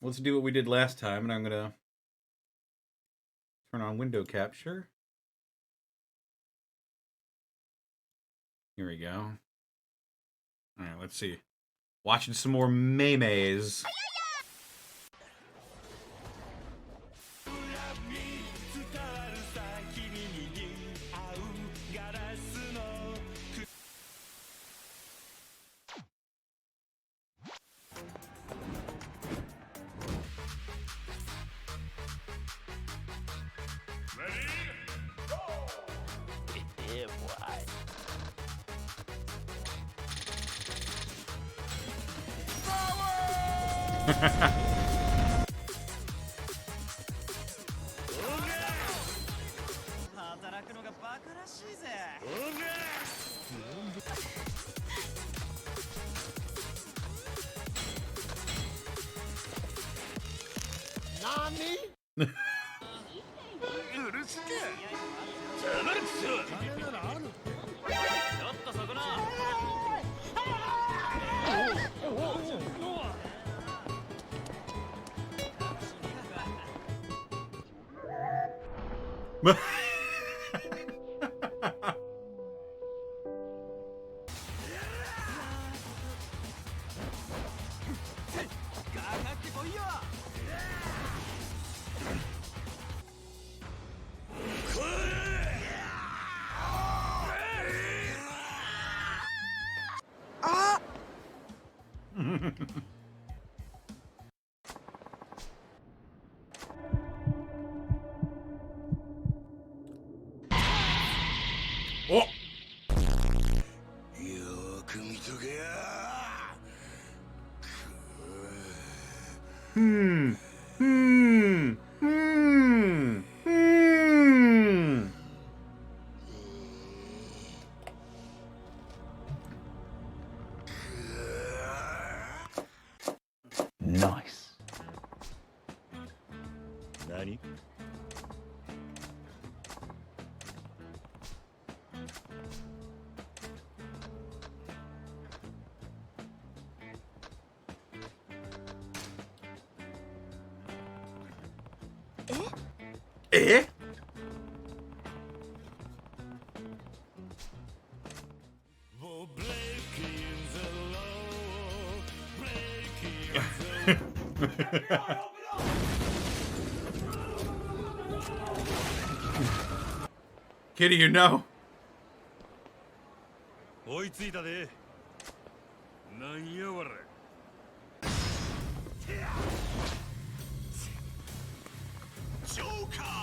Let's do what we did last time, and I'm gonna turn on window capture. Here we go. All right, let's see. Watching some more memes. Oh! Hmm. Hmm. Hmm. Hmm. Nice. 何 Eh? Kitty, you know. 追いついたで。なんやわれ。ジョーカー。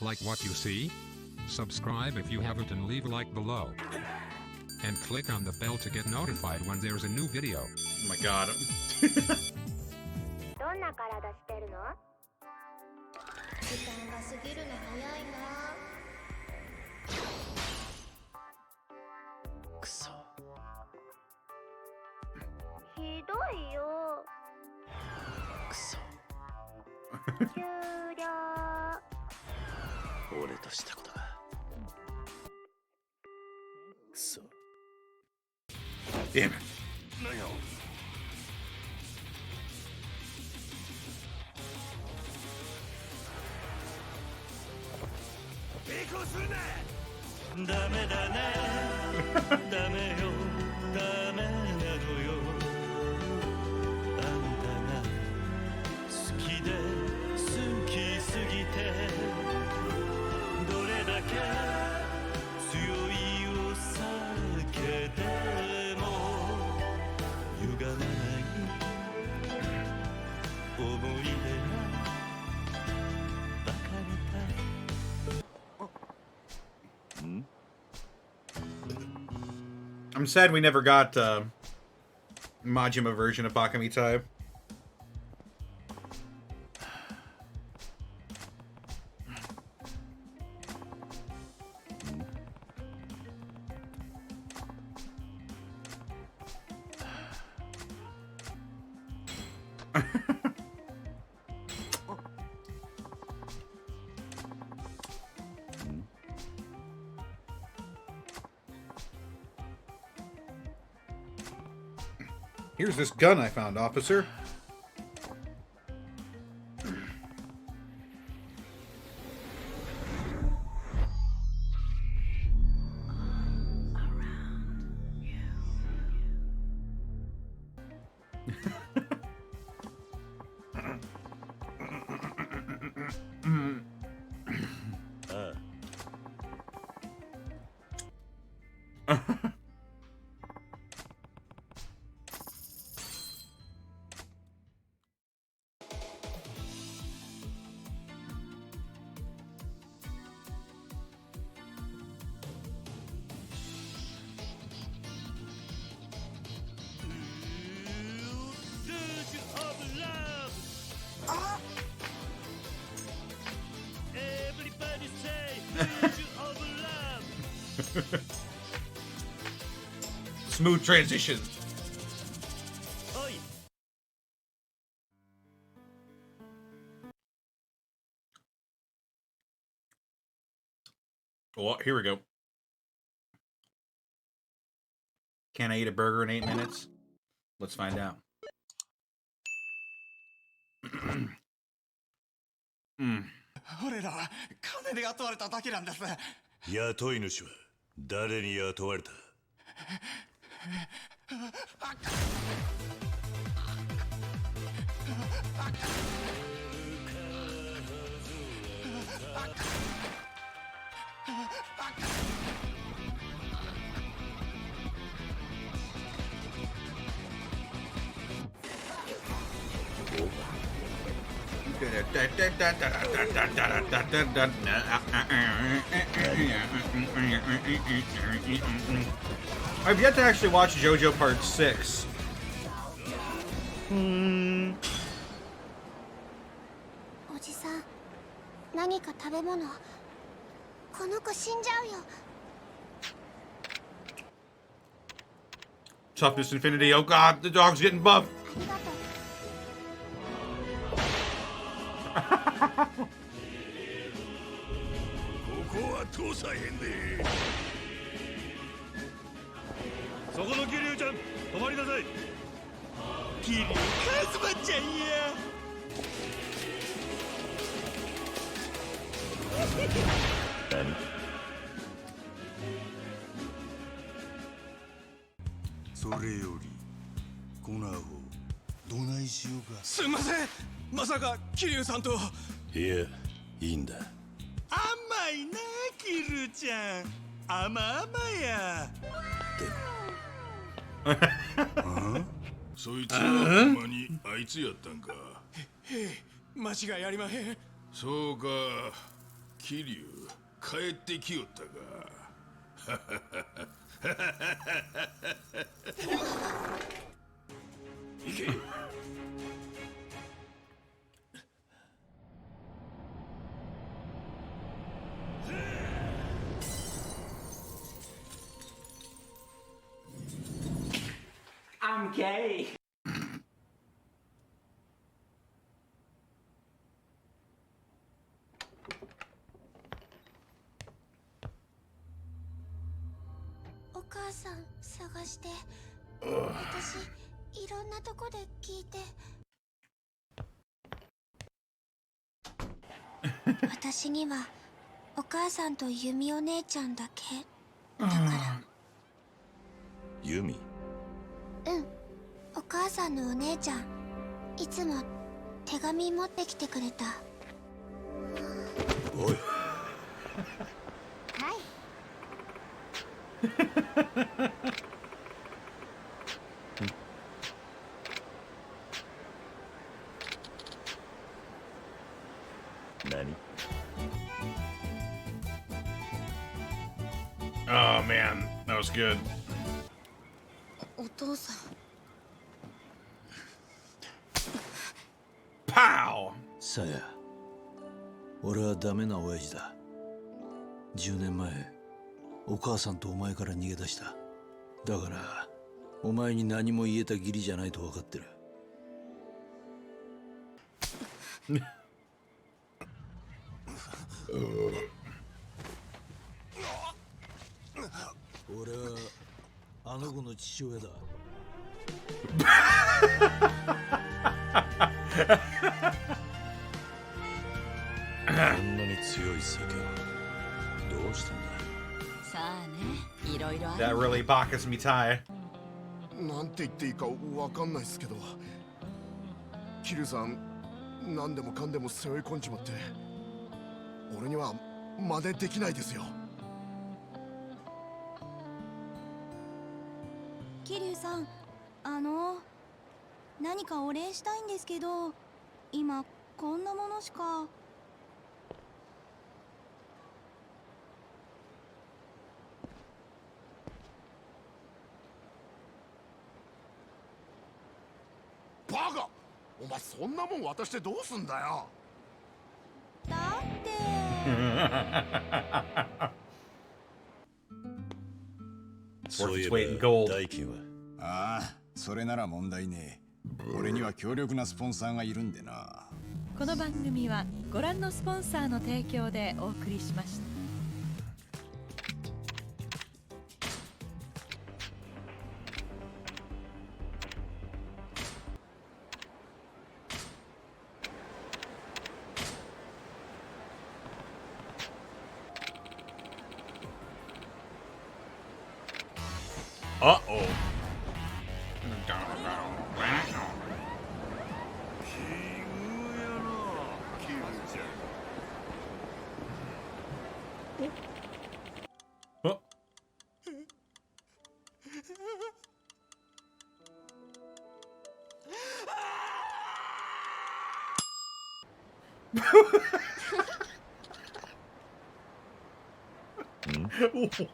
Like what you see? Subscribe if you haven't and leave a like below. And click on the bell to get notified when there's a new video. Oh my god. どんな体してるの？時間が過ぎるの早いな。くそ。ひどいよ。くそ。終了。俺としたことが。くそ。 Damn it. なんや。抵抗するな。ダメだね。ダメよ。ダメなのよ。あんたが好きで好きすぎて。どれだけ強いお酒でも歪まない思い出が別れた。ん I'm sad we never got Majima version of Bakamitai. Here's this gun I found, officer. Smooth transition. はい Oh, here we go. Can I eat a burger in 8 minutes? Let's find out. Mm. 俺らは金で雇われただけなんです。雇い主は誰に雇われた？I've yet to actually watch JoJo Part 6. おじさん、何か食べ物。この子死んじゃうよ。 Toughness Infinity. Oh god, the dog's getting buff. ありがとう。ここは通さへんで。そこの桐生ちゃん、止まりなさい。桐生カズマちゃんや。それよりこのアホどないしようか。すんません、まさか桐生さんと。いや、いいんだ。甘いな桐生ちゃん、甘々や。そいつはほんまにあいつやったんか。へえ、間違いありまへん。そうか、桐生帰ってきよったか。行け。I'm gay. お母さん探して。私いろんなとこで聞いて。私にはお母さんとユミお姉ちゃんだけだから。ユミ。うん、お母さんのお姉ちゃん、いつも手紙持ってきてくれた。おい。はい。何？ Oh man, that was good. お父さん。 Pow! さや、俺はダメな親父だ。10年前、お母さんとお前から逃げ出した。だから、お前に何も言えた義理じゃないと分かってる。俺はあの子の父親だ。あんなに強い酒はどうしたんだ。さあね、いろいろある。 That really bonkers me tie. なんて言っていいかわかんないっすけど、キルさん何でもかんでも背負い込んじまって、俺には真似できないですよ。桐生さん、何かお礼したいんですけど、今こんなものしか。バカ！お前そんなもん渡してどうすんだよ。だって worth its weight in gold. 代金はああ、それなら問題ねえ。俺には強力なスポンサーがいるんでな。この番組はご覧のスポンサーの提供でお送りしました。Uh-oh. Huh?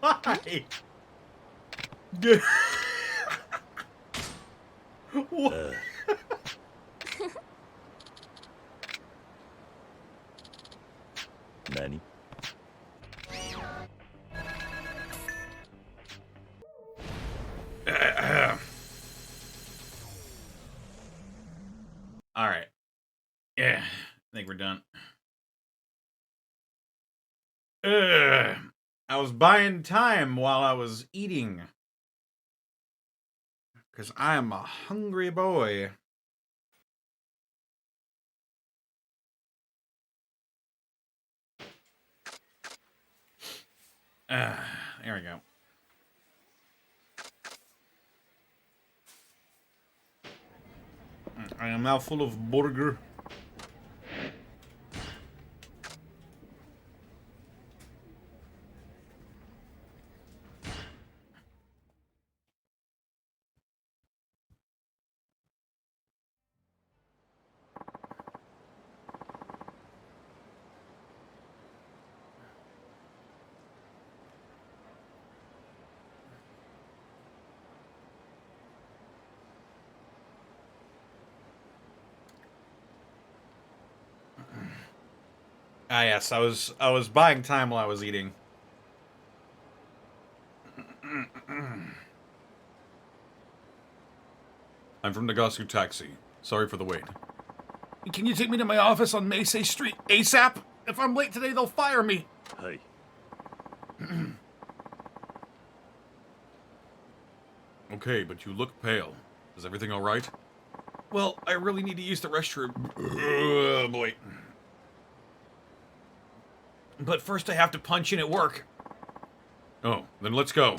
Why? What? Nani? All right. Yeah, I think we're done. I was buying time while I was eating. Because I am a hungry boy. There we go. I am now full of burger. Ah, yes, I was buying time while I was eating. I'm from Nagasu Taxi. Sorry for the wait. Can you take me to my office on Meisei Street ASAP? If I'm late today, they'll fire me. Hey. Okay, but you look pale. Is everything all right? Well, I really need to use the restroom. Oh, boy. But first I have to punch in at work. Oh, then let's go.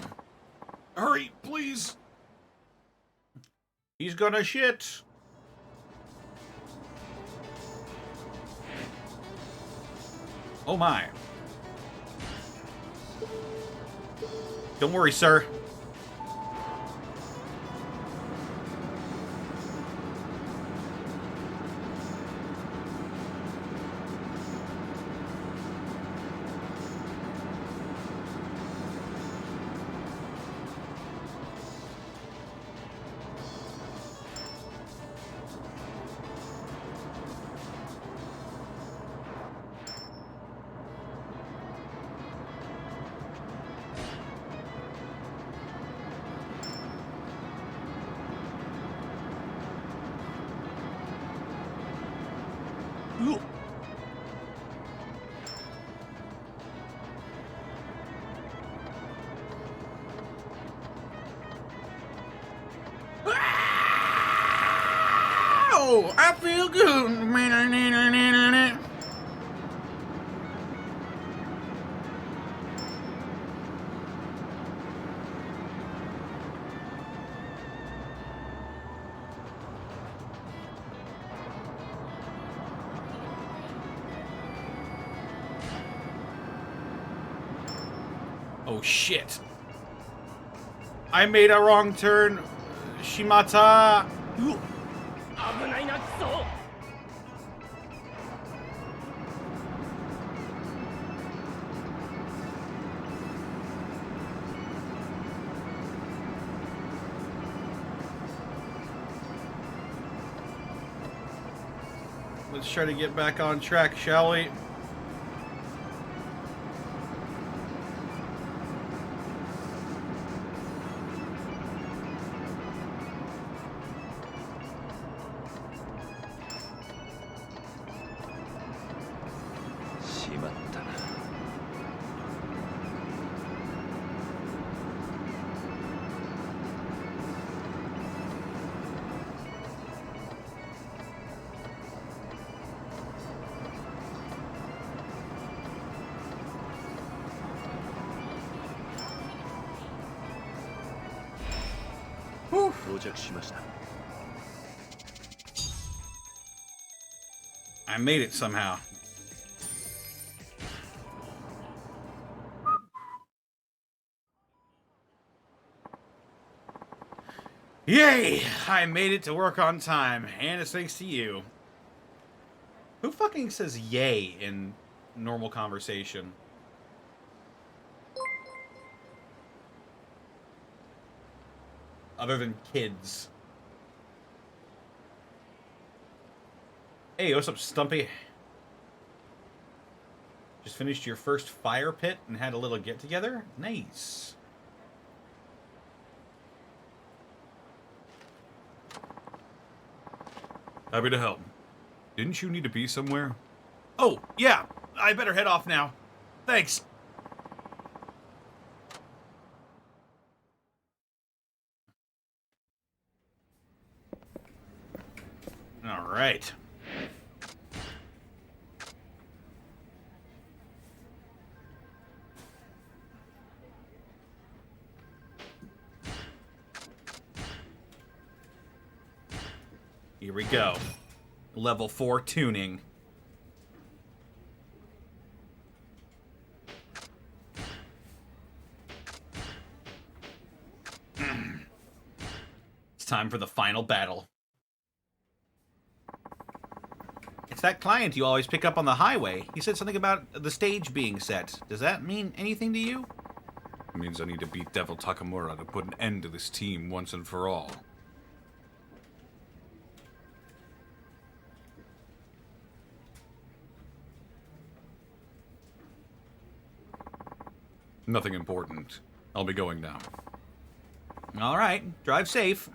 Hurry, please. He's gonna shit. Oh my. Don't worry, sir. Oh, I feel good. Oh shit. I made a wrong turn. Shimata. Let's try to get back on track, shall we? I made it somehow. Yay! I made it to work on time, and it's thanks to you. Who fucking says yay in normal conversation? Other than kids. Hey, what's up, Stumpy? Just finished your first fire pit and had a little get-together? Nice. Happy to help. Didn't you need to be somewhere? Oh, yeah. I better head off now. Thanks. All right. Here we go. Level 4 tuning. It's time for the final battle. It's that client you always pick up on the highway. He said something about the stage being set. Does that mean anything to you? It means I need to beat Devil Takamura to put an end to this team once and for all. Nothing important. I'll be going now. All right. Drive safe.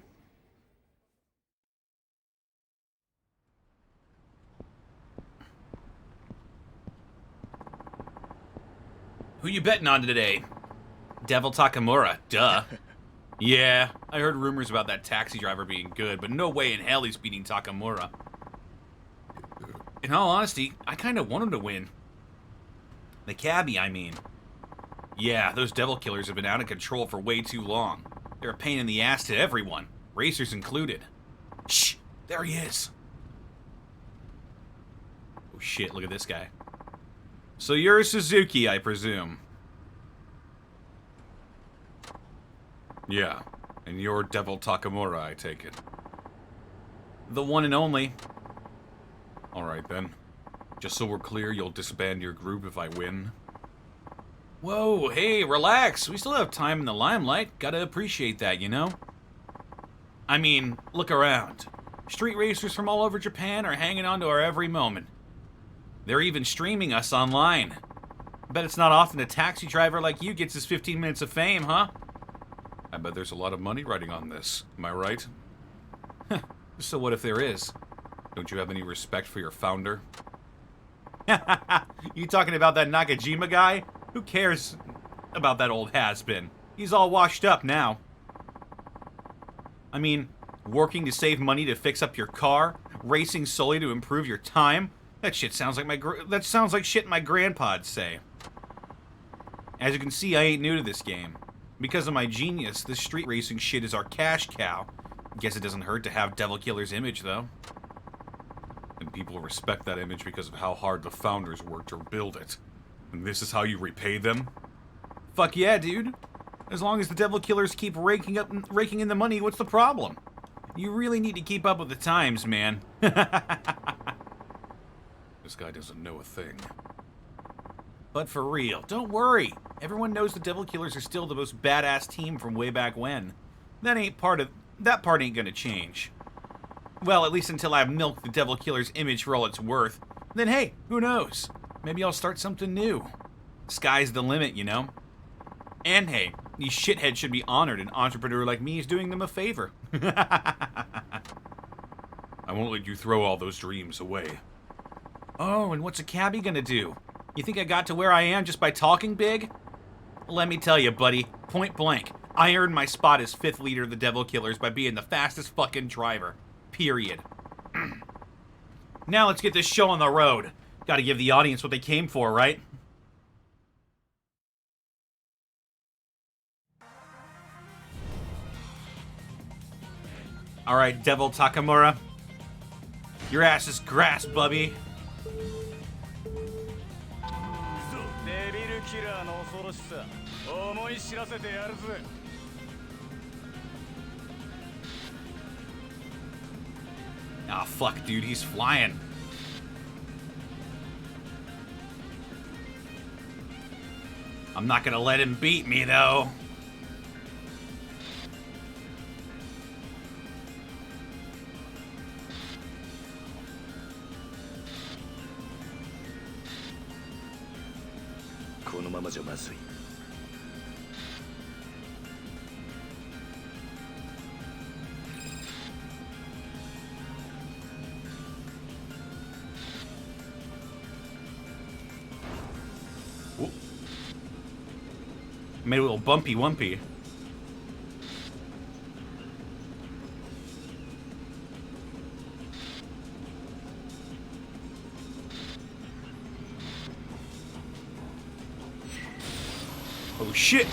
Who you betting on today? Devil Takamura. Duh. Yeah, I heard rumors about that taxi driver being good, but no way in hell he's beating Takamura. In all honesty, I kind of want him to win. The cabbie, I mean. Yeah, those devil killers have been out of control for way too long. They're a pain in the ass to everyone, racers included. Shh! There he is! Oh shit, look at this guy. So you're Suzuki, I presume? Yeah, and you're Devil Takamura, I take it. The one and only. Alright then. Just so we're clear, you'll disband your group if I win? Whoa, hey, relax. We still have time in the limelight. Gotta appreciate that, you know? I mean, look around. Street racers from all over Japan are hanging on to our every moment. They're even streaming us online. Bet it's not often a taxi driver like you gets his 15 minutes of fame, huh? I bet there's a lot of money riding on this. Am I right? So what if there is? Don't you have any respect for your founder? You talking about that Nakajima guy? Who cares about that old has-been? He's all washed up now. I mean, working to save money to fix up your car, racing solely to improve your time. That shit sounds like shit my grandpa'd say. As you can see, I ain't new to this game. Because of my genius, this street racing shit is our cash cow. Guess it doesn't hurt to have Devil Killer's image, though. And people respect that image because of how hard the founders worked to build it. And this is how you repay them? Fuck yeah, dude. As long as the Devil Killers keep raking in the money, what's the problem? You really need to keep up with the times, man. This guy doesn't know a thing. But for real, don't worry. Everyone knows the Devil Killers are still the most badass team from way back when. That part ain't gonna change. Well, at least until I've milked the Devil Killer's image for all it's worth. Then hey, who knows? Maybe I'll start something new. Sky's the limit, you know? And hey, these shitheads should be honored an entrepreneur like me is doing them a favor. I won't let you throw all those dreams away. Oh, and what's a cabbie gonna do? You think I got to where I am just by talking big? Let me tell you, buddy, point blank, I earned my spot as 5th leader of the Devil Killers by being the fastest fucking driver. Period. Now let's get this show on the road. Gotta give the audience what they came for, right? Alright, Devil Takamura. Your ass is grass, bubby. デビルキラーの恐ろしさ思い知らせてやるぜ Ah, fuck, dude, he's flying. I'm not gonna let him beat me, though. Ooh. Made a little bumpy wumpy. Oh shit!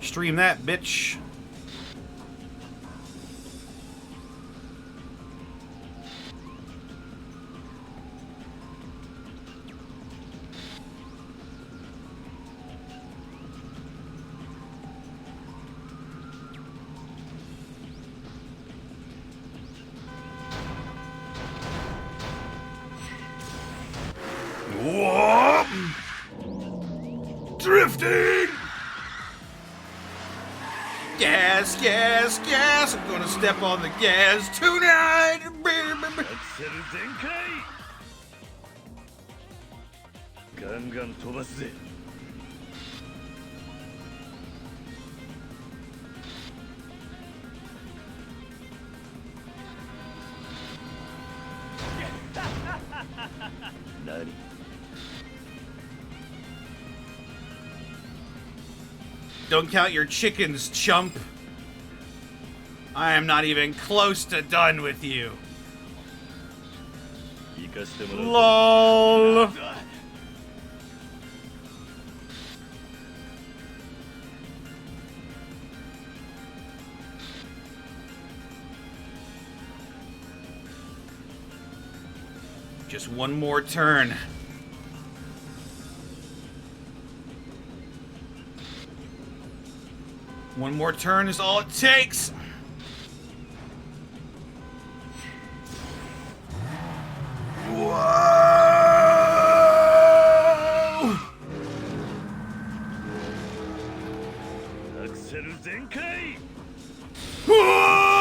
Stream that, bitch. Whoa! Drifting! Gas, gas, gas! I'm gonna step on the gas tonight! Don't count your chickens, chump. I am not even close to done with you. LOL. Just one more turn. One more turn is all it takes. Whoa! Whoa!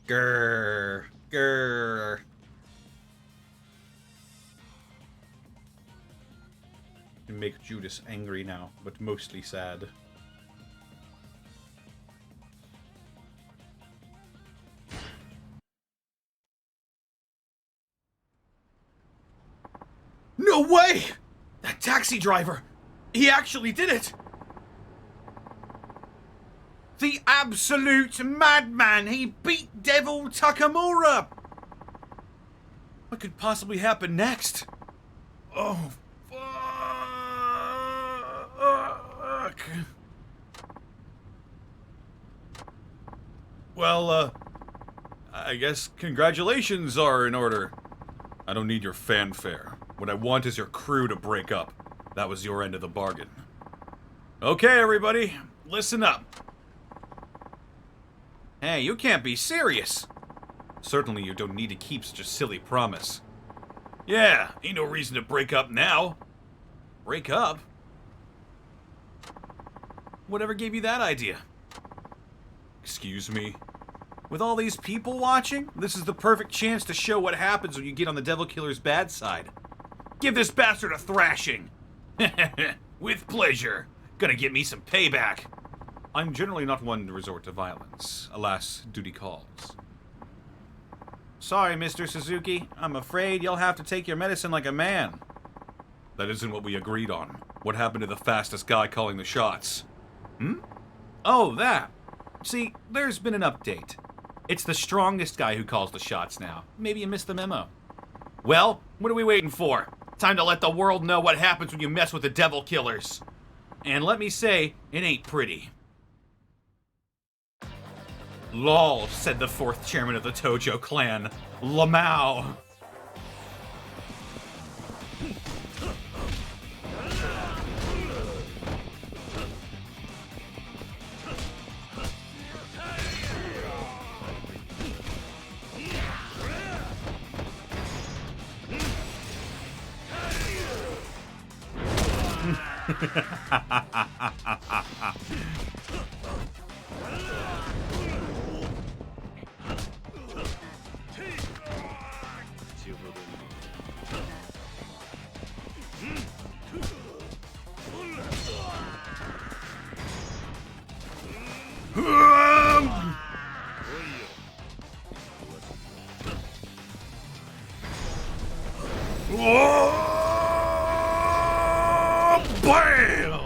Grr. Grr. You make Judas angry now, but mostly sad. No way! That taxi driver! He actually did it! The absolute madman! He beat Devil Takamura! What could possibly happen next? Oh, fuck. Well, I guess congratulations are in order. I don't need your fanfare. What I want is your crew to break up. That was your end of the bargain. Okay, everybody, listen up. Hey, you can't be serious. Certainly you don't need to keep such a silly promise. Yeah, ain't no reason to break up now. Break up? Whatever gave you that idea? Excuse me? With all these people watching, this is the perfect chance to show what happens when you get on the Devil Killer's bad side. Give this bastard a thrashing. With pleasure. Gonna get me some payback. I'm generally not one to resort to violence. Alas, duty calls. Sorry, Mr. Suzuki. I'm afraid you'll have to take your medicine like a man. That isn't what we agreed on. What happened to the fastest guy calling the shots? Hmm? Oh, that. See, there's been an update. It's the strongest guy who calls the shots now. Maybe you missed the memo. Well, what are we waiting for? Time to let the world know what happens when you mess with the devil killers. And let me say, it ain't pretty. Lol, said the fourth chairman of the Tojo clan, Lamau. Bam!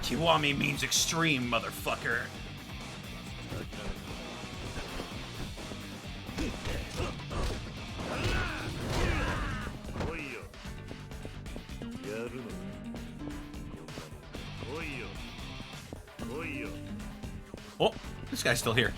Kiwami means extreme, motherfucker. Oh, this guy's still here.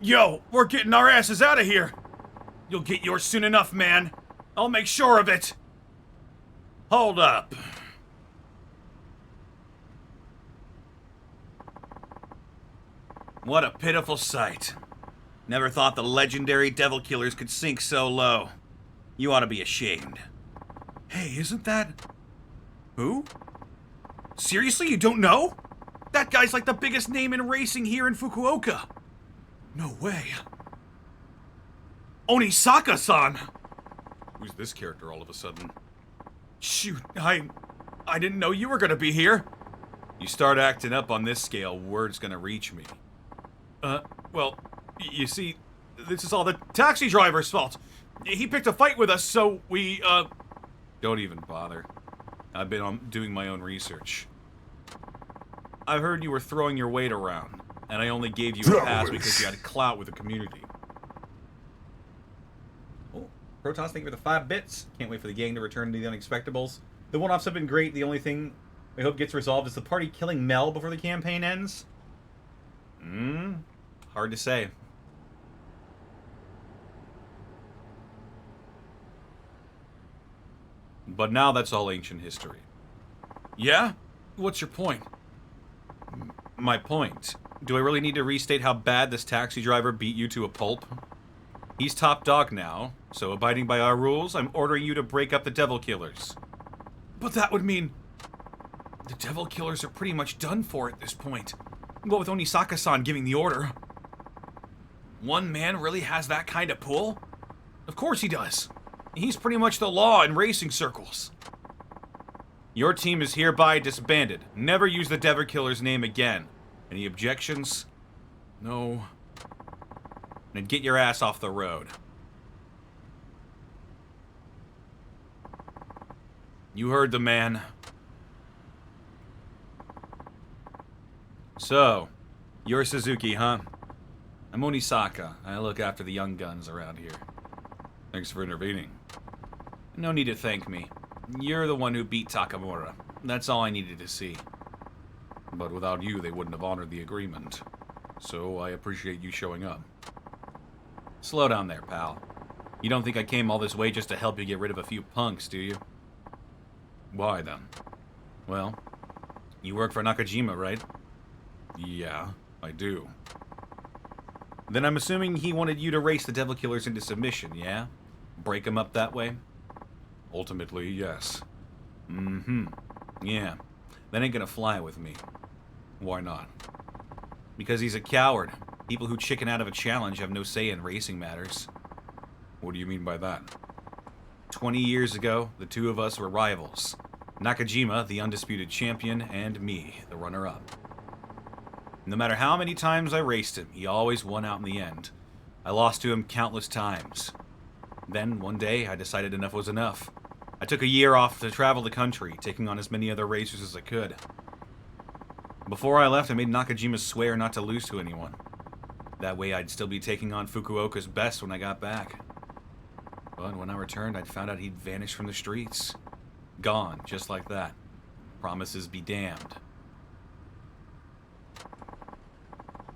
Yo, we're getting our asses out of here. You'll get yours soon enough, man. I'll make sure of it. Hold up. What a pitiful sight. Never thought the legendary devil killers could sink so low. You ought to be ashamed. Hey, isn't that... Who? Seriously, you don't know? That guy's like the biggest name in racing here in Fukuoka. No way. Onisaka-san! Who's this character all of a sudden? Shoot, I didn't know you were gonna be here. You start acting up on this scale, word's gonna reach me. Well, you see, this is all the taxi driver's fault. He picked a fight with us, so we, Don't even bother. I've been doing my own research. I've heard you were throwing your weight around, and I only gave you a pass because you had clout with the community. Oh, Protoss, thank you for the 5 bits. Can't wait for the gang to return to the Unexpectables. The one-offs have been great. The only thing I hope gets resolved is the party killing Mel before the campaign ends. Hard to say. But now that's all ancient history. Yeah? What's your point? My point. Do I really need to restate how bad this taxi driver beat you to a pulp? He's top dog now, so abiding by our rules, I'm ordering you to break up the devil killers. But that would mean... the devil killers are pretty much done for at this point. What with Onisaka-san giving the order. One man really has that kind of pull? Of course he does. He's pretty much the law in racing circles. Your team is hereby disbanded. Never use the devil killer's name again. Any objections? No. Then get your ass off the road. You heard the man. So, you're Suzuki, huh? I'm Onisaka. I look after the young guns around here. Thanks for intervening. No need to thank me. You're the one who beat Takamura. That's all I needed to see. But without you, they wouldn't have honored the agreement. So I appreciate you showing up. Slow down there, pal. You don't think I came all this way just to help you get rid of a few punks, do you? Why, then? Well, you work for Nakajima, right? Yeah, I do. Then I'm assuming he wanted you to race the devil killers into submission, yeah? Break them up that way? Ultimately, yes. Mm-hmm. Yeah. That ain't gonna fly with me. Why not? Because he's a coward. People who chicken out of a challenge have no say in racing matters. What do you mean by that? 20 years ago, the two of us were rivals. Nakajima, the undisputed champion, and me, the runner-up. No matter how many times I raced him, he always won out in the end. I lost to him countless times. Then, one day, I decided enough was enough. I took a year off to travel the country, taking on as many other racers as I could. Before I left, I made Nakajima swear not to lose to anyone. That way I'd still be taking on Fukuoka's best when I got back. But when I returned, I'd found out he'd vanished from the streets. Gone, just like that. Promises be damned.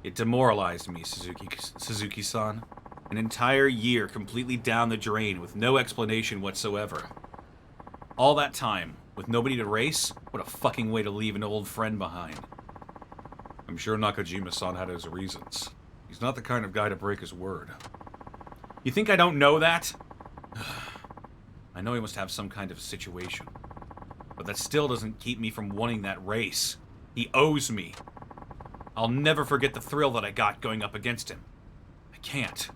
It demoralized me, Suzuki-san. An entire year completely down the drain with no explanation whatsoever. All that time, with nobody to race? What a fucking way to leave an old friend behind. I'm sure Nakajima-san had his reasons. He's not the kind of guy to break his word. You think I don't know that? I know he must have some kind of situation. But that still doesn't keep me from wanting that race. He owes me. I'll never forget the thrill that I got going up against him. I can't.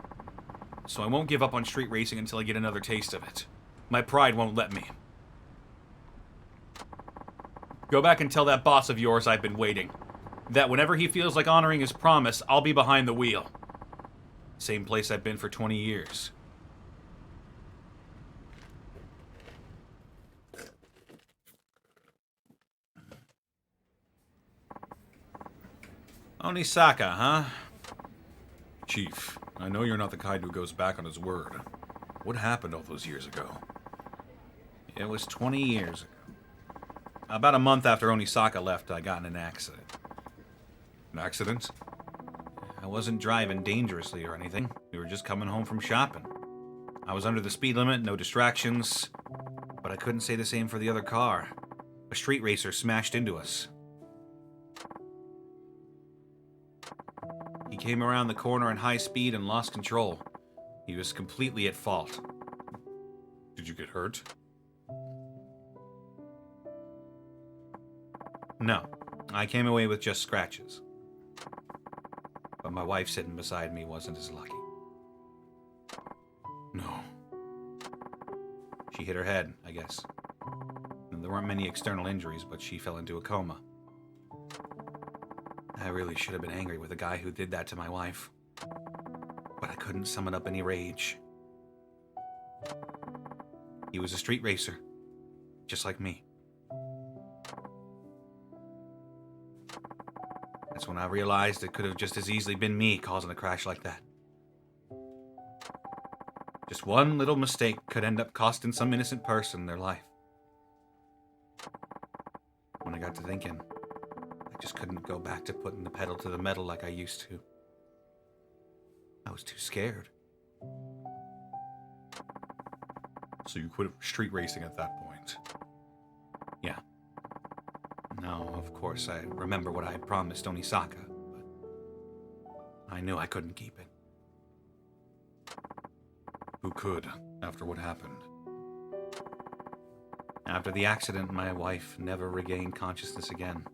So I won't give up on street racing until I get another taste of it. My pride won't let me. Go back and tell that boss of yours I've been waiting. That whenever he feels like honoring his promise, I'll be behind the wheel. Same place I've been for 20 years. Onisaka, huh? Chief, I know you're not the kind who goes back on his word. What happened all those years ago? It was 20 years ago. About a month after Onisaka left, I got in an accident. An accident? I wasn't driving dangerously or anything. We were just coming home from shopping. I was under the speed limit, no distractions. But I couldn't say the same for the other car. A street racer smashed into us. He came around the corner in high speed and lost control. He was completely at fault. Did you get hurt? No, I came away with just scratches. But my wife sitting beside me wasn't as lucky. No. She hit her head, I guess. And there weren't many external injuries, but she fell into a coma. I really should have been angry with the guy who did that to my wife. But I couldn't summon up any rage. He was a street racer, just like me. That's when I realized it could have just as easily been me causing a crash like that. Just one little mistake could end up costing some innocent person their life. When I got to thinking, I just couldn't go back to putting the pedal to the metal like I used to. I was too scared. So you quit street racing at that point? Yeah. No, of course, I remember what I had promised Onisaka, but I knew I couldn't keep it. Who could, after what happened? After the accident, my wife never regained consciousness again.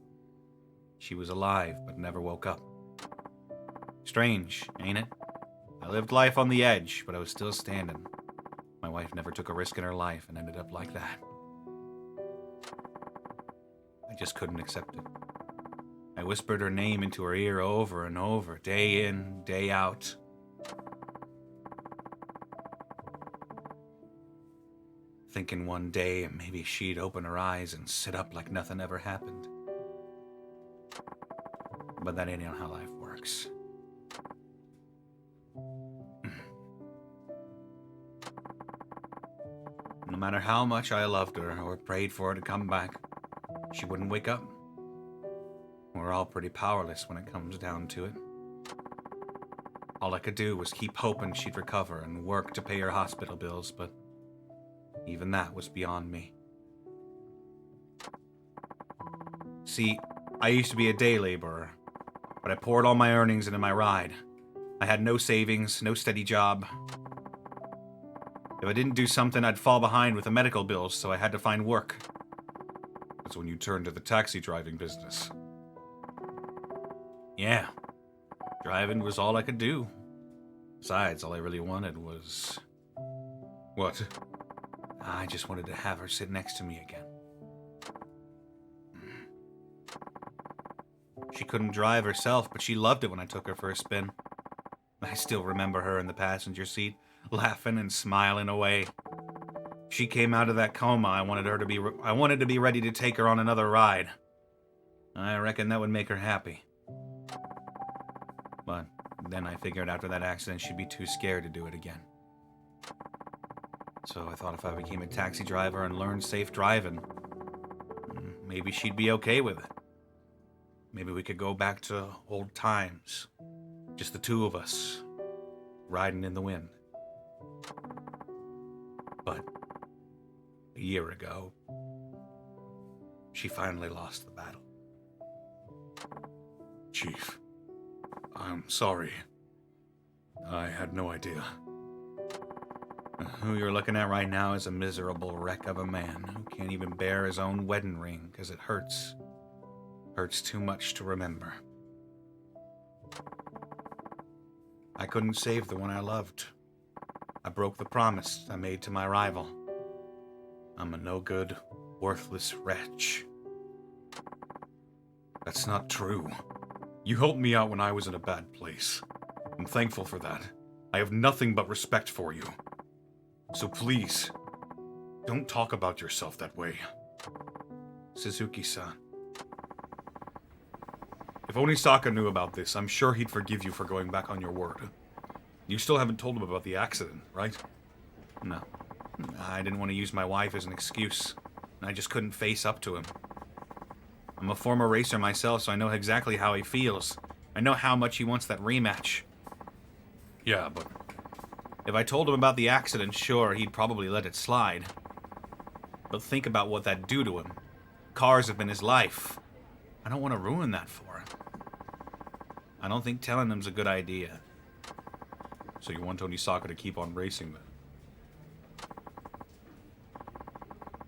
She was alive, but never woke up. Strange, ain't it? I lived life on the edge, but I was still standing. My wife never took a risk in her life and ended up like that. I just couldn't accept it. I whispered her name into her ear over and over, day in, day out. Thinking one day maybe she'd open her eyes and sit up like nothing ever happened. But that ain't how life works. No matter how much I loved her or prayed for her to come back, she wouldn't wake up. We're all pretty powerless when it comes down to it. All I could do was keep hoping she'd recover and work to pay her hospital bills, but even that was beyond me. See, I used to be a day laborer, but I poured all my earnings into my ride. I had no savings, no steady job. If I didn't do something, I'd fall behind with the medical bills, so I had to find work. That's when you turned to the taxi driving business. Yeah. Driving was all I could do. Besides, all I really wanted was... What? I just wanted to have her sit next to me again. She couldn't drive herself, but she loved it when I took her for a spin. I still remember her in the passenger seat, laughing and smiling away. If she came out of that coma, I wanted to be ready to take her on another ride. I reckon that would make her happy. But then I figured after that accident she'd be too scared to do it again. So I thought if I became a taxi driver and learned safe driving, maybe she'd be okay with it. Maybe we could go back to old times. Just the two of us, riding in the wind. But a year ago, she finally lost the battle. Chief, I'm sorry. I had no idea. Who you're looking at right now is a miserable wreck of a man who can't even bear his own wedding ring because it hurts. Hurts too much to remember. I couldn't save the one I loved. I broke the promise I made to my rival. I'm a no-good, worthless wretch. That's not true. You helped me out when I was in a bad place. I'm thankful for that. I have nothing but respect for you. So please, don't talk about yourself that way. Suzuki-san. If Onisaka knew about this, I'm sure he'd forgive you for going back on your word. You still haven't told him about the accident, right? No. I didn't want to use my wife as an excuse. I just couldn't face up to him. I'm a former racer myself, so I know exactly how he feels. I know how much he wants that rematch. Yeah, but... If I told him about the accident, sure, he'd probably let it slide. But think about what that'd do to him. Cars have been his life. I don't want to ruin that for him. I don't think telling him's a good idea. So you want Onisaka to keep on racing then?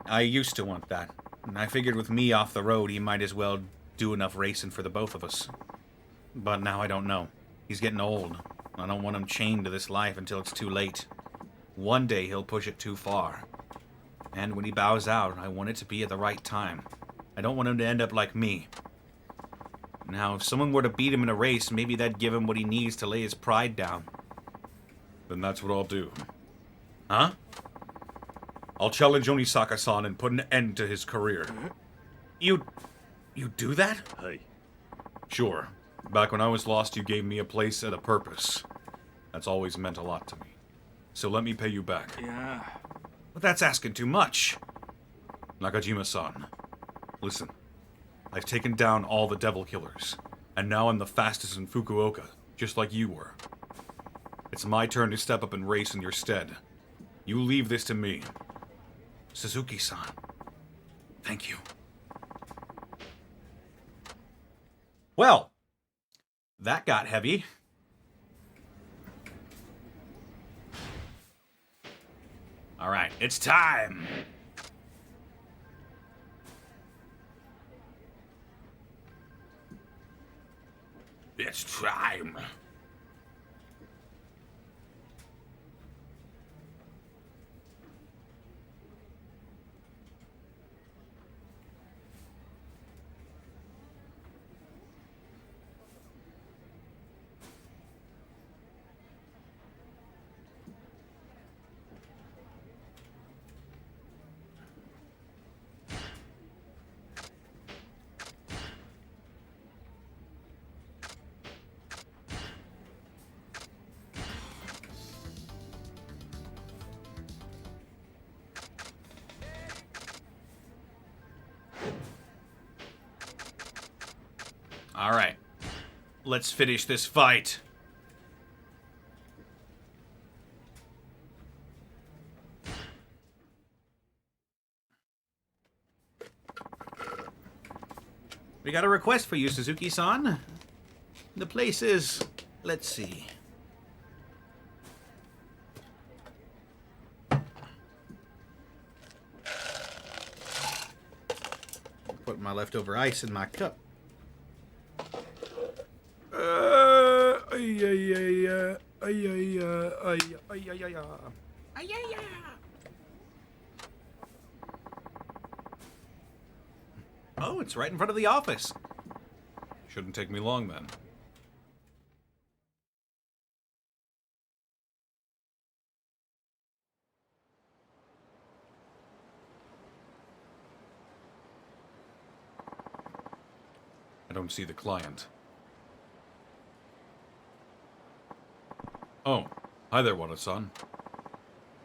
I used to want that. And I figured with me off the road, he might as well do enough racing for the both of us. But now I don't know. He's getting old. I don't want him chained to this life until it's too late. One day he'll push it too far. And when he bows out, I want it to be at the right time. I don't want him to end up like me. Now, if someone were to beat him in a race, maybe that'd give him what he needs to lay his pride down. Then that's what I'll do. Huh? I'll challenge Onisaka-san and put an end to his career. You do that? Hey. Sure. Back when I was lost, you gave me a place and a purpose. That's always meant a lot to me. So let me pay you back. Yeah. But that's asking too much. Nakajima-san, listen. I've taken down all the devil killers, and now I'm the fastest in Fukuoka, just like you were. It's my turn to step up and race in your stead. You leave this to me. Suzuki-san, thank you. Well, that got heavy. All right, it's time. It's time. All right, let's finish this fight. We got a request for you, Suzuki-san. The place is, let's see. put my leftover ice in my cup. Oh, it's right in front of the office. Shouldn't take me long then. I don't see the client. Oh, hi there, Wada-san.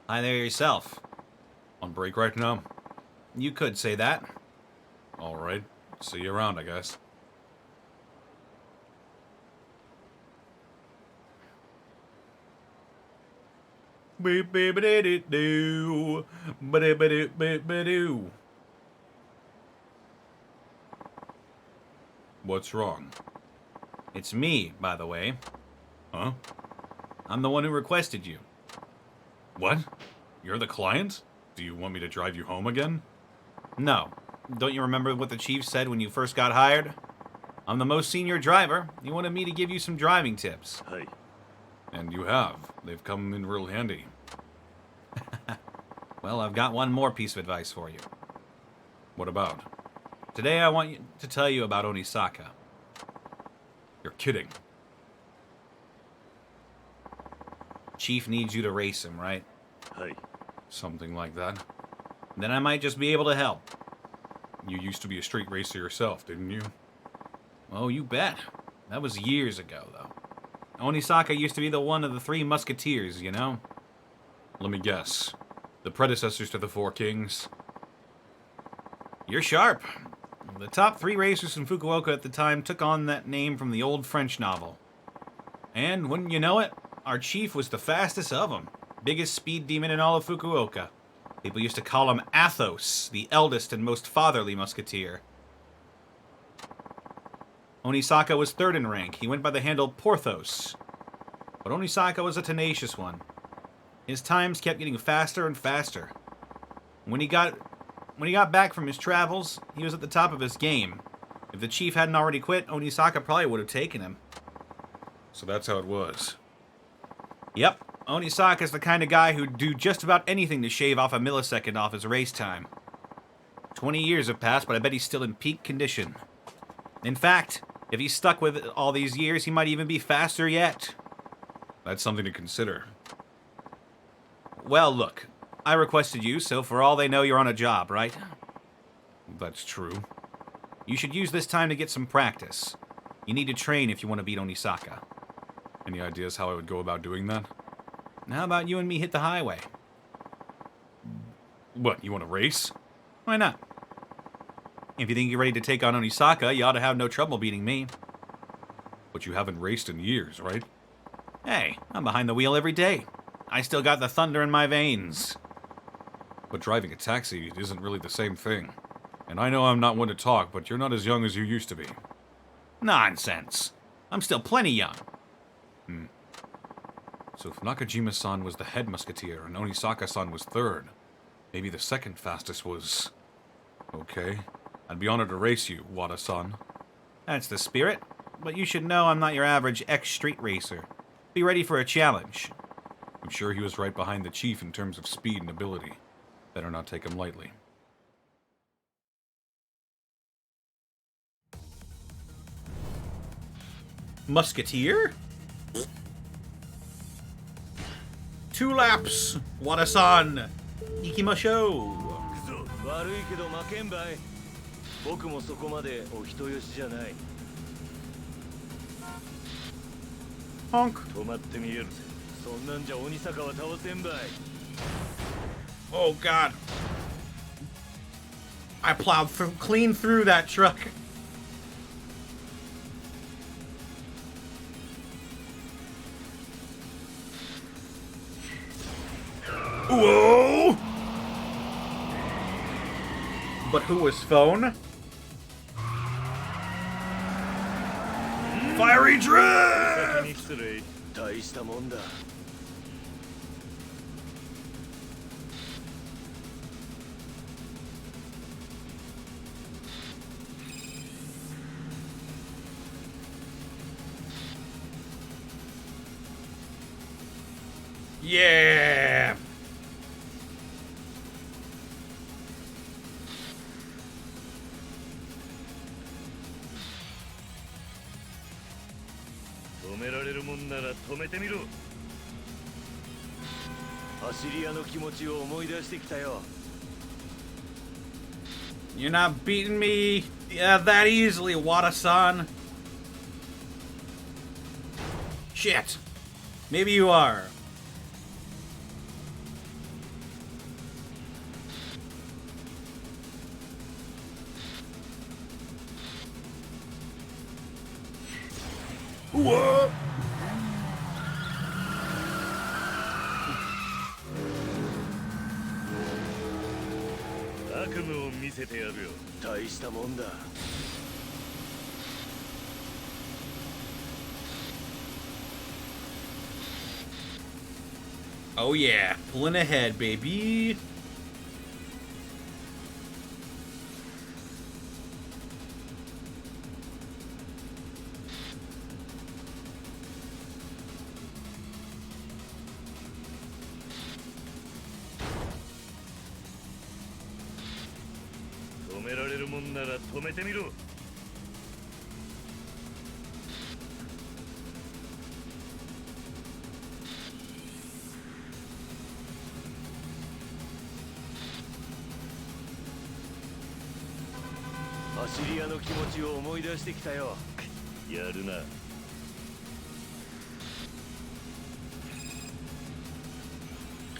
Hi there yourself. On break right now? You could say that. Alright, see you around, I guess. What's wrong? It's me, by the way. Huh? I'm the one who requested you. What? You're the client? Do you want me to drive you home again? No. Don't you remember what the chief said when you first got hired? I'm the most senior driver. He wanted me to give you some driving tips. Hey. And you have. They've come in real handy. Well, I've got one more piece of advice for you. What about? Today I want to tell you about Onisaka. You're kidding. Chief needs you to race him, right? Hey. Something like that. Then I might just be able to help. You used to be a street racer yourself, didn't you? Oh, you bet. That was years ago, though. Onisaka used to be the one of the three musketeers, you know? Let me guess. The predecessors to the Four Kings? You're sharp. The top three racers in Fukuoka at the time took on that name from the old French novel. And, wouldn't you know it, our chief was the fastest of them. Biggest speed demon in all of Fukuoka. People used to call him Athos, the eldest and most fatherly musketeer. Onisaka was third in rank. He went by the handle Porthos. But Onisaka was a tenacious one. His times kept getting faster and faster. When he got back from his travels, he was at the top of his game. If the chief hadn't already quit, Onisaka probably would have taken him. So that's how it was. Yep. Onisaka's the kind of guy who'd do just about anything to shave off a millisecond off his race time. 20 years have passed, but I bet he's still in peak condition. In fact, if he's stuck with it all these years, he might even be faster yet. That's something to consider. Well, look. I requested you, so for all they know, you're on a job, right? That's true. You should use this time to get some practice. You need to train if you want to beat Onisaka. Any ideas how I would go about doing that? How about you and me hit the highway? What, you want to race? Why not? If you think you're ready to take on Onisaka, you ought to have no trouble beating me. But you haven't raced in years, right? Hey, I'm behind the wheel every day. I still got the thunder in my veins. But driving a taxi isn't really the same thing. And I know I'm not one to talk, but you're not as young as you used to be. Nonsense. I'm still plenty young. So if Nakajima-san was the head musketeer and Onisaka-san was third, maybe the second fastest was... Okay. I'd be honored to race you, Wada-san. That's the spirit. But you should know I'm not your average ex-street racer. Be ready for a challenge. I'm sure he was right behind the chief in terms of speed and ability. Better not take him lightly. Musketeer? 2 laps! Wada-san! Ikimashou! 悪いけど負けんばい。僕もそこまでお人よしじゃない。Honk! 止まってみえるぜ。そんなんじゃ鬼坂は倒せんばい。Oh god. I plowed clean through that truck. Whoa! But who was phone? Fiery drift! 大したもんだ。Yeah! You're not beating me that easily, Wada-san. Shit. Maybe you are. Whoa! Oh yeah, pulling ahead, baby.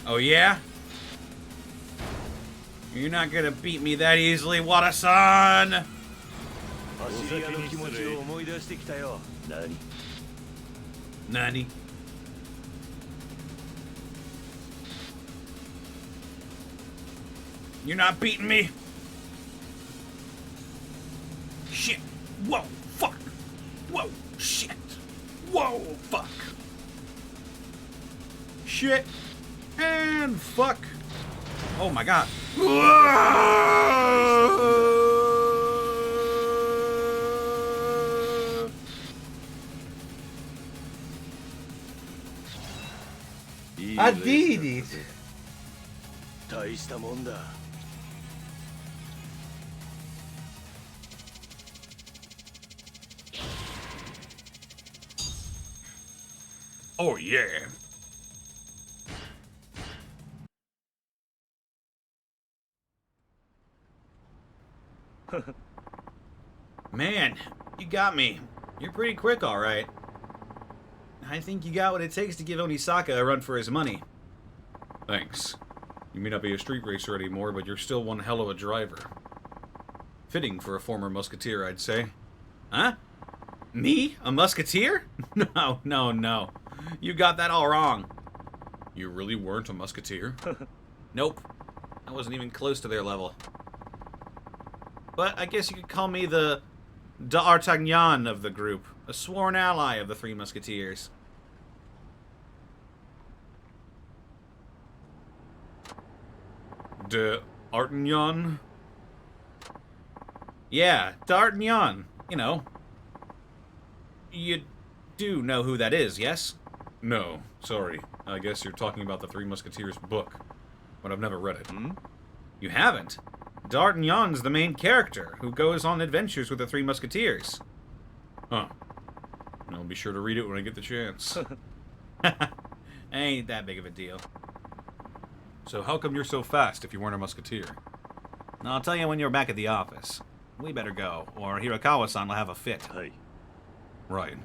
Oh yeah? You're not gonna beat me that easily, Wada-san! Nani? You're not beating me? Shit. Whoa, fuck. Whoa, shit. Whoa, fuck. Shit. And fuck. Oh my god. I did it. Oh yeah. Man, you got me. You're pretty quick, all right. I think you got what it takes to give Onisaka a run for his money. Thanks. You may not be a street racer anymore, but you're still one hell of a driver. Fitting for a former musketeer, I'd say. Huh? Me? A musketeer? No, no, no. You got that all wrong. You really weren't a musketeer? Nope. I wasn't even close to their level. But I guess you could call me the D'Artagnan of the group. A sworn ally of the Three Musketeers. D'Artagnan? Yeah, D'Artagnan. You know. You do know who that is, yes? No, sorry. I guess you're talking about the Three Musketeers book. But I've never read it. Hmm? You haven't? D'Artagnan's the main character, who goes on adventures with the Three Musketeers. Huh. I'll be sure to read it when I get the chance. Ain't that big of a deal. So how come you're so fast if you weren't a musketeer? I'll tell you when you're back at the office. We better go, or Hirakawa-san will have a fit. Hey. Right.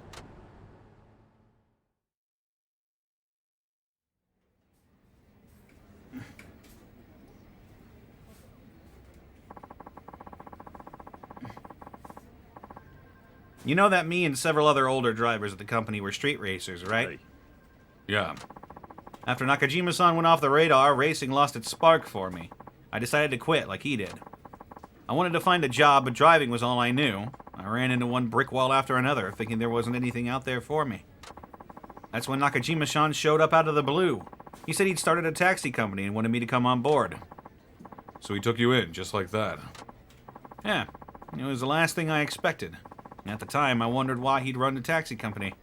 You know that me and several other older drivers at the company were street racers, right? Hey. Yeah. After Nakajima-san went off the radar, racing lost its spark for me. I decided to quit, like he did. I wanted to find a job, but driving was all I knew. I ran into one brick wall after another, thinking there wasn't anything out there for me. That's when Nakajima-san showed up out of the blue. He said he'd started a taxi company and wanted me to come on board. So he took you in, just like that? Yeah. It was the last thing I expected. At the time, I wondered why he'd run the taxi company.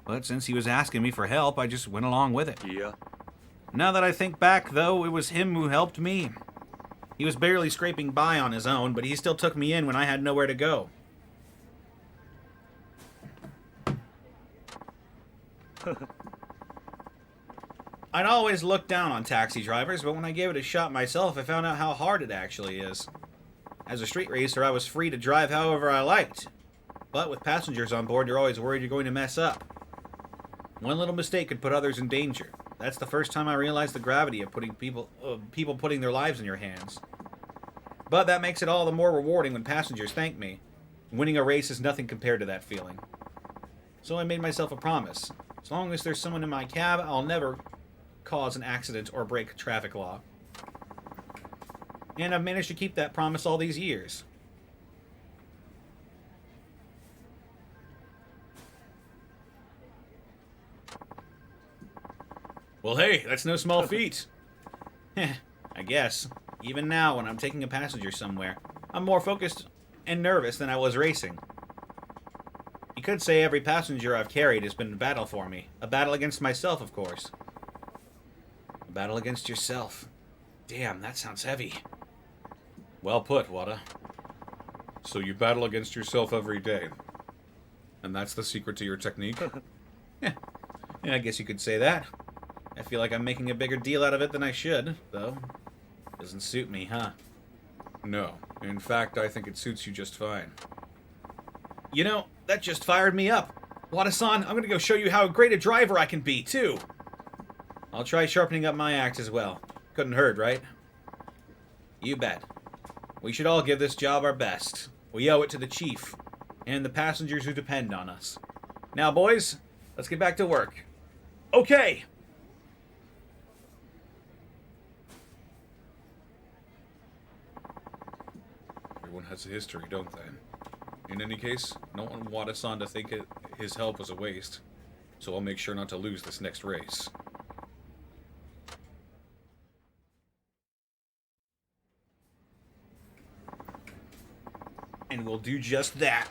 But since he was asking me for help, I just went along with it. Yeah. Now that I think back, though, it was him who helped me. He was barely scraping by on his own, but he still took me in when I had nowhere to go. I'd always looked down on taxi drivers, but when I gave it a shot myself, I found out how hard it actually is. As a street racer, I was free to drive however I liked. But with passengers on board, you're always worried you're going to mess up. One little mistake could put others in danger. That's the first time I realized the gravity of people putting their lives in your hands. But that makes it all the more rewarding when passengers thank me. Winning a race is nothing compared to that feeling. So I made myself a promise. As long as there's someone in my cab, I'll never cause an accident or break traffic law. And I've managed to keep that promise all these years. Well, hey, that's no small feat. I guess. Even now, when I'm taking a passenger somewhere, I'm more focused and nervous than I was racing. You could say every passenger I've carried has been a battle for me. A battle against myself, of course. A battle against yourself. Damn, that sounds heavy. Well put, Wada. So you battle against yourself every day. And that's the secret to your technique? Yeah, I guess you could say that. I feel like I'm making a bigger deal out of it than I should, though. Doesn't suit me, huh? No. In fact, I think it suits you just fine. You know, that just fired me up. Wada-san, I'm gonna go show you how great a driver I can be, too. I'll try sharpening up my act as well. Couldn't hurt, right? You bet. We should all give this job our best. We owe it to the chief, and the passengers who depend on us. Now, boys, let's get back to work. Okay! Everyone has a history, don't they? In any case, I don't want Wada-san to think his help was a waste, so I'll make sure not to lose this next race. And we'll do just that.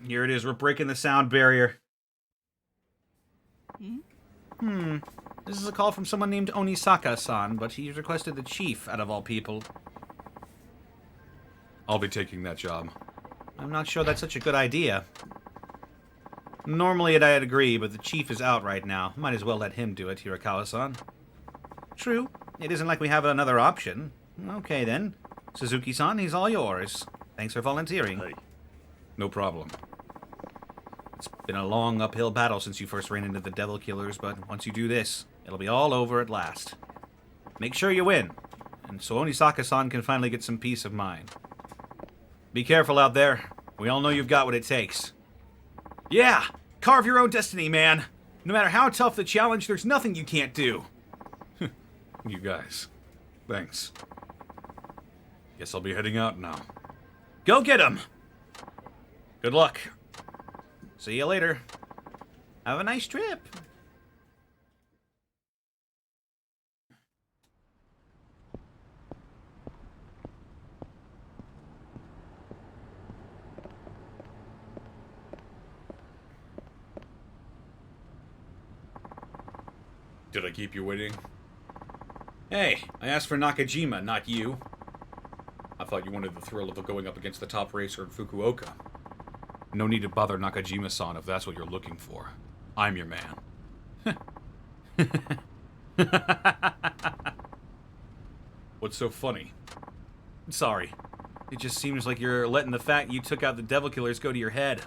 Here it is, we're breaking the sound barrier. This is a call from someone named Onisaka-san, but he's requested the chief, out of all people. I'll be taking that job. I'm not sure that's such a good idea. Normally I'd agree, but the chief is out right now. Might as well let him do it, Hirakawa-san. True. It isn't like we have another option. Okay, then. Suzuki-san, he's all yours. Thanks for volunteering. Hey. No problem. It's been a long uphill battle since you first ran into the Devil Killers, but once you do this, it'll be all over at last. Make sure you win, and so Onisaka-san can finally get some peace of mind. Be careful out there. We all know you've got what it takes. Yeah! Carve your own destiny, man! No matter how tough the challenge, there's nothing you can't do. You guys. Thanks. Guess I'll be heading out now. Go get him! Good luck. See you later. Have a nice trip. Did I keep you waiting? Hey, I asked for Nakajima, not you. I thought you wanted the thrill of going up against the top racer in Fukuoka. No need to bother Nakajima-san if that's what you're looking for. I'm your man. What's so funny? Sorry. It just seems like you're letting the fact you took out the Devil Killers go to your head.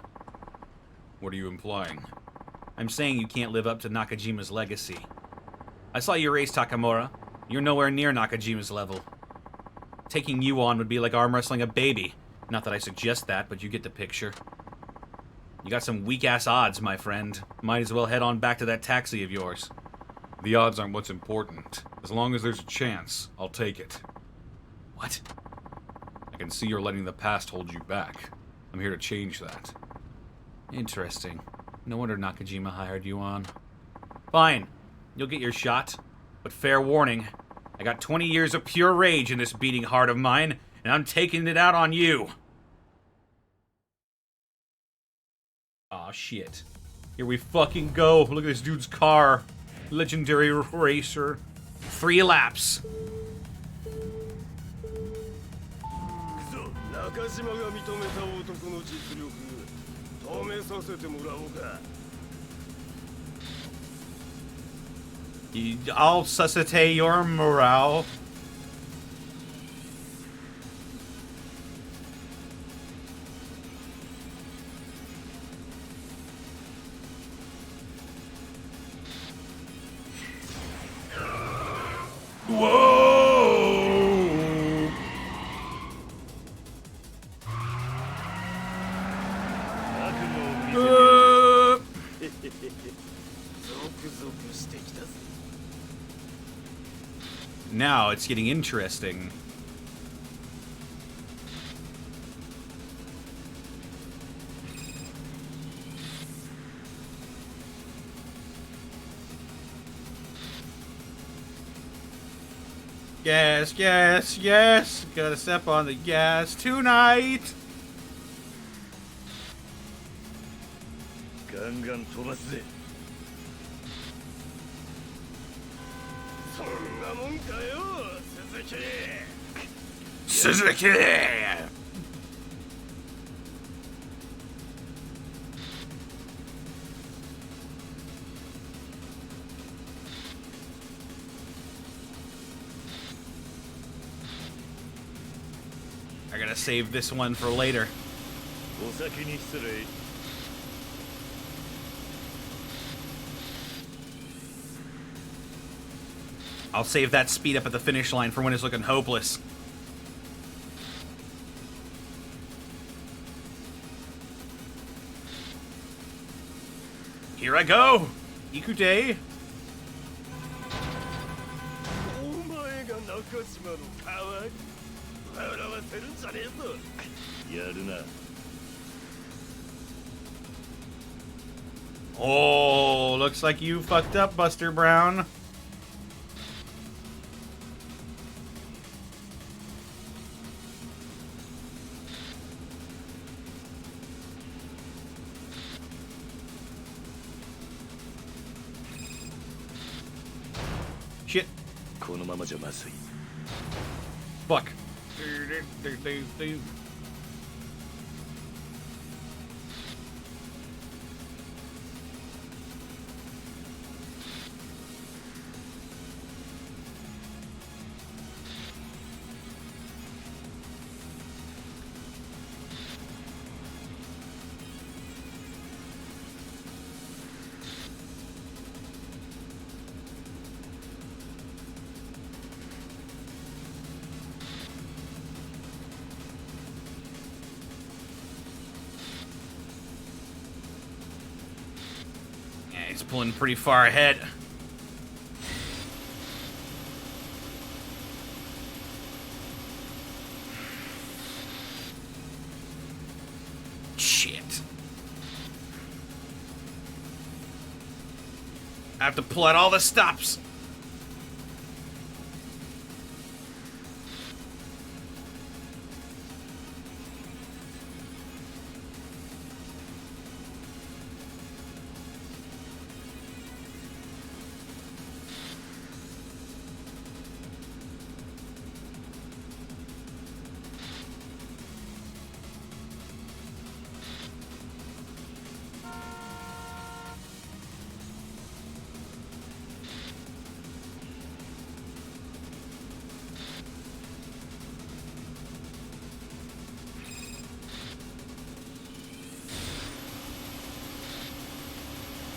What are you implying? I'm saying you can't live up to Nakajima's legacy. I saw you race Takamura. You're nowhere near Nakajima's level. Taking you on would be like arm wrestling a baby. Not that I suggest that, but you get the picture. You got some weak-ass odds, my friend. Might as well head on back to that taxi of yours. The odds aren't what's important. As long as there's a chance, I'll take it. What? I can see you're letting the past hold you back. I'm here to change that. Interesting. No wonder Nakajima hired you on. Fine. You'll get your shot. But fair warning, I got 20 years of pure rage in this beating heart of mine, and I'm taking it out on you. Aw, shit. Here we fucking go. Look at this dude's car. Legendary racer. 3 laps. 中島が認めた男の実力試させてもらおうか I'll suscitate your morale. Whoa! Now it's getting interesting. Yes, yes, yes. Gotta step on the gas tonight. ガンガン飛ばすぜそんなもんかよ鈴木 Suzuki! I gotta save this one for later. お先に失礼 I'll save that speed up at the finish line for when it's looking hopeless. Here I go! Ikute! お前が中島の代わり笑わせるんじゃねえぞやるな Oh, looks like you fucked up, Buster Brown. Shit. このままじゃまずい Fuck. Yeah, he's pulling pretty far ahead. Shit. I have to pull out all the stops.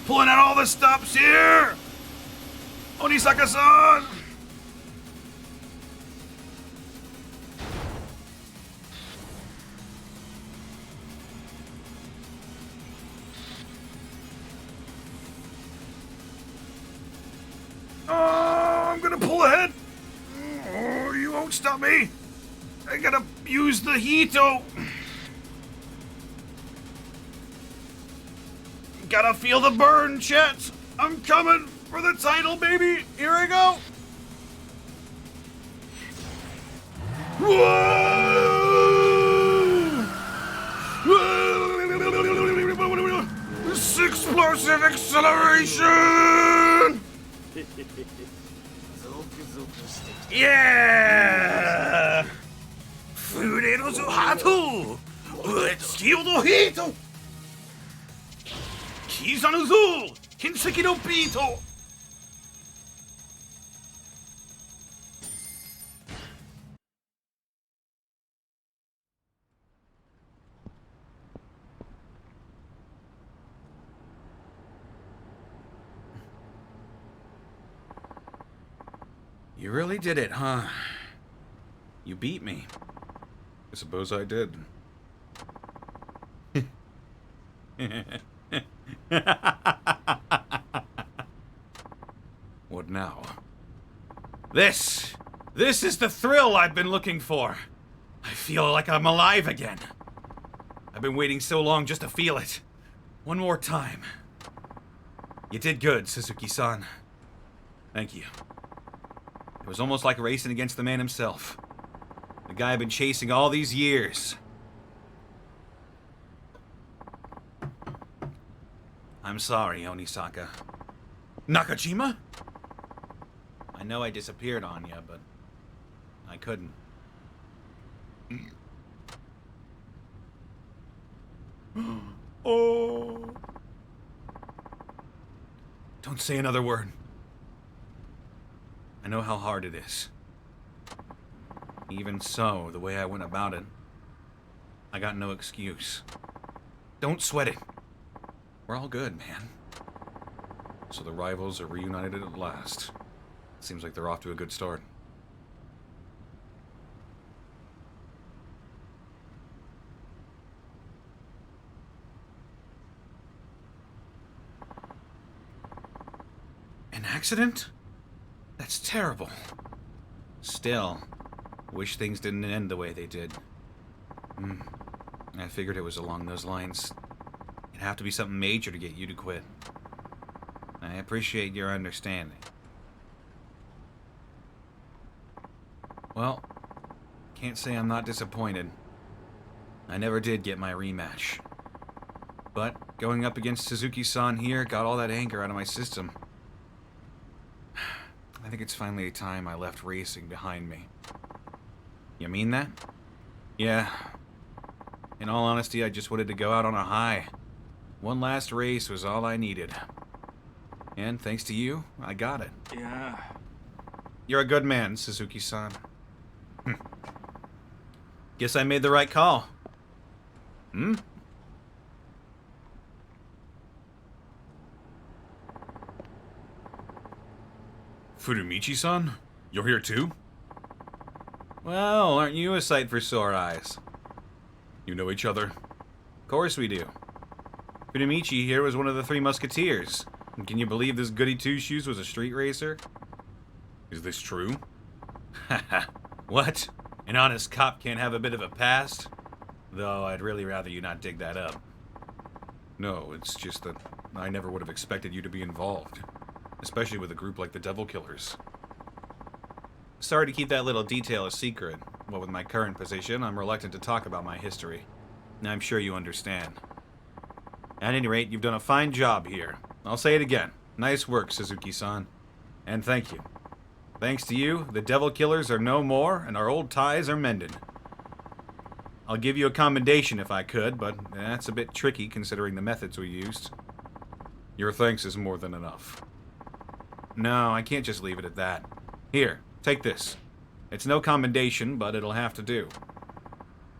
Pulling out all the stops here! Onisaka-san! Oh, I'm gonna pull ahead! Oh, you won't stop me! I gotta use the Hito! Gotta feel the burn, chat! I'm coming for the title, baby! Here I go! Whoa! 6 explosive Drive acceleration! Yeah! 触れるぞハート突き落とヒート刻むぞ金石のビート You really did it, huh? You beat me. I suppose I did. What now? This is the thrill I've been looking for. I feel like I'm alive again. I've been waiting so long just to feel it. One more time. You did good, Suzuki-san. Thank you. It was almost like racing against the man himself. The guy I've been chasing all these years. I'm sorry, Onisaka. Nakajima? I know I disappeared on you, but I couldn't. Oh. Don't say another word. I know how hard it is. Even so, the way I went about it, I got no excuse. Don't sweat it. We're all good, man. So the rivals are reunited at last. Seems like they're off to a good start. An accident? That's terrible. Still, wish things didn't end the way they did. I figured it was along those lines. It'd have to be something major to get you to quit. I appreciate your understanding. Well, can't say I'm not disappointed. I never did get my rematch. But going up against Suzuki-san here got all that anger out of my system. I think it's finally time I left racing behind me. You mean that? Yeah. In all honesty, I just wanted to go out on a high. One last race was all I needed. And thanks to you, I got it. Yeah. You're a good man, Suzuki-san. Guess I made the right call. Furumichi-san? You're here too? Well, aren't you a sight for sore eyes? You know each other? Of course we do. Furumichi here was one of the Three Musketeers. And can you believe this goody two-shoes was a street racer? Is this true? Haha. What? An honest cop can't have a bit of a past? Though I'd really rather you not dig that up. No, it's just that I never would have expected you to be involved. Especially with a group like the Devil Killers. Sorry to keep that little detail a secret, but with my current position, I'm reluctant to talk about my history. I'm sure you understand. At any rate, you've done a fine job here. I'll say it again. Nice work, Suzuki-san. And thank you. Thanks to you, the Devil Killers are no more, and our old ties are mended. I'll give you a commendation if I could, but that's a bit tricky considering the methods we used. Your thanks is more than enough. No, I can't just leave it at that. Here, take this. It's no commendation, but it'll have to do.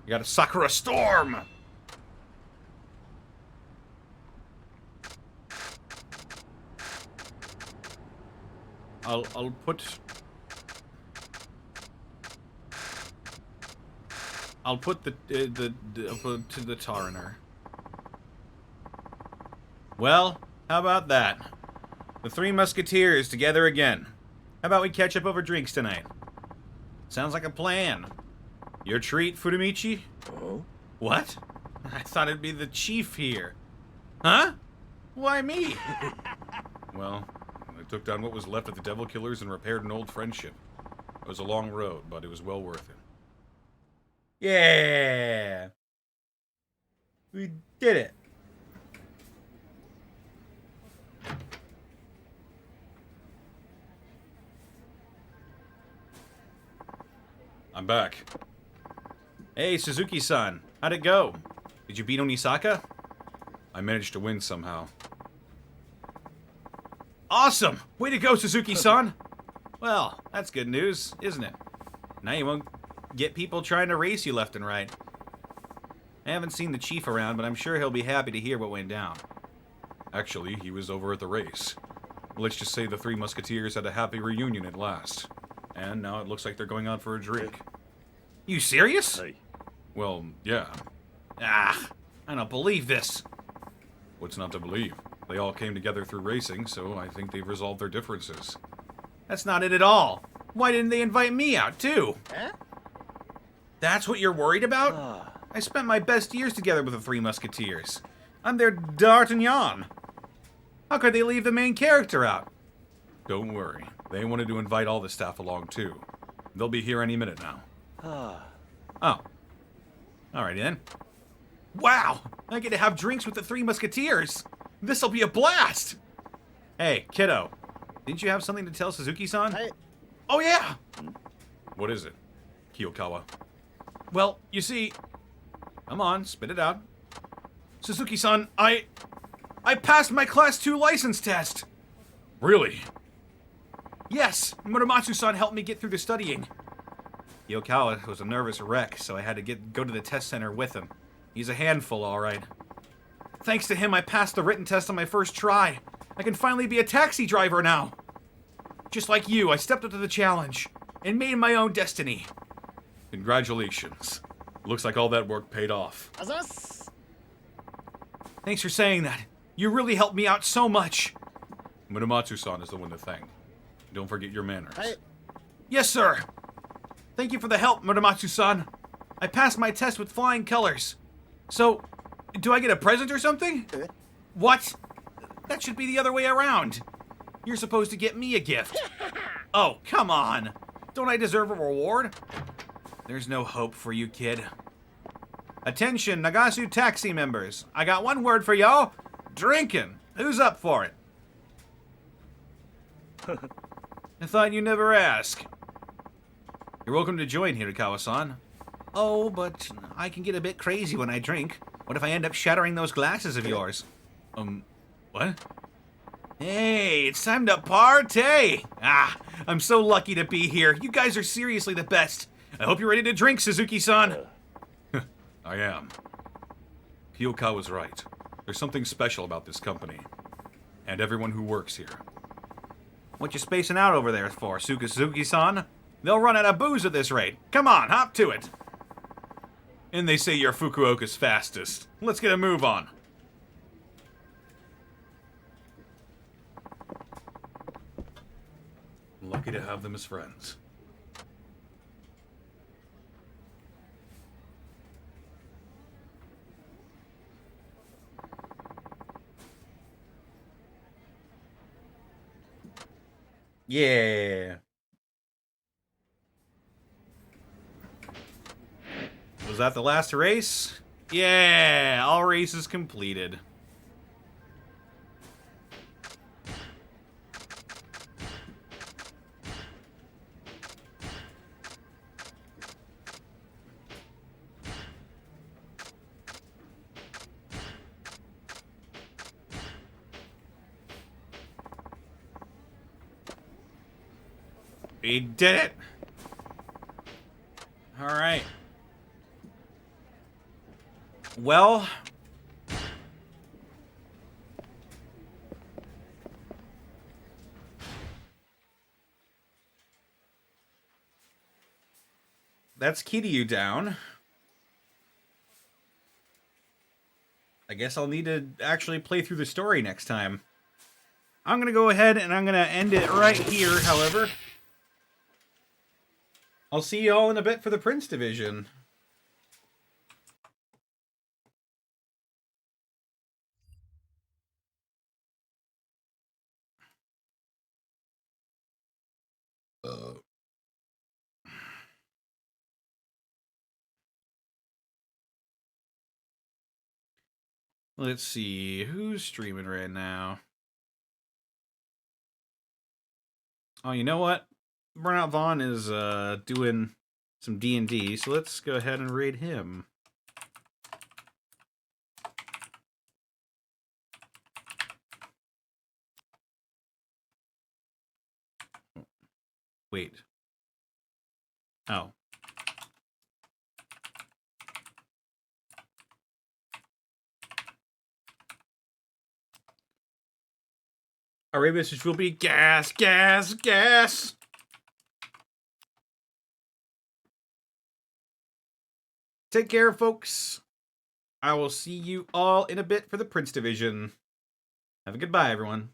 You got a Sakura Storm! I'll put the Tariner. Well, how about that? The Three Musketeers together again. How about we catch up over drinks tonight? Sounds like a plan. Your treat, Furumichi? Oh? What? I thought it'd be the chief here. Huh? Why me? Well, I took down what was left of the Devil Killers and repaired an old friendship. It was a long road, but it was well worth it. Yeah! We did it! I'm back. Hey, Suzuki-san. How'd it go? Did you beat Onisaka? I managed to win somehow. Awesome! Way to go, Suzuki-san! Well, that's good news, isn't it? Now you won't get people trying to race you left and right. I haven't seen the chief around, but I'm sure he'll be happy to hear what went down. Actually, he was over at the race. Let's just say the Three Musketeers had a happy reunion at last. And now it looks like they're going out for a drink. You serious? Well, yeah. Ah, I don't believe this. What's not to believe? They all came together through racing, so I think they've resolved their differences. That's not it at all. Why didn't they invite me out, too? That's what you're worried about? I spent my best years together with the Three Musketeers. I'm their D'Artagnan. How could they leave the main character out? Don't worry. They wanted to invite all the staff along, too. They'll be here any minute now. Oh. Alrighty then. Wow! I get to have drinks with the Three Musketeers! This'll be a blast! Hey, kiddo. Didn't you have something to tell Suzuki-san? Oh yeah! What is it, Kiyokawa? Well, you see... Come on, spit it out. Suzuki-san, I passed my Class 2 license test! Really? Yes! Muramatsu-san helped me get through the studying. Kiyokawa was a nervous wreck, so I had to go to the test center with him. He's a handful, alright. Thanks to him, I passed the written test on my first try. I can finally be a taxi driver now. Just like you, I stepped up to the challenge and made my own destiny. Congratulations. Looks like all that work paid off. Thanks for saying that. You really helped me out so much. Muramatsu-san is the one to thank. Don't forget your manners. Yes, sir. Thank you for the help, Muramatsu-san. I passed my test with flying colors. So, do I get a present or something? What? That should be the other way around. You're supposed to get me a gift. Oh, come on. Don't I deserve a reward? There's no hope for you, kid. Attention, Nagasu taxi members. I got one word for y'all. Drinking. Who's up for it? I thought you'd never ask. You're welcome to join, Hirakawa-san. Oh, but I can get a bit crazy when I drink. What if I end up shattering those glasses of yours? What? Hey, it's time to party! Ah, I'm so lucky to be here. You guys are seriously the best. I hope you're ready to drink, Suzuki-san. I am. Kiyokawa's right. There's something special about this company. And everyone who works here. What you spacing out over there for, Suzuki-san? They'll run out of booze at this rate. Come on, hop to it. And they say you're Fukuoka's fastest. Let's get a move on. Lucky to have them as friends. Yeah. Was that the last race? Yeah, all races completed. We did it! Alright. Well... that's Kiryu down. I guess I'll need to actually play through the story next time. I'm gonna go ahead and I'm gonna end it right here, however. I'll see you all in a bit for the Prince Division. Let's see, who's streaming right now? Oh, you know what? Burnout Vaughn is doing some D&D, so let's go ahead and raid him. Wait. Oh. Our raid message will be gas, gas, gas! Take care, folks. I will see you all in a bit for the Prince Division. Have a goodbye, everyone.